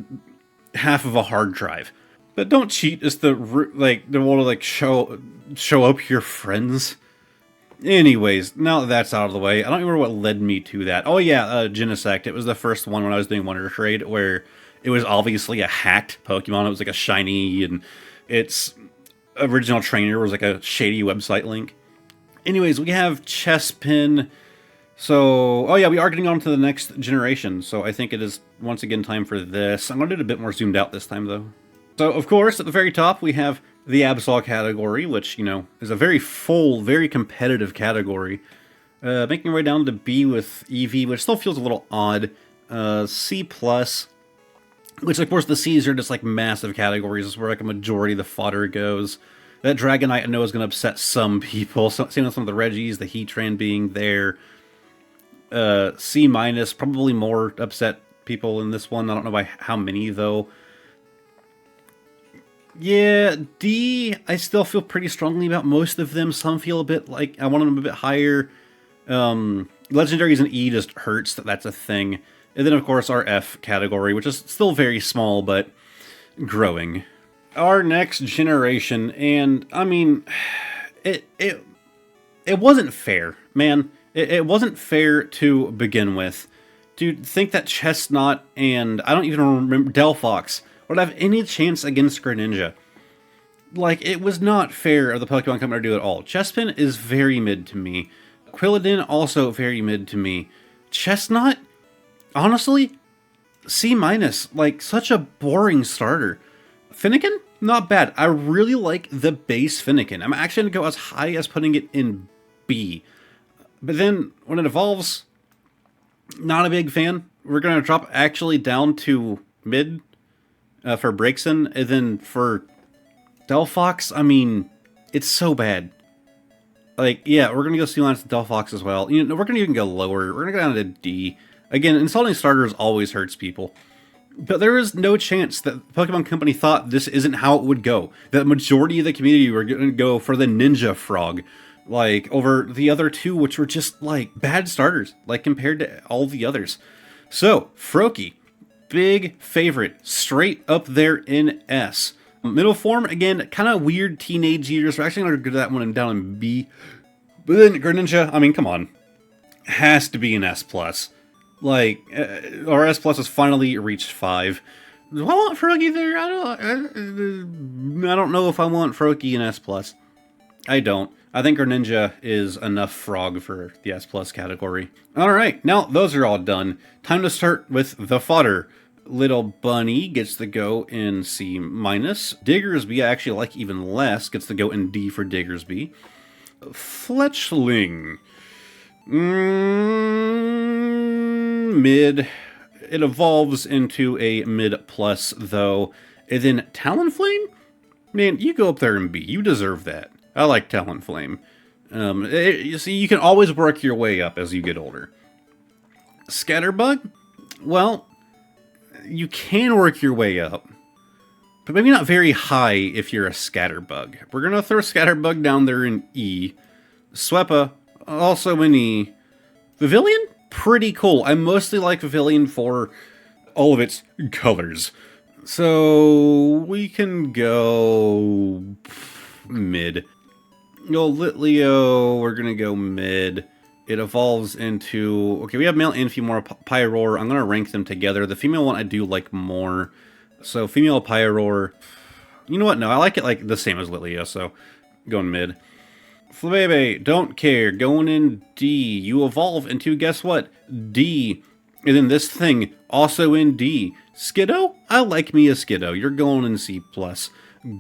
half of a hard drive. But don't cheat is the want to like show up your friends. Anyways, now that that's out of the way, I don't remember what led me to that. Oh yeah, Genesect. It was the first one when I was doing Wonder Trade where it was obviously a hacked Pokemon. It was like a shiny, and its original trainer was like a shady website link. Anyways, we have Chespin. So, oh yeah, we are getting on to the next generation. So I think it is once again time for this. I'm going to do it a bit more zoomed out this time though. So, of course, at the very top, we have the Absol category, which, you know, is a very full, very competitive category. Making our way down to B with EV, which still feels a little odd. C+, which, of course, the C's are just, like, massive categories. This is where, like, a majority of the fodder goes. That Dragonite, I know, is going to upset some people. So, same with some of the Reggies, the Heatran being there. C-, probably more upset people in this one. I don't know by how many, though. Yeah, D, I still feel pretty strongly about most of them. Some feel a bit like I want them a bit higher. Legendaries and E just hurts that that's a thing. And then, of course, our F category, which is still very small, but growing. Our next generation, and, I mean, it wasn't fair, man. It wasn't fair to begin with. Dude, think that Chestnut and, I don't even remember, Delphox would have any chance against Greninja. Like, it was not fair of the Pokemon Company to do it all. Chespin is very mid to me. Quilladin, also very mid to me. Chestnut, honestly, C-. Like, such a boring starter. Finnegan, not bad. I really like the base Finnegan. I'm actually going to go as high as putting it in B. But then, when it evolves, not a big fan. We're going to drop actually down to mid. For Braixen, and then for Delphox, I mean, it's so bad. Like, yeah, we're gonna go C-minus to Delphox as well. You know, we're gonna even go lower. We're gonna go down to D. Again, insulting starters always hurts people. But there is no chance that Pokemon Company thought this isn't how it would go. That the majority of the community were gonna go for the Ninja Frog. Like, over the other two, which were just, like, bad starters. Like, compared to all the others. So, Froakie. Big favorite, straight up there in S. Middle form, again, kind of weird teenage years. We're actually going to go to that one down in B. But then Greninja, I mean, come on. Has to be an S+. Like, our S+ has finally reached 5. Do I want Froakie there? I don't know if I want Froakie in S+. I don't. I think Greninja is enough frog for the S+ category. Alright, now those are all done. Time to start with the fodder. Little Bunny gets the go in C-. Diggersby, I actually like even less, gets the go in D for Diggersby. Fletchling. Mid. It evolves into a mid plus, though. And then Talonflame? Man, you go up there and B. You deserve that. I like Talonflame. You see, you can always work your way up as you get older. Scatterbug? Well, you can work your way up, but maybe not very high if you're a Scatterbug. We're going to throw Scatterbug down there in E. Swepa, also in E. Vivillon? Pretty cool. I mostly like Vivillon for all of its colors. So we can go mid. Go Litleo, we're going to go mid. It evolves into... Okay, we have male and female Pyroar. I'm going to rank them together. The female one I do like more. So female Pyroar... You know what? No, I like it like the same as Litleo, so going mid. Flabebe, don't care. Going in D. You evolve into, guess what? D. And then this thing, also in D. Skiddo? I like me a Skiddo. You're going in C+.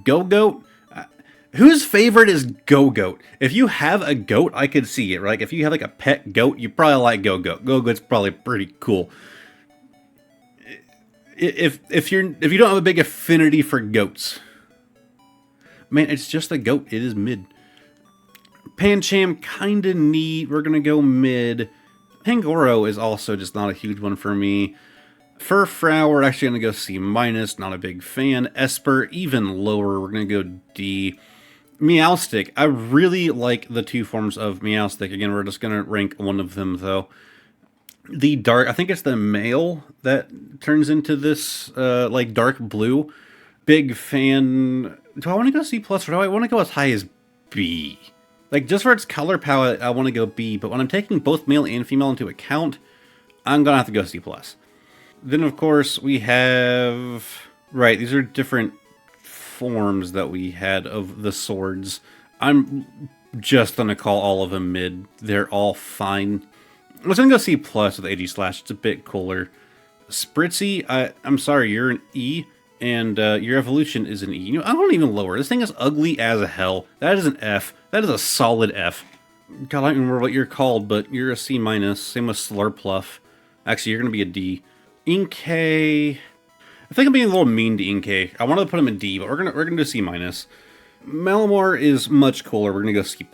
Go-Goat? Whose favorite is Go-Goat? If you have a goat, I could see it, right? Like if you have like a pet goat, you probably like Go-Goat. Go-Goat's probably pretty cool. If you don't have a big affinity for goats, man, it's just a goat. It is mid. Pancham, kinda neat. We're gonna go mid. Pangoro is also just not a huge one for me. Furfrou, we're actually gonna go C-. Not a big fan. Esper, even lower. We're gonna go D. Meowstic, I really like the two forms of Meowstic. Again, we're just gonna rank one of them though. The dark, I think it's the male that turns into this like dark blue. Big fan. Do I want to go C+ or do I want to go as high as B? Like just for its color palette, I want to go B. But when I'm taking both male and female into account, I'm gonna have to go C+. Then of course we have these are different forms that we had of the swords. I'm just gonna call all of them mid. They're all fine. I was gonna go C+ with AG Slash. It's a bit cooler. Spritzy, I'm sorry, you're an E, and your evolution is an E. You know, I don't even lower. This thing is ugly as hell. That is an F. That is a solid F. God, I don't remember what you're called, but you're a C-. Same with Slurpluff. Actually, you're gonna be a D. Inkay. I think I'm being a little mean to Inkay. I wanted to put him in D, but we're gonna do C-. Malamar is much cooler. We're gonna go C+.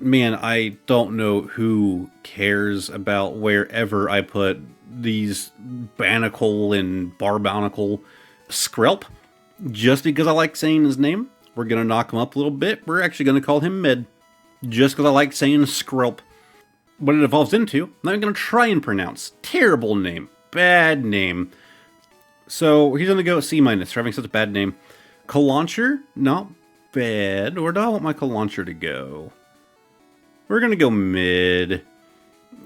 Man, I don't know who cares about wherever I put these Banacle and Barbonicle. Skrelp, just because I like saying his name, we're gonna knock him up a little bit. We're actually gonna call him mid, just because I like saying Skrelp. What it evolves into, I'm not gonna try and pronounce. Terrible name, bad name. So he's gonna go C- for having such a bad name. Calauncher, not bad. Where do I want my Calauncher to go? We're gonna go mid.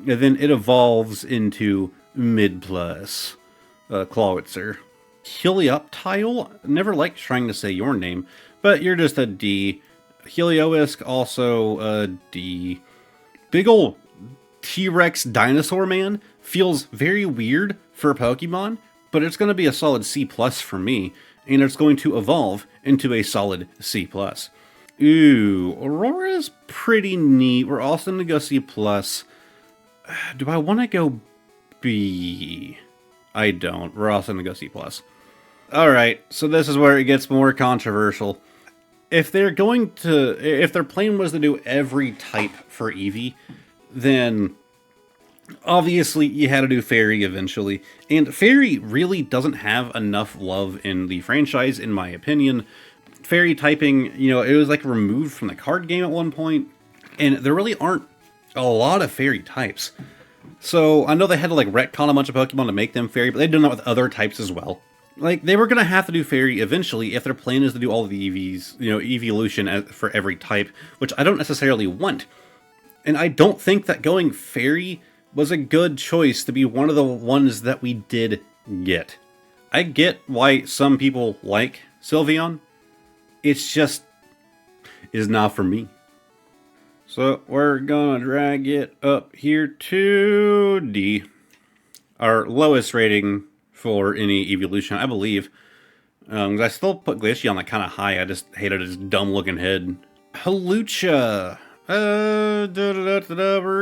And then it evolves into mid+. Clawitzer. Helioptile, never liked trying to say your name, but you're just a D. Helioisk, also a D. Big ol' T-Rex dinosaur man feels very weird for Pokemon, but it's going to be a solid C+ for me, and it's going to evolve into a solid C+. Ooh, Aurora's pretty neat. We're also going to go C+. Do I want to go B? I don't. We're also going to go C+. Alright, so this is where it gets more controversial. If their plan was to do every type for Eevee, then obviously you had to do Fairy eventually. And Fairy really doesn't have enough love in the franchise, in my opinion. Fairy typing, you know, it was like removed from the card game at one point, and there really aren't a lot of Fairy types. So I know they had to like retcon a bunch of Pokemon to make them Fairy, but they've done that with other types as well. Like, they were going to have to do Fairy eventually if their plan is to do all of the EVs, you know, evolution for every type, which I don't necessarily want. And I don't think that going Fairy was a good choice to be one of the ones that we did get. I get why some people like Sylveon. It's just is not for me. So we're gonna drag it up here to D. Our lowest rating for any evolution, I believe. I still put Glaceon like kind of high. I just hated his dumb looking head. Hawlucha. We're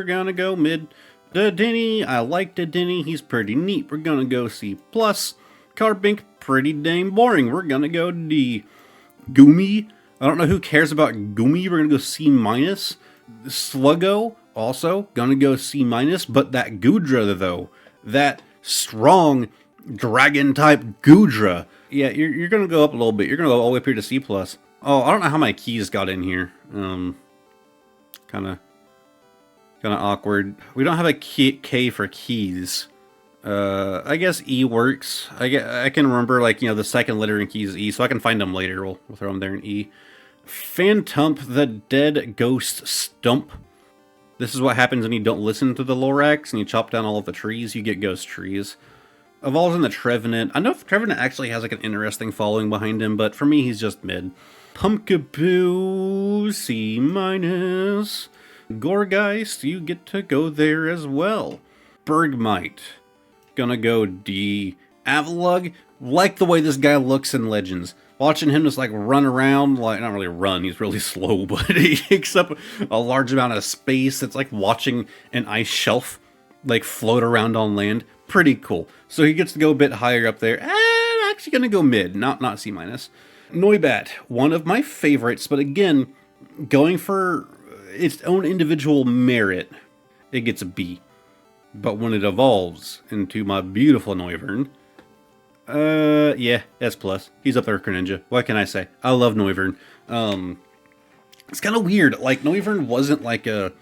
gonna go mid. The Denny, I like the Denny, he's pretty neat. We're gonna go C+. Carbink, pretty dang boring. We're gonna go D. Goomy, I don't know who cares about Goomy. We're gonna go C-. Sluggo, also gonna go C-. But that Goodra, though, that strong dragon type Goodra, yeah, you're gonna go up a little bit. You're gonna go all the way up here to C+. Oh, I don't know how my keys got in here. Kind of awkward. We don't have a K for keys. I guess E works. I can remember, like, the second letter in key is E, so I can find them later. We'll throw them there in E. Phantump, the dead ghost stump. This is what happens when you don't listen to the Lorax and you chop down all of the trees. You get ghost trees. Evolves in the Trevenant. I know if Trevenant actually has like an interesting following behind him, but for me, he's just mid. Pumpkaboo, C-. Gorgeist, you get to go there as well. Bergmite, gonna go D. Avalugg, like the way this guy looks in Legends. Watching him just like run around, like, not really run, he's really slow, but he takes up a large amount of space. It's like watching an ice shelf like float around on land. Pretty cool. So he gets to go a bit higher up there. Actually gonna go mid, not C-. Noibat, one of my favorites, but again, going for its own individual merit, it gets a B. But when it evolves into my beautiful Noivern, yeah, S+. He's up there with Greninja. What can I say? I love Noivern. It's kind of weird. Like, Noivern wasn't like a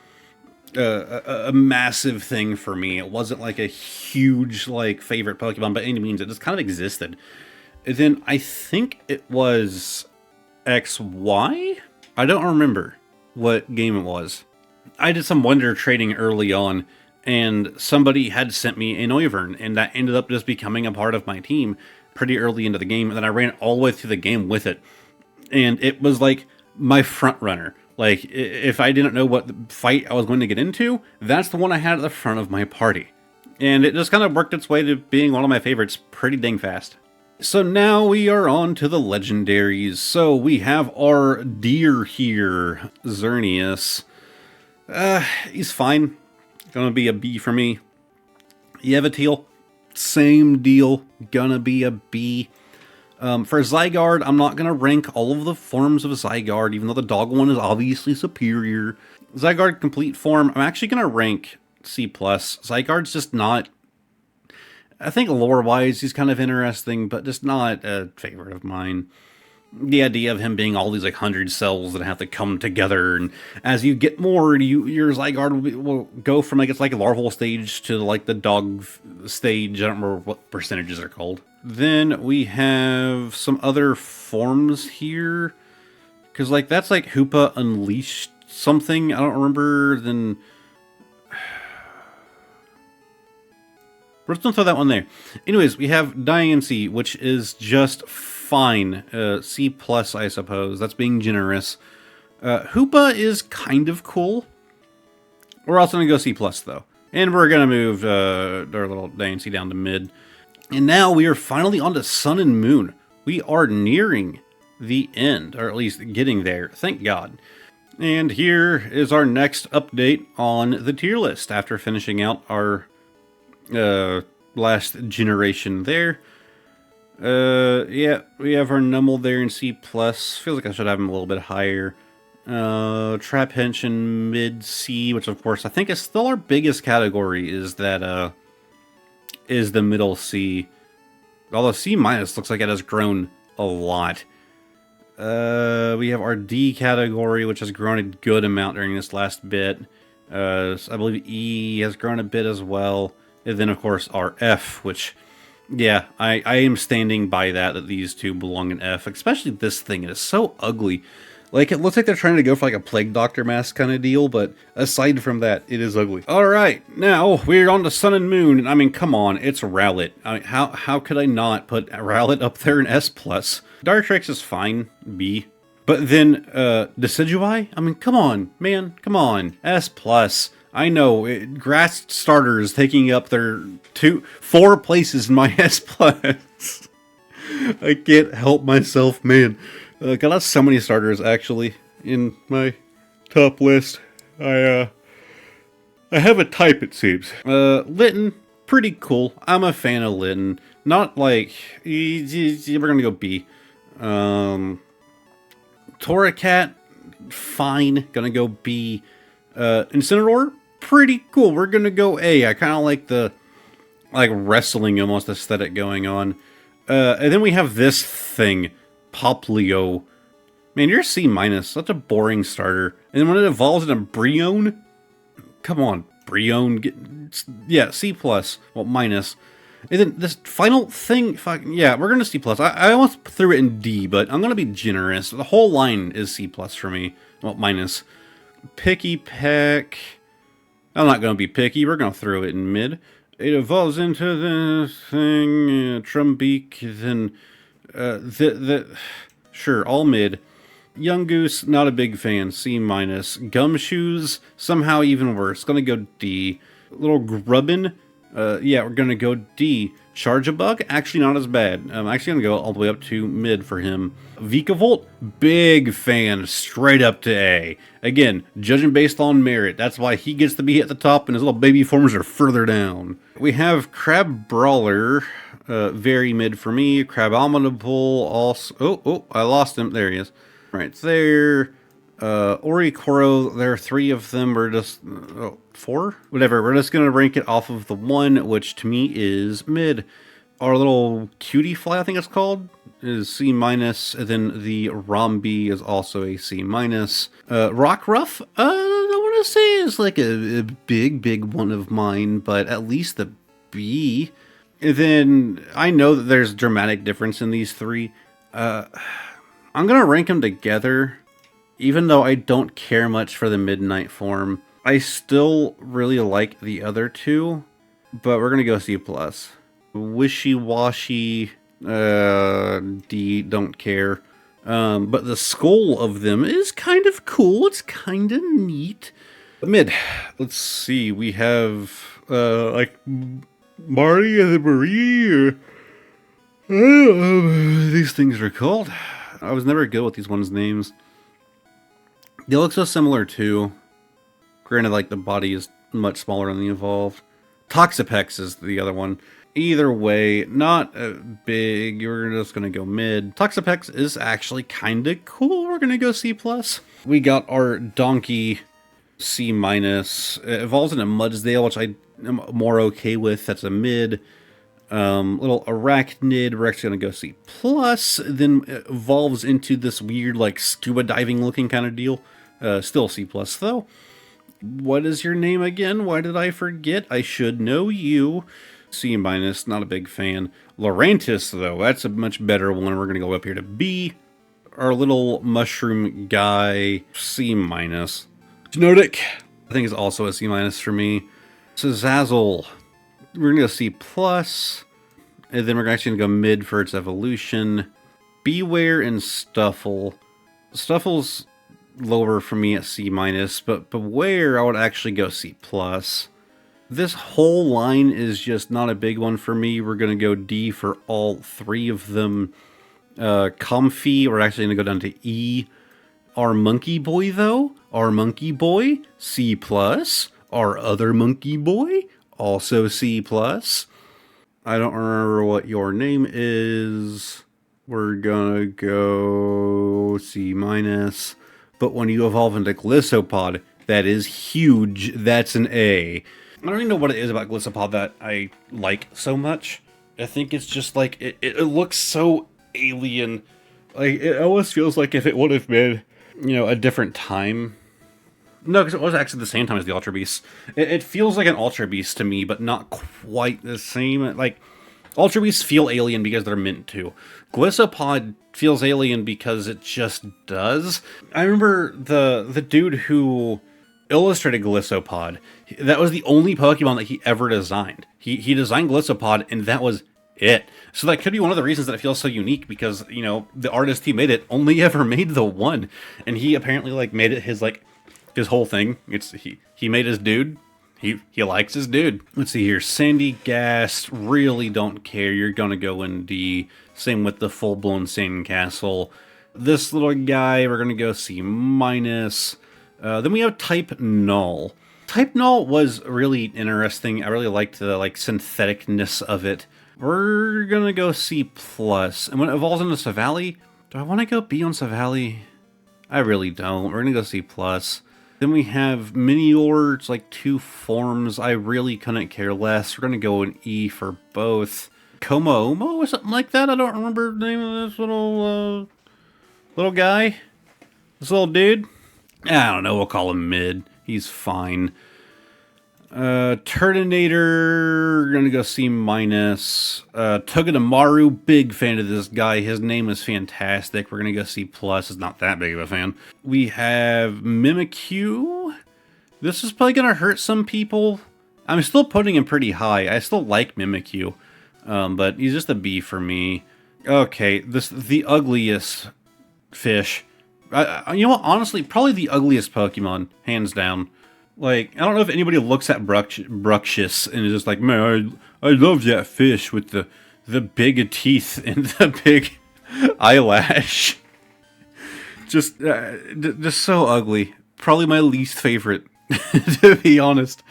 massive thing for me. It wasn't like a huge, like, favorite Pokemon by any means. It just kind of existed. And then I think it was XY? I don't remember what game it was. I did some Wonder trading early on, and somebody had sent me a Noivern, and that ended up just becoming a part of my team pretty early into the game, and then I ran all the way through the game with it. And it was like my front runner. Like, if I didn't know what fight I was going to get into, that's the one I had at the front of my party. And it just kind of worked its way to being one of my favorites pretty dang fast. So now we are on to the legendaries. So we have our deer here, Xerneas. He's fine. Gonna be a B for me. Yevatiel, same deal. Gonna be a B. For Zygarde, I'm not gonna rank all of the forms of Zygarde, even though the dog one is obviously superior. Zygarde complete form, I'm actually gonna rank C+. Zygarde's just not... I think lore-wise, he's kind of interesting, but just not a favorite of mine. The idea of him being all these like 100 cells that have to come together, and as you get more, your Zygarde will go from like, it's like a larval stage to like the dog stage. I don't remember what percentages are called. Then we have some other forms here, because like that's like Hoopa Unleashed something. I don't remember. Then we're just gonna throw that one there. Anyways, we have Diancie, which is just fine. C+, I suppose. That's being generous. Hoopa is kind of cool. We're also gonna go C+, though. And we're gonna move our little Diancie down to mid. And now we are finally on to Sun and Moon. We are nearing the end, or at least getting there. Thank God. And here is our next update on the tier list after finishing out our last generation there. Yeah, we have our Numel there in C+. Feels like I should have him a little bit higher. Trapinch mid C, which of course I think is still our biggest category, is that is the middle C. Although C- looks like it has grown a lot. We have our D category, which has grown a good amount during this last bit. I believe E has grown a bit as well. And then, of course, our F, which, yeah, I am standing by that these two belong in F. Especially this thing. It is so ugly. Like, it looks like they're trying to go for like a Plague Doctor mask kind of deal, but aside from that, it is ugly. Alright, now we're on to Sun and Moon, and I mean, come on, it's Rowlet. I mean, how could I not put Rowlet up there in S+? Dartrix is fine, B. But then, Decidueye? I mean, come on, man, come on, S+. I know, grass starters taking up their 4 places in my S+. I can't help myself, man. Got so many starters, actually, in my top list. I have a type, it seems. Litten, pretty cool. I'm a fan of Litten. Not like... We're gonna go B. Torracat, fine. Gonna go B. Incineroar, pretty cool. We're gonna go A. I kind of like the... wrestling almost aesthetic going on. And then we have this thing. Poplio. Man, you're C-. Such a boring starter. And then when it evolves into Brionne... Come on, Brionne. Yeah, C+. Well, minus. And then this final thing, yeah, we're going to C+. I almost threw it in D, but I'm going to be generous. The whole line is C+ for me. Well, minus. Picky Peck. I'm not going to be picky. We're going to throw it in mid. It evolves into the thing, Trumbeak, then, sure, all mid. Young Goose, not a big fan, C-. Gumshoes, somehow even worse, gonna go D. Little Grubbin, yeah, we're gonna go D. Charjabug, actually not as bad. I'm actually gonna go all the way up to mid for him. Vikavolt, big fan, straight up to A. Again, judging based on merit, that's why he gets to be at the top and his little baby forms are further down. We have Crab Brawler, very mid for me. Crab also, oh, I lost him, there he is. Right there, Orikoro, there are 3 of them, we're just, 4? Whatever, we're just gonna rank it off of the 1, which to me is mid. Our little cutie fly, I think it's called, is C-, and then the Rombi is also a C-. Rockruff, I want to say is like a big one of mine, but at least a B. And then, I know that there's dramatic difference in these 3, I'm going to rank them together, even though I don't care much for the Midnight form. I still really like the other 2, but we're going to go C+. Wishy-washy, D, don't care. But the skull of them is kind of cool. It's kind of neat. Mid, let's see, we have, like, Marty and the Marie, or... I don't know what these things are called. I was never good with these ones' names. They look so similar too. Granted, like, the body is much smaller than the evolved. Toxapex is the other one. Either way, not big. We're just gonna go mid. Toxapex is actually kinda cool. We're gonna go C+. We got our Donkey, C-. It evolves into Mudsdale, which I am more okay with. That's a mid. Little Arachnid, we're actually gonna go C+, then evolves into this weird, like, scuba diving looking kind of deal. Still C+, though. What is your name again? Why did I forget? I should know you. C-, not a big fan. Lurantis, though, that's a much better one. We're gonna go up here to B. Our little mushroom guy, C-. Genetic, I think is also a C- for me. Zazzle, we're gonna go C+, and then we're actually gonna go mid for its evolution. Beware and Stuffle. Stuffle's lower for me at C-, but Beware I would actually go C+. This whole line is just not a big one for me. We're gonna go D for all 3 of them. Comfy, we're actually gonna go down to E. Our Monkey Boy, though, our Monkey Boy, C+. Our other Monkey Boy, also C+. I don't remember what your name is. We're gonna go C-. But when you evolve into Glissopod, that is huge. That's an A. I don't even know what it is about Glissopod that I like so much. I think it's just like, it looks so alien. Like, it almost feels like if it would have been, you know, a different time. No, because it was actually the same time as the Ultra Beast. It feels like an Ultra Beast to me, but not quite the same. Like, Ultra Beasts feel alien because they're meant to. Glissopod feels alien because it just does. I remember the dude who illustrated Glissopod. That was the only Pokemon that he ever designed. He designed Glissopod, and that was it. So that could be one of the reasons that it feels so unique, because, you know, the artist he made it only ever made the one. And he apparently, like, made it his, like, his whole thing. It's he made his dude. He likes his dude. Let's see here. Sandy Gas, really don't care. You're gonna go in D. Same with the full-blown Sandcastle. This little guy, we're gonna go C-. Then we have Type Null. Type Null was really interesting. I really liked the syntheticness of it. We're gonna go C+. And when it evolves into Savali, do I want to go B on Savali? I really don't. We're gonna go C+. Then we have Minior. It's like 2 forms. I really couldn't care less. We're gonna go an E for both. Como or something like that. I don't remember the name of this little guy. This little dude. I don't know. We'll call him mid. He's fine. Turdinator, gonna go C-. Togedemaru, big fan of this guy. His name is fantastic. We're gonna go C+. It's not that big of a fan. We have Mimikyu. This is probably gonna hurt some people. I'm still putting him pretty high. I still like Mimikyu, but he's just a B for me. Okay, the ugliest fish. You know what? Honestly, probably the ugliest Pokemon, hands down. Like, I don't know if anybody looks at Bruxius and is just like, man, I love that fish with the big teeth and the big eyelash. Just so ugly. Probably my least favorite, to be honest.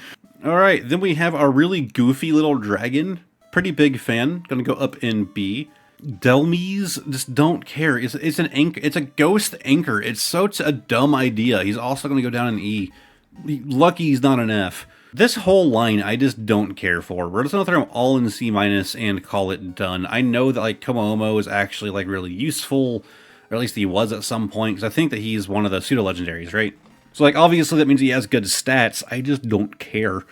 Alright, then we have our really goofy little dragon. Pretty big fan. Gonna go up in B. Delmies, just don't care. It's an anchor. It's a ghost anchor. It's such a dumb idea. He's also gonna go down in E. Lucky he's not an F. This whole line I just don't care for. We're just gonna throw him all in C- and call it done. I know that like Komomo is actually like really useful, or at least he was at some point, because I think that he's one of the pseudo-legendaries, right? So like obviously that means he has good stats. I just don't care.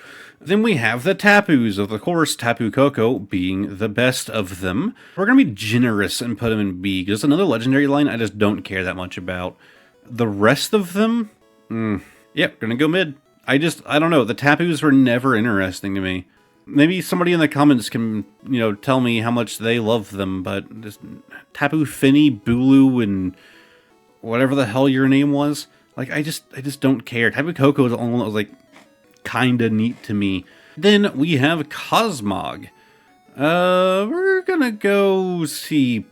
Then we have the Tapus, of course Tapu Koko being the best of them. We're gonna be generous and put him in B, because another legendary line I just don't care that much about. The rest of them, yep, gonna go mid. I don't know. The Tapus were never interesting to me. Maybe somebody in the comments can, tell me how much they love them, but just Tapu Fini, Bulu, and whatever the hell your name was, like, I just don't care. Tapu Koko is the only one that was, like, kinda neat to me. Then we have Cosmog. We're gonna go C+.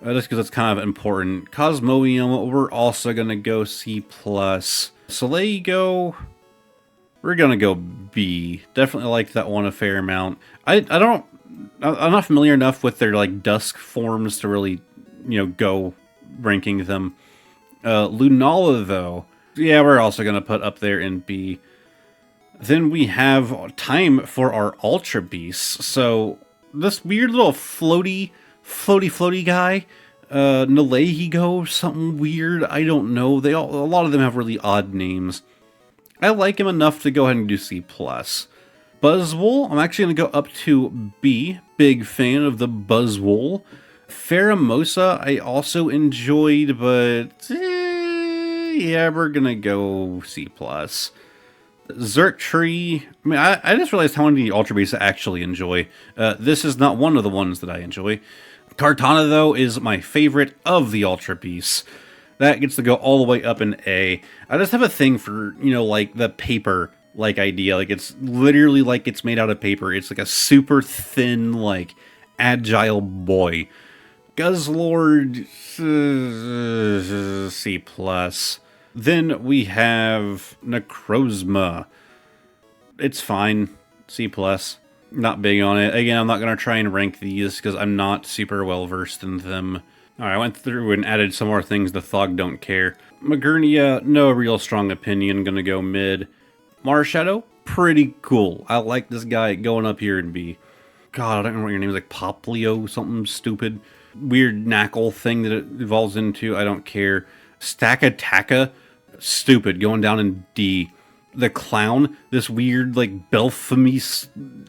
Just because that's kind of important. Cosmoium, we're also going to go C+. Solego, we're going to go B. Definitely like that one a fair amount. I'm not familiar enough with their like dusk forms to really, go ranking them. Lunala, though, yeah, we're also going to put up there in B. Then we have time for our Ultra Beasts. So this weird little floaty guy, Nalehigo, something weird, I don't know. A lot of them have really odd names. I like him enough to go ahead and do C+. Buzzwole, I'm actually going to go up to B. Big fan of the Buzzwole. Pheromosa, I also enjoyed, but yeah, we're going to go C+. Xurkitree, I mean, I just realized how many Ultra Beasts I actually enjoy. This is not one of the ones that I enjoy. Kartana, though, is my favorite of the Ultra Beasts. That gets to go all the way up in A. I just have a thing for, like, the paper, like, idea. Like, it's literally like it's made out of paper. It's like a super thin, like, agile boy. Guzzlord, C+. Then we have Necrozma. It's fine. C+. Not big on it. Again, I'm not going to try and rank these because I'm not super well versed in them. Alright, I went through and added some more things the Thog don't care. Magernia, no real strong opinion. Going to go mid. Marshadow, pretty cool. I like this guy going up here and B. God, I don't remember what your name is. Like Poplio, something stupid. Weird knackle thing that it evolves into. I don't care. Stakataka, stupid, going down in D. The clown, this weird, like, Belphemy,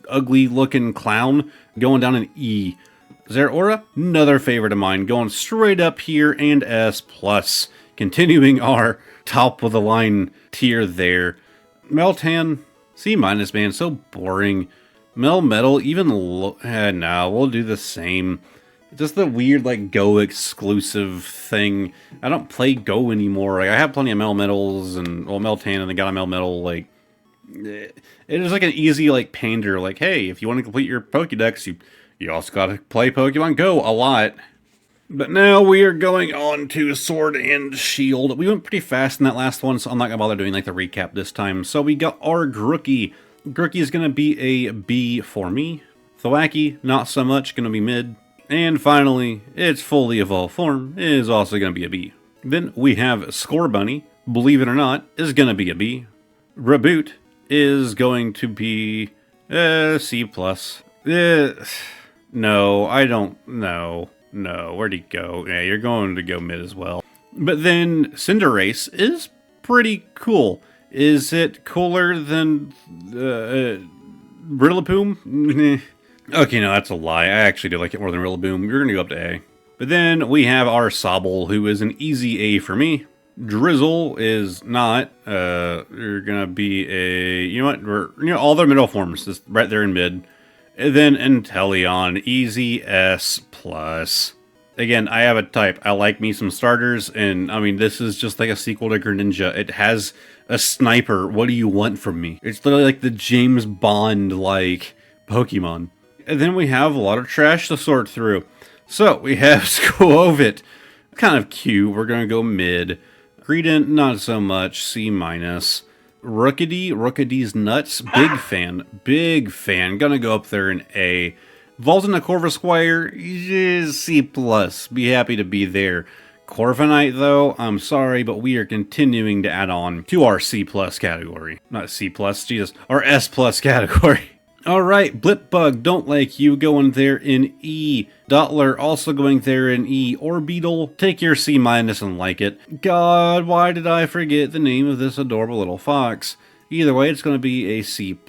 ugly-looking clown, going down in E. Zeraora, another favorite of mine, going straight up here, and S+. Continuing our top-of-the-line tier there. Meltan, C-, man, so boring. Melmetal, even no, we'll do the same. Just the weird, like, Go exclusive thing. I don't play Go anymore. Like, I have plenty of Melmetals and, well, Meltan, and I got a Melmetal, like, it is like an easy, like, pander. Like, hey, if you want to complete your Pokédex, you also gotta play Pokemon Go a lot. But now we are going on to Sword and Shield. We went pretty fast in that last one, so I'm not going to bother doing like the recap this time. So we got our Grookey. Grookey is going to be a B for me. Thwackey, not so much, going to be mid. And finally, its fully evolved form is also going to be a B. Then we have Scorbunny, believe it or not, is going to be a B. Reboot is going to be C+. No, I don't know. No, where'd he go? Yeah, you're going to go mid as well. But then Cinderace is pretty cool. Is it cooler than Rillaboom? Okay, no, that's a lie. I actually do like it more than Rillaboom. You're going to go up to A. But then we have our Sobble, who is an easy A for me. Drizzle is not. You're going to be a... You know what? All their middle forms, just right there in mid. And then Inteleon, easy S+. Again, I have a type. I like me some starters, and I mean, this is just like a sequel to Greninja. It has a sniper. What do you want from me? It's literally like the James Bond, like, Pokemon. And then we have a lot of trash to sort through. So, we have Squovit. Kind of cute. We're going to go mid. Greedent, not so much. C-. Rookedy's nuts. Big fan. Big fan. Gonna go up there in A. Volton Corvisquire is C+. Be happy to be there. Corviknight, though, I'm sorry, but we are continuing to add on to our C+ category. Not C+, Jesus. Our S+ category. Alright, Blipbug, don't like you, going there in E. Dottler, also going there in E. Orbeetle, take your C- and like it. God, why did I forget the name of this adorable little fox? Either way, it's going to be a C+, and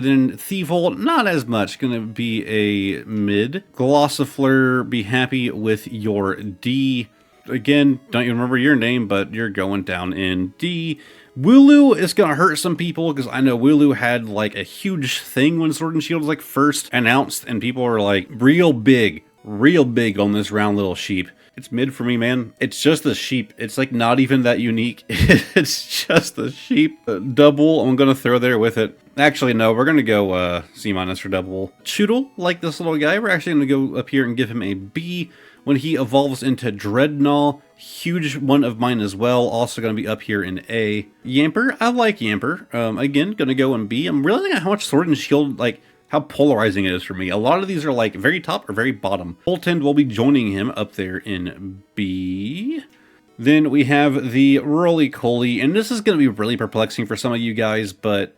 then Thievul, not as much, going to be a mid. Glossifleur, be happy with your D. Again, don't even remember your name, but you're going down in D. Wooloo is going to hurt some people, because I know Wooloo had like a huge thing when Sword and Shield was like first announced, and people were like real big on this round little sheep. It's mid for me, man. It's just a sheep. It's like not even that unique. It's just a sheep. Double, I'm going to throw there with it. Actually, no, we're going to go C- for Double. Choodle, like this little guy, we're actually going to go up here and give him a B. When he evolves into Dreadnought, huge one of mine as well, also going to be up here in A. Yamper, I like Yamper. Again, going to go in B. I'm realizing how much Sword and Shield, like, how polarizing it is for me. A lot of these are like very top or very bottom. Voltend will be joining him up there in B. Then we have the Roly-Coly, and this is going to be really perplexing for some of you guys, but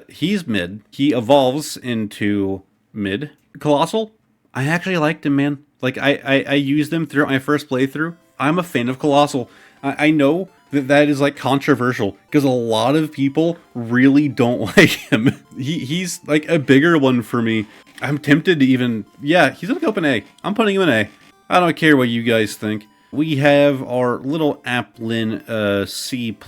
he's mid. He evolves into mid. Colossal, I actually liked him, man. Like, I used them throughout my first playthrough. I'm a fan of Colossal. I know that is, like, controversial, because a lot of people really don't like him. He's, like, a bigger one for me. I'm tempted to even... Yeah, he's gonna go up in A. I'm putting him in A. I don't care what you guys think. We have our little Applin, C+.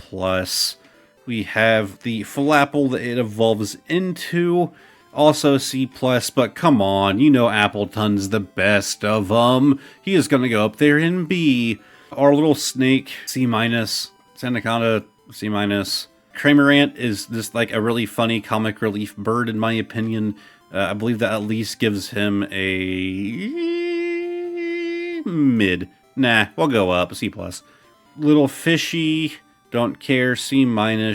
We have the Flapple that it evolves into... Also C+, but come on, you know Appleton's the best of them. He is going to go up there in B. Our little snake, C-. Sandaconda, C-. Cramorant is just like a really funny comic relief bird, in my opinion. I believe that at least gives him a... mid. Nah, we'll go up, C+. Little Fishy, don't care, C-.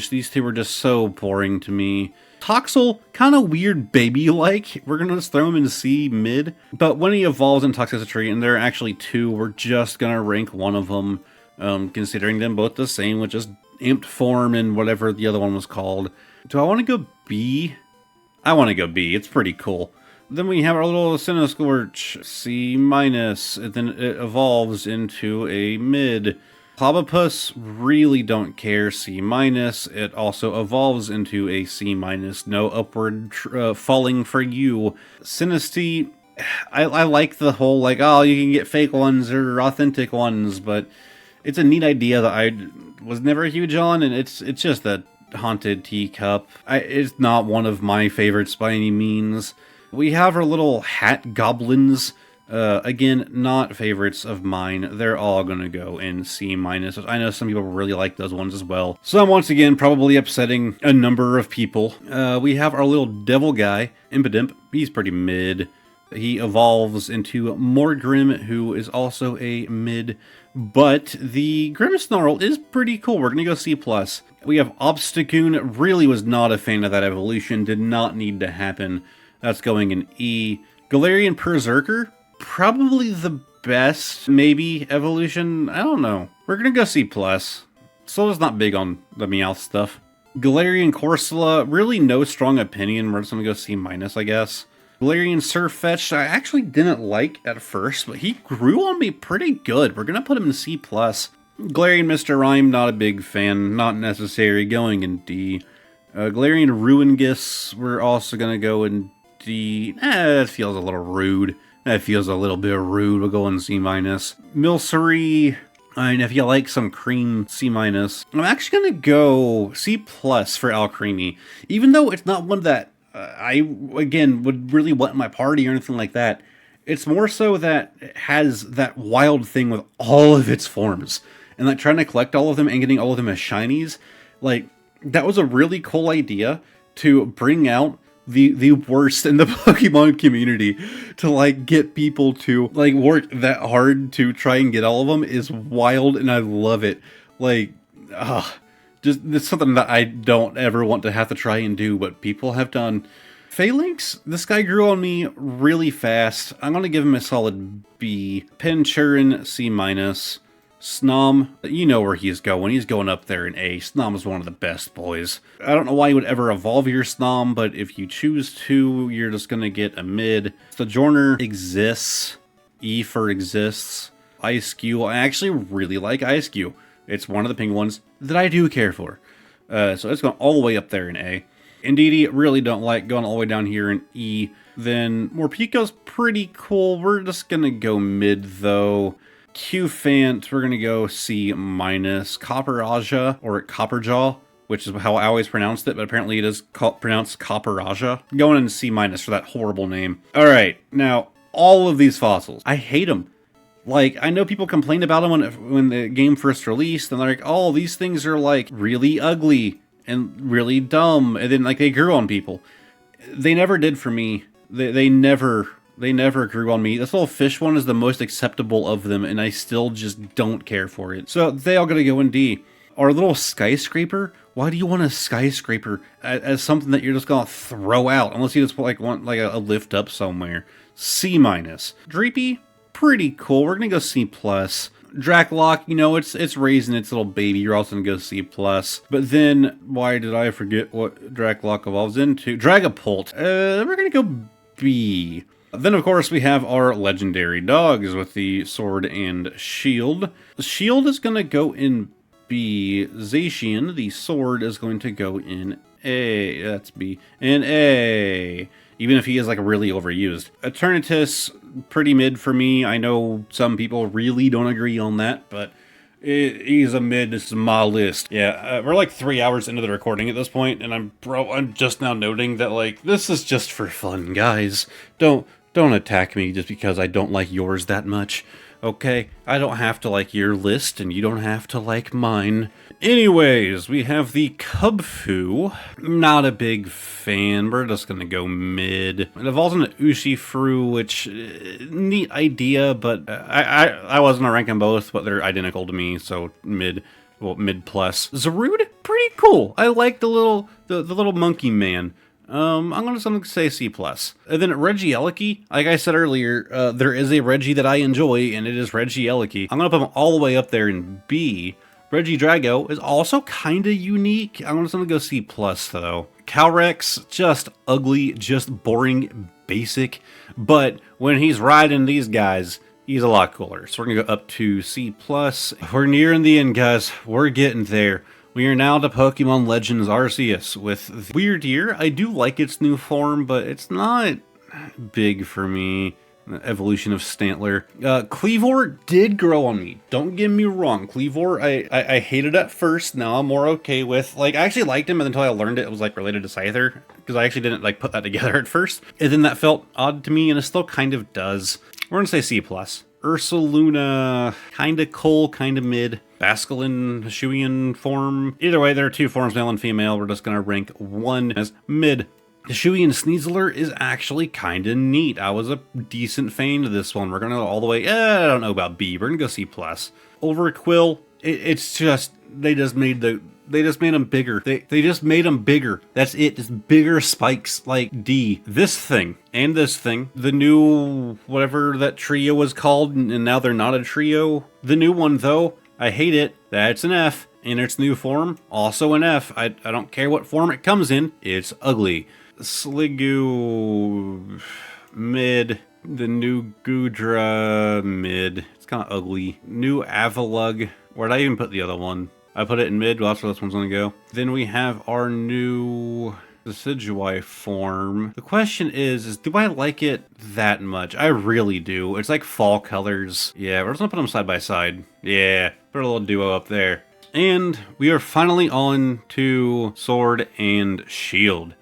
These two were just so boring to me. Toxel, kind of weird baby-like. We're going to just throw him in C mid. But when he evolves in Toxicity, and there are actually two, we're just going to rank one of them, considering them both the same, with just amped form and whatever the other one was called. Do I want to go B? I want to go B. It's pretty cool. Then we have our little Cinescorch, C-, and then it evolves into a mid. Clobopus, really don't care, C-. It also evolves into a C-. No upward falling for you. Sinistea, I like the whole, like, oh, you can get fake ones or authentic ones, but it's a neat idea that I was never huge on, and it's just a haunted teacup. It's not one of my favorites by any means. We have our little hat goblins. Again, not favorites of mine. They're all gonna go in C-. I know some people really like those ones as well. So I'm once again probably upsetting a number of people. We have our little devil guy, Impidimp. He's pretty mid. He evolves into Morgrim, who is also a mid, but the Grimmsnarl is pretty cool. We're gonna go C+. We have Obstagoon, really was not a fan of that evolution, did not need to happen. That's going in E. Galarian Berserker, probably the best, maybe, evolution. I don't know. We're gonna go C+. Sola's not big on the Meowth stuff. Galarian Corsola, really no strong opinion. We're just gonna go C-, I guess. Galarian Sirfetch'd, I actually didn't like at first, but he grew on me pretty good. We're gonna put him in C+. Galarian Mr. Rhyme, not a big fan, not necessary, going in D. Galarian Ruingus, we're also gonna go in D. That feels a little rude. That feels a little bit rude. We'll go in C-. Milcery, I mean, if you like some cream, C-. I'm actually gonna go C+ for Alcremie, even though it's not one that I, again, would really want in my party or anything like that. It's more so that it has that wild thing with all of its forms. And like trying to collect all of them and getting all of them as shinies. Like, that was a really cool idea to bring out the worst in the Pokemon community. To like get people to like work that hard to try and get all of them is wild, and I love it. Like, just, it's something that I don't ever want to have to try and do, but people have done. Phalanx, this guy grew on me really fast. I'm going to give him a solid B. Pinchurin, C-. Snom, you know where he's going. He's going up there in A. Snom is one of the best boys. I don't know why you would ever evolve your Snom, but if you choose to, you're just going to get a mid. Sojourner exists. E for exists. Ice-Q, I actually really like Ice-Q. It's one of the pink ones that I do care for. So it's going all the way up there in A. Indeedee, really don't like, going all the way down here in E. Then Morpeko's pretty cool. We're just going to go mid, though. Qfant, we're going to go C-. Copperaja, or Copperjaw, which is how I always pronounced it, but apparently it is pronounced Copperaja. Going in C- for that horrible name. Alright, now, all of these fossils, I hate them. Like, I know people complain about them when the game first released, and they're like, oh, these things are, like, really ugly and really dumb, and then, like, they grew on people. They never did for me. They never grew on me. This little fish one is the most acceptable of them, and I still just don't care for it. So, they all gotta go in D. Our little skyscraper, why do you want a skyscraper as something that you're just gonna throw out? Unless you just want, like, a lift up somewhere. C-. Dreepy, pretty cool. We're gonna go C+. Dracloak, you know, it's raising its little baby. You're also gonna go C+. But then, why did I forget what Dracloak evolves into? Dragapult. We're gonna go B. Then, of course, we have our legendary dogs with the sword and shield. The shield is gonna go in B. Zacian, the sword, is going to go in A. That's B. In A. Even if he is, like, really overused. Eternatus, pretty mid for me. I know some people really don't agree on that, but he's a mid. This is my list. Yeah, we're like 3 hours into the recording at this point, and I'm just now noting that, like, this is just for fun, guys. Don't attack me just because I don't like yours that much. Okay, I don't have to like your list, and you don't have to like mine. Anyways, we have the Kubfu. Not a big fan. We're just gonna go mid. It evolves into Urshifu, which, neat idea, but I wasn't gonna rank them both, but they're identical to me, so mid. Well, mid plus. Zarude, pretty cool. I like the little monkey man. I'm gonna say C+. And then Regieleki, like I said earlier, there is a Reggie that I enjoy, and it is Regieleki. I'm gonna put him all the way up there in B. Regidrago is also kinda unique. I'm just gonna go C+, though. Calyrex, just ugly, just boring, basic. But when he's riding these guys, he's a lot cooler. So we're gonna go up to C+. We're nearing the end, guys. We're getting there. We are now to Pokemon Legends Arceus with Weird Year. I do like its new form, but it's not big for me. Evolution of Stantler. Cleavor did grow on me. Don't get me wrong. Cleavor, I hated at first. Now I'm more okay with, like, I actually liked him until I learned it was, like, related to Scyther, because I actually didn't, like, put that together at first. And then that felt odd to me, and it still kind of does. We're gonna say C+. Ursaluna, kinda cool, kinda mid. Basculin, Hisuian form. Either way, there are two forms, male and female. We're just gonna rank one as mid. The Shuey and Sneasler is actually kind of neat. I was a decent fan of this one. We're going to go all the way, I don't know about B. We're going to go C+. Overquill, it's just, they just made them bigger. They just made them bigger. That's it. Just bigger spikes like D. This thing and this thing, the new, whatever that trio was called, and now they're not a trio. The new one, though, I hate it. That's an F. In its new form, also an F. I don't care what form it comes in. It's ugly. Sliggoo, mid. The new Goodra, mid. It's kind of ugly. New Avalug. Where'd I even put the other one? I put it in mid. Well, that's where this one's going to go. Then we have our new Decidueye form. The question is do I like it that much? I really do. It's like fall colors. Yeah, we're just going to put them side by side. Yeah, put a little duo up there. And we are finally on to Sword and Shield.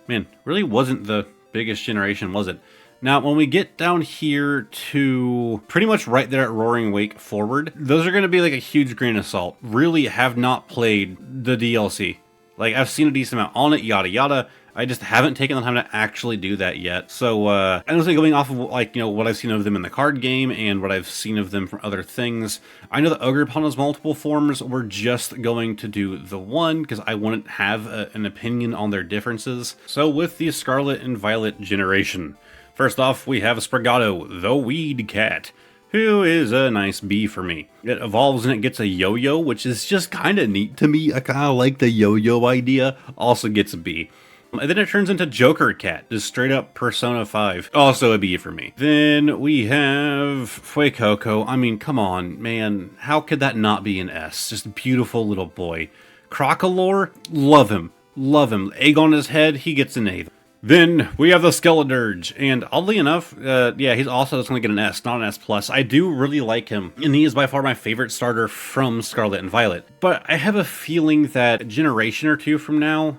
Man, really wasn't the biggest generation, was it? Now, when we get down here to pretty much right there at Roaring Wake forward, those are going to be like a huge grain of salt. Really have not played the DLC. Like, I've seen a decent amount on it, yada yada. I just haven't taken the time to actually do that yet. So, honestly, going off of, like, you know, what I've seen of them in the card game and what I've seen of them from other things, I know that Ogerpon has multiple forms. We're just going to do the one because I wouldn't have an opinion on their differences. So, with the Scarlet and Violet generation, first off, we have Sprigato, the Weed Cat, who is a nice B for me. It evolves and it gets a yo-yo, which is just kind of neat to me. I kind of like the yo-yo idea. Also gets a B. And then it turns into Joker Cat, just straight up Persona 5. Also a B for me. Then we have Fuecoco. I mean, come on, man. How could that not be an S? Just a beautiful little boy. Crocolore, love him. Love him. Egg on his head, he gets an A. Then we have the Skeledirge, and oddly enough, yeah, he's also just going to get an S, not an S+. I do really like him, and he is by far my favorite starter from Scarlet and Violet. But I have a feeling that a generation or two from now,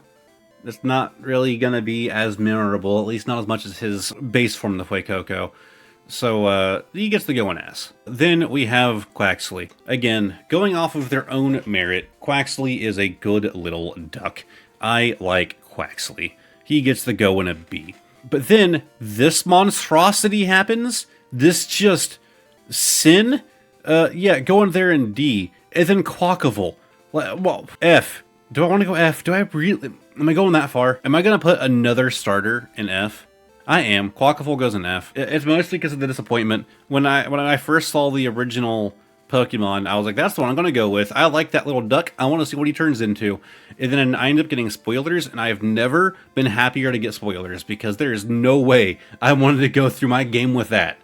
it's not really going to be as memorable, at least not as much as his base form, the Fuecoco. So, he gets to go an S. Then we have Quaxley. Again, going off of their own merit, Quaxley is a good little duck. I like Quaxley. He gets the go in a B. But then this monstrosity happens. This just sin. Yeah, go in there in D. And then Quackable. Well, F. Do I want to go F? Do I really? Am I going that far? Am I going to put another starter in F? I am. Quackable goes in F. It's mostly because of the disappointment. When I first saw the original Pokemon, I was like, that's the one I'm going to go with. I like that little duck. I want to see what he turns into. And then I ended up getting spoilers, and I have never been happier to get spoilers because there is no way I wanted to go through my game with that.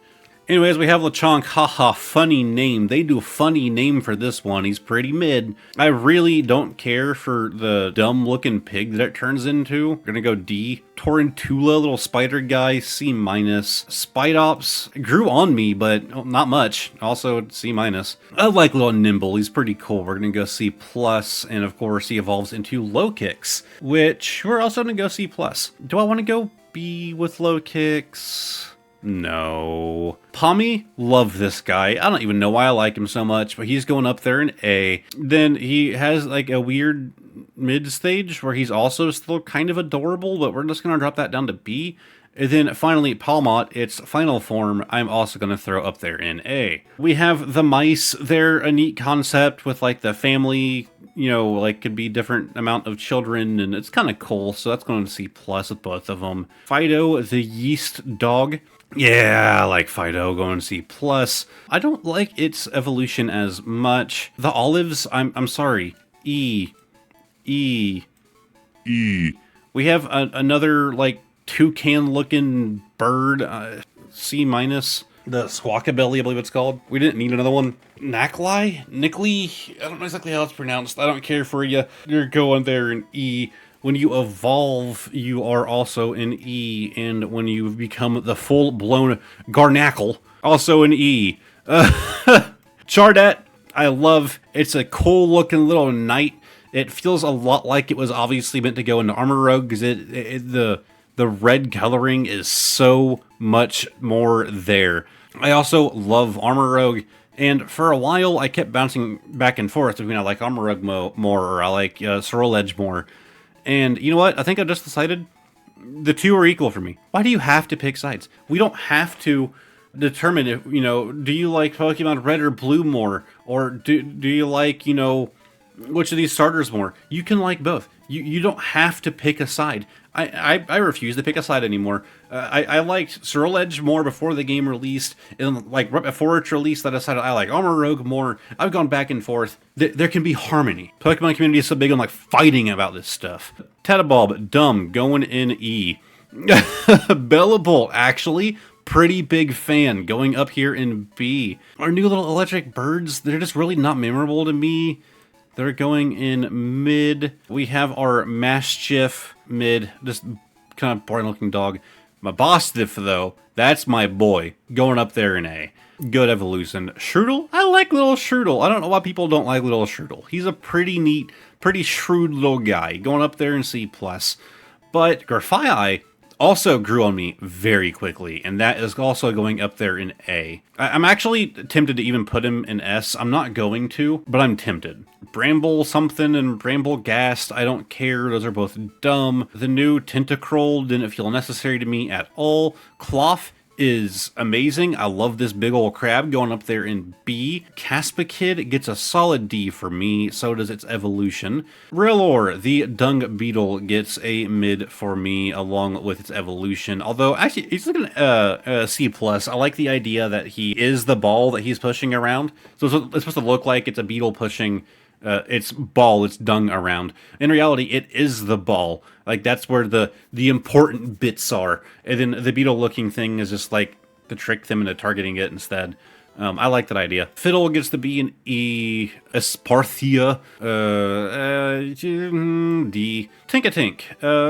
Anyways, we have Lechonk. Haha, funny name. They do funny name for this one. He's pretty mid. I really don't care for the dumb-looking pig that it turns into. We're gonna go D. Torrentula, little spider guy, C-. Spidops grew on me, but not much. Also C-. I like little Nimble. He's pretty cool. We're gonna go C+, and of course he evolves into Low Kicks, which we're also gonna go C+. Do I want to go B with Low Kicks? No. Pommy, love this guy. I don't even know why I like him so much, but he's going up there in A. Then he has like a weird mid-stage where he's also still kind of adorable, but we're just going to drop that down to B. And then finally, Palmot, its final form, I'm also going to throw up there in A. We have the mice. They're a neat concept with like the family, you know, like could be different amount of children, and it's kind of cool, so that's going to C+ with both of them. Fido, the yeast dog. Yeah, I like Fido, going C+. I don't like its evolution as much. The olives, I'm sorry. E. We have another, like, toucan-looking bird, C-. The Squawkabilly, I believe it's called. We didn't need another one. Nickly? I don't know exactly how it's pronounced. I don't care for you. You're going there in E. When you evolve, you are also in E, and when you become the full-blown Garnackle, also in E. Chardet, I love. It's a cool-looking little knight. It feels a lot like it was obviously meant to go into Armorogue, because the red coloring is so much more there. I also love Armorogue, and for a while, I kept bouncing back and forth between I like Armorogue more, or I like Sorrel Edge more. And you know what? I think I just decided The two are equal for me. Why do you have to pick sides? We don't have to determine if, do you like Pokemon Red or Blue more? Or do you like, which of these starters more? You can like both. You don't have to pick a side. I refuse to pick a side anymore. I liked Swirl Edge more before the game released, and like right before it's released, I decided I like Armor Rogue more. I've gone back and forth. There can be harmony. Pokemon community is so big on like fighting about this stuff. Tetabob, dumb, going in E. Bellable, actually, pretty big fan, going up here in B. Our new little electric birds, they're just really not memorable to me. They're going in mid. We have our Mastiff mid, just kind of boring looking dog. My Bostiff, though, that's my boy, going up there in A. Good evolution. Shrootle? I like little Shrootle. I don't know why people don't like little Shrootle. He's a pretty neat, pretty shrewd little guy, going up there in C+. But Grafaiai also grew on me very quickly, and that is also going up there in A. I'm actually tempted to even put him in S. I'm not going to, but I'm tempted. Bramble something and Bramble Ghast, I don't care. Those are both dumb. The new Tentacruel didn't feel necessary to me at all. Cloth is amazing. I love this big old crab going up there in B. Caspakid gets a solid D for me, so does its evolution. Rellor, the dung beetle, gets a mid for me along with its evolution, although actually he's looking at C+. I like the idea that he is the ball that he's pushing around, so it's supposed to look like it's a beetle pushing its ball, its dung around. In reality, it is the ball. Like, that's where the important bits are. And then the beetle-looking thing is just, like, to trick them into targeting it instead. I like that idea. Fiddle gets to be an E. Esparthia. D. Tinkatink.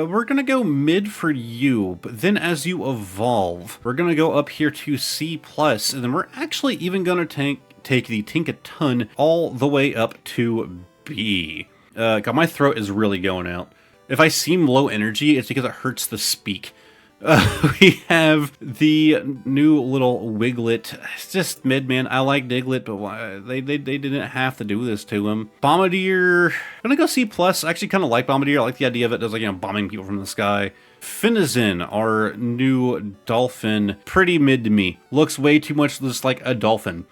We're gonna go mid for you, but then as you evolve, we're gonna go up here to C+, and then we're actually even gonna take the Tinkaton all the way up to B. God, my throat is really going out. If I seem low energy, it's because it hurts to speak. We have the new little Wiglet. It's just mid, man. I like Diglett, but why? They didn't have to do this to him. Bombardier, I'm gonna go C+. I actually kind of like Bombardier. I like the idea of it as, like, bombing people from the sky. Finizen, our new dolphin, pretty mid to me. Looks way too much just like a dolphin.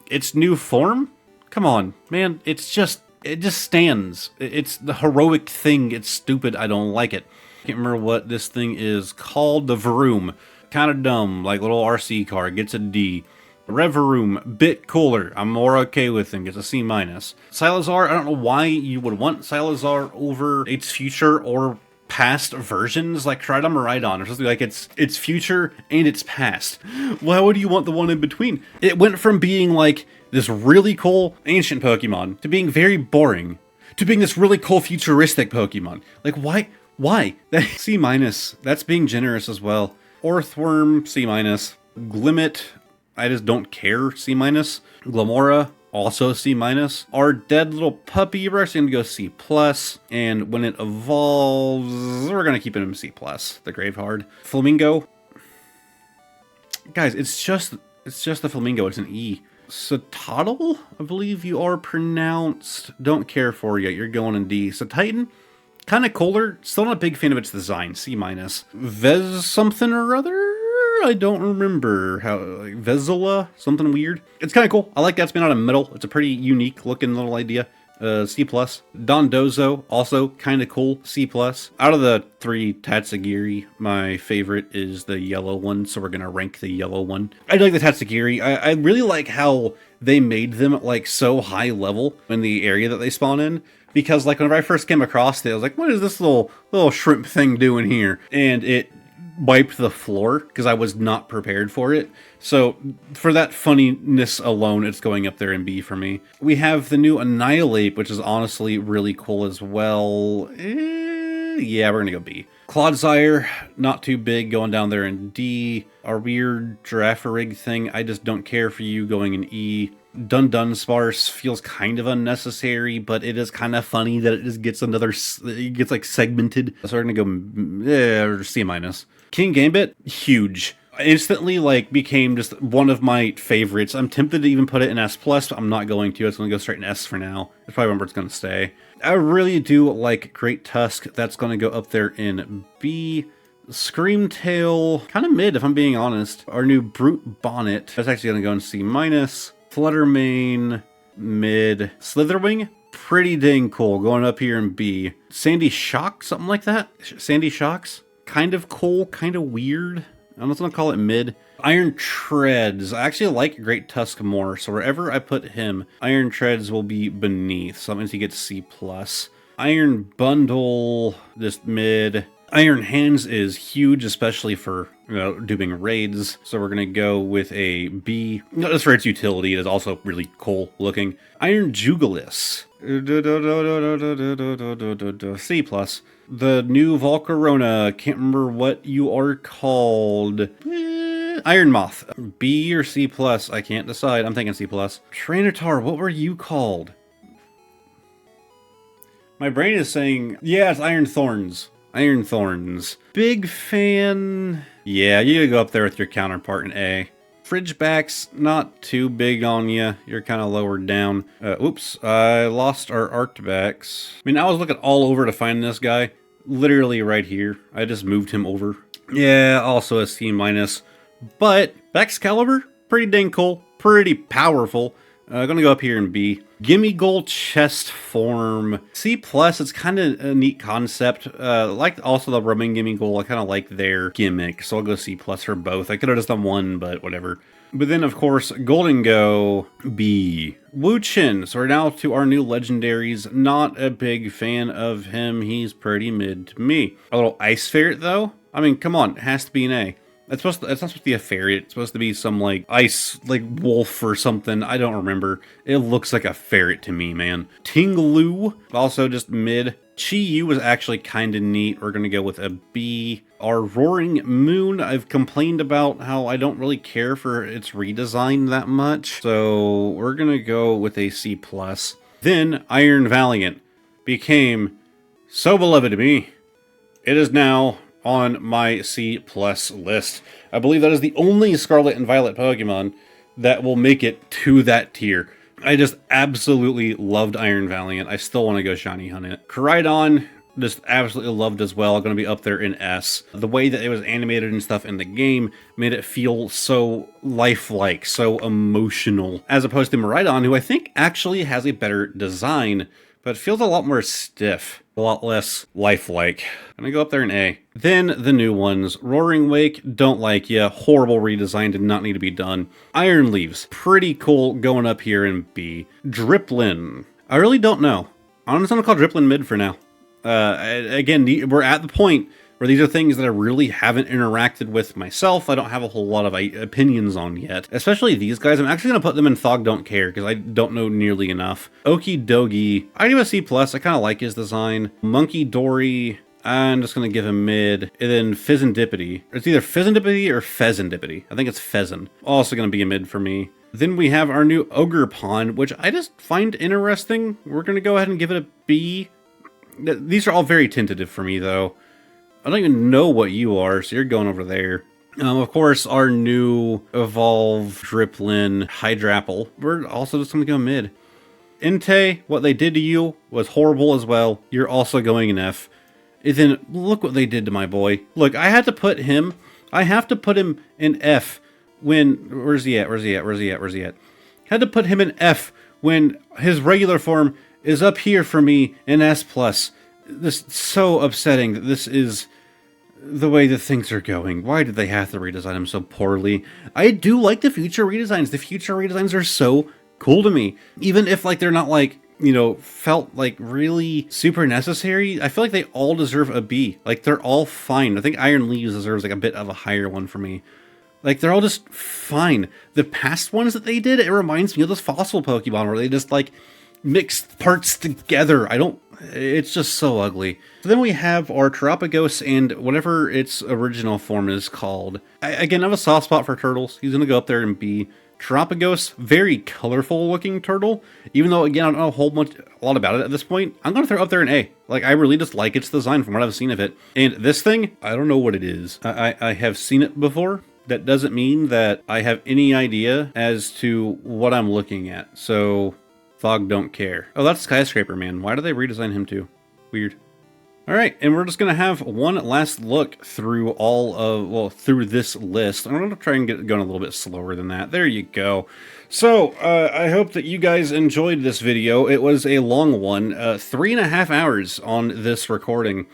Its new form? Come on, man. It just stands. It's the heroic thing. It's stupid. I don't like it. Can't remember what this thing is called. The Vroom. Kind of dumb, like little RC car. Gets a D. Reveroom, bit cooler. I'm more okay with him. Gets a C-. Silazar, I don't know why you would want Silazar over its future or past versions, like Tridom or Rhydon, or something like its future and its past. Why would you want the one in between? It went from being like this really cool ancient Pokemon to being very boring to being this really cool futuristic Pokemon. Like, why? That's C-. That's being generous as well. Orthworm, C-. Glimmet, I just don't care, C-. Glamora, also C-. Our dead little puppy, we're actually gonna go C+. And when it evolves, we're gonna keep it in C+. The Gravehard. Flamingo. Guys, it's just the Flamingo, it's an E. Satotl, I believe you are pronounced. Don't care for you, you're going in D. Titan, kind of cooler. Still not a big fan of its design, C-. Vez something or other? I don't remember how, like Vezzola, something weird. It's kind of cool. I like that it's been out of metal. It's a pretty unique looking little idea. C+. Dondozo, also kind of cool, C+. Out of the three Tatsugiri, my favorite is the yellow one, so we're gonna rank the yellow one. I like the Tatsugiri. I really like how they made them like so high level in the area that they spawn in. Because like whenever I first came across it, I was like, what is this little shrimp thing doing here? And it wiped the floor because I was not prepared for it. So for that funniness alone, it's going up there in B for me. We have the new Annihilate, which is honestly really cool as well. Yeah, we're gonna go B. Clodsire, not too big, going down there in D. Our weird Girafarig thing, I just don't care for you, going in E. Dunsparce feels kind of unnecessary, but it is kind of funny that it just gets it gets like segmented. So we're gonna go C-. King Gambit, huge. Instantly like became just one of my favorites. I'm tempted to even put it in S+, but I'm not going to. It's gonna go straight in S for now. That's probably where it's gonna stay. I really do like Great Tusk. That's gonna go up there in B. Screamtail, kind of mid if I'm being honest. Our new Brute Bonnet, that's actually going to go in C-. Fluttermane, mid. Slitherwing, pretty dang cool, going up here in B. Sandy Shock, something like that? Sandy Shocks, kind of cool, kind of weird. I'm just going to call it mid. Iron Treads, I actually like Great Tusk more, so wherever I put him, Iron Treads will be beneath, so that means he gets C+. Iron Bundle, just mid. Iron Hands is huge, especially for doing raids, so we're gonna go with a B. Not just for its utility, it is also really cool looking. Iron Jugulis, C+. The new Volcarona, can't remember what you are called. Iron Moth, B or C+, I can't decide, I'm thinking C+. Trainitar, what were you called? My brain is saying, yeah, it's Iron Thorns. Iron Thorns. Big fan. Yeah, you gotta go up there with your counterpart in A. Fridgebacks, not too big on you. You're kind of lowered down. Oops, I lost our Arctbacks. I mean, I was looking all over to find this guy. Literally right here. I just moved him over. Yeah, also a C-. But Baxcalibur, pretty dang cool. Pretty powerful. Gonna go up here in B. Gimme Gold Chest Form. C+, it's kind of a neat concept. Like also the Roman Gimme Gold, I kind of like their gimmick, so I'll go C+ for both. I could have just done one, but whatever. But then, of course, Golden Go, B. Wuchin, so we're now to our new legendaries. Not a big fan of him, he's pretty mid to me. A little Ice Ferret, though? I mean, come on, it has to be an A. It's not supposed to be a ferret. It's supposed to be some, like, ice, like, wolf or something. I don't remember. It looks like a ferret to me, man. Tinglu, also just mid. Chi-Yu was actually kind of neat. We're going to go with a B. Our Roaring Moon, I've complained about how I don't really care for its redesign that much. So we're going to go with a C+. Then Iron Valiant became so beloved to me. It is now on my C+ list. I believe that is the only Scarlet and Violet Pokemon that will make it to that tier. I just absolutely loved Iron Valiant. I still want to go shiny hunt it. Koraidon, just absolutely loved as well. Going to be up there in S. The way that it was animated and stuff in the game made it feel so lifelike, so emotional, as opposed to Miraidon, who I think actually has a better design, but feels a lot more stiff, a lot less lifelike. I'm gonna go up there in A. Then the new ones. Roaring Wake, don't like ya. Horrible redesign, did not need to be done. Iron Leaves, pretty cool, going up here in B. Driplin, I really don't know. I'm just gonna call Driplin mid for now. Again, we're at the point where these are things that I really haven't interacted with myself. I don't have a whole lot of opinions on yet. Especially these guys. I'm actually going to put them in Thog Don't Care because I don't know nearly enough. Okie Dogie, I give a C+. I kind of like his design. Monkey Dory, I'm just going to give him mid. And then Fizzendipity. It's either Fizzendipity or Fezzendipity. I think it's Fezzen. Also going to be a mid for me. Then we have our new Ogre Pond, which I just find interesting. We're going to go ahead and give it a B. These are all very tentative for me, though. I don't even know what you are, so you're going over there. Of course, our new Evolve, Driplin, Hydrapple. We're also just going to go mid. Entei, what they did to you was horrible as well. You're also going in F. And then, look what they did to my boy. Look, I have to put him in F when... Where's he at? Had to put him in F when his regular form is up here for me in S+. This is so upsetting that this is the way that things are going. Why did they have to redesign him so poorly? I do like the future redesigns. The future redesigns are so cool to me. Even if, like, they're not, like, you know, felt, like, really super necessary, I feel like they all deserve a B. Like, they're all fine. I think Iron Leaves deserves, like, a bit of a higher one for me. Like, they're all just fine. The past ones that they did, it reminds me of those fossil Pokemon where they just, like, mixed parts together. It's just so ugly. So then we have our Terapagos and whatever its original form is called. Again, I have a soft spot for turtles. He's going to go up there and be Terapagos, very colorful looking turtle. Even though, again, I don't know a lot about it at this point. I'm going to throw it up there in A. Like, I really just like its design from what I've seen of it. And this thing, I don't know what it is. I have seen it before. That doesn't mean that I have any idea as to what I'm looking at. So... Thog Don't Care. Oh, that's Skyscraper Man. Why do they redesign him too? Weird. Alright, and we're just going to have one last look through all of, well, through this list. I'm going to try and get going a little bit slower than that. There you go. So, I hope that you guys enjoyed this video. It was a long one, 3.5 hours on this recording.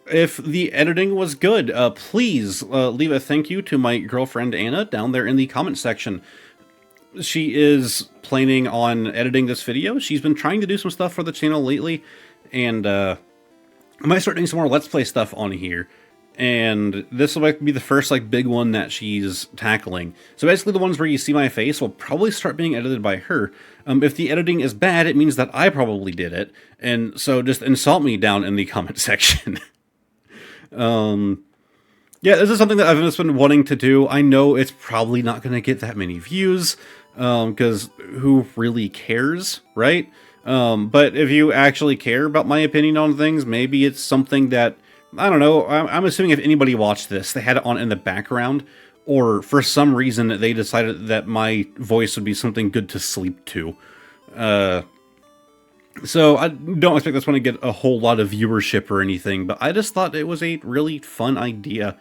If the editing was good, please leave a thank you to my girlfriend Anna down there in the comment section. She is planning on editing this video. She's been trying to do some stuff for the channel lately, and I might start doing some more Let's Play stuff on here. And this will be the first like big one that she's tackling. So basically the ones where you see my face will probably start being edited by her. If the editing is bad, it means that I probably did it. And so just insult me down in the comment section. Yeah, this is something that I've just been wanting to do. I know it's probably not going to get that many views, because who really cares, right? But if you actually care about my opinion on things, maybe it's something that, I don't know, I'm assuming if anybody watched this, they had it on in the background, or for some reason they decided that my voice would be something good to sleep to. So I don't expect this one to get a whole lot of viewership or anything, but I just thought it was a really fun idea.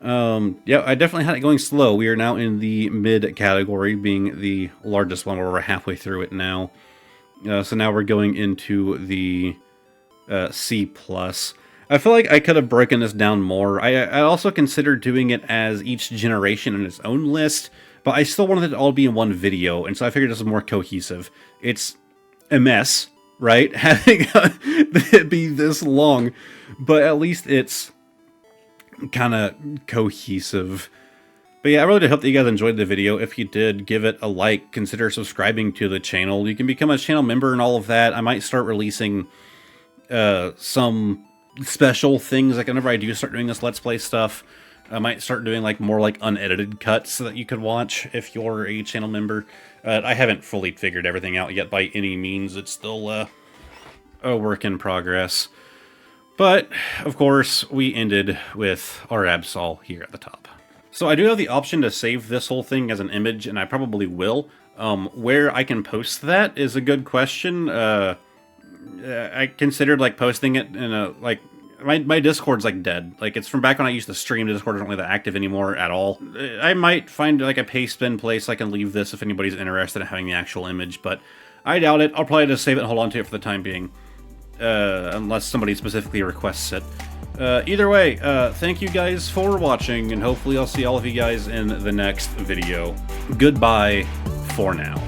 Yeah, I definitely had it going slow. We are now in the mid category, being the largest one, where we're halfway through it now. So now we're going into the C+. I feel like I could have broken this down more. I also considered doing it as each generation in its own list, but I still wanted it to all be in one video, and so I figured this was more cohesive. It's a mess, right? Having it be this long, but at least it's kind of cohesive. But yeah, I really hope that you guys enjoyed the video. If you did, give it a like, consider subscribing to the channel. You can become a channel member and all of that. I might start releasing some special things, like whenever I do start doing this Let's Play stuff. I might start doing like more like unedited cuts that you could watch if you're a channel member. I haven't fully figured everything out yet by any means. It's still a work in progress. But, of course, we ended with our Absol here at the top. So I do have the option to save this whole thing as an image, and I probably will. Where I can post that is a good question. I considered like posting it in a like my Discord's like dead. Like it's from back when I used to stream. Discord isn't really that active anymore at all. I might find like a paste bin place I can leave this if anybody's interested in having the actual image, but I doubt it. I'll probably just save it and hold on to it for the time being, unless somebody specifically requests it. Either way, thank you guys for watching, and hopefully I'll see all of you guys in the next video. Goodbye for now.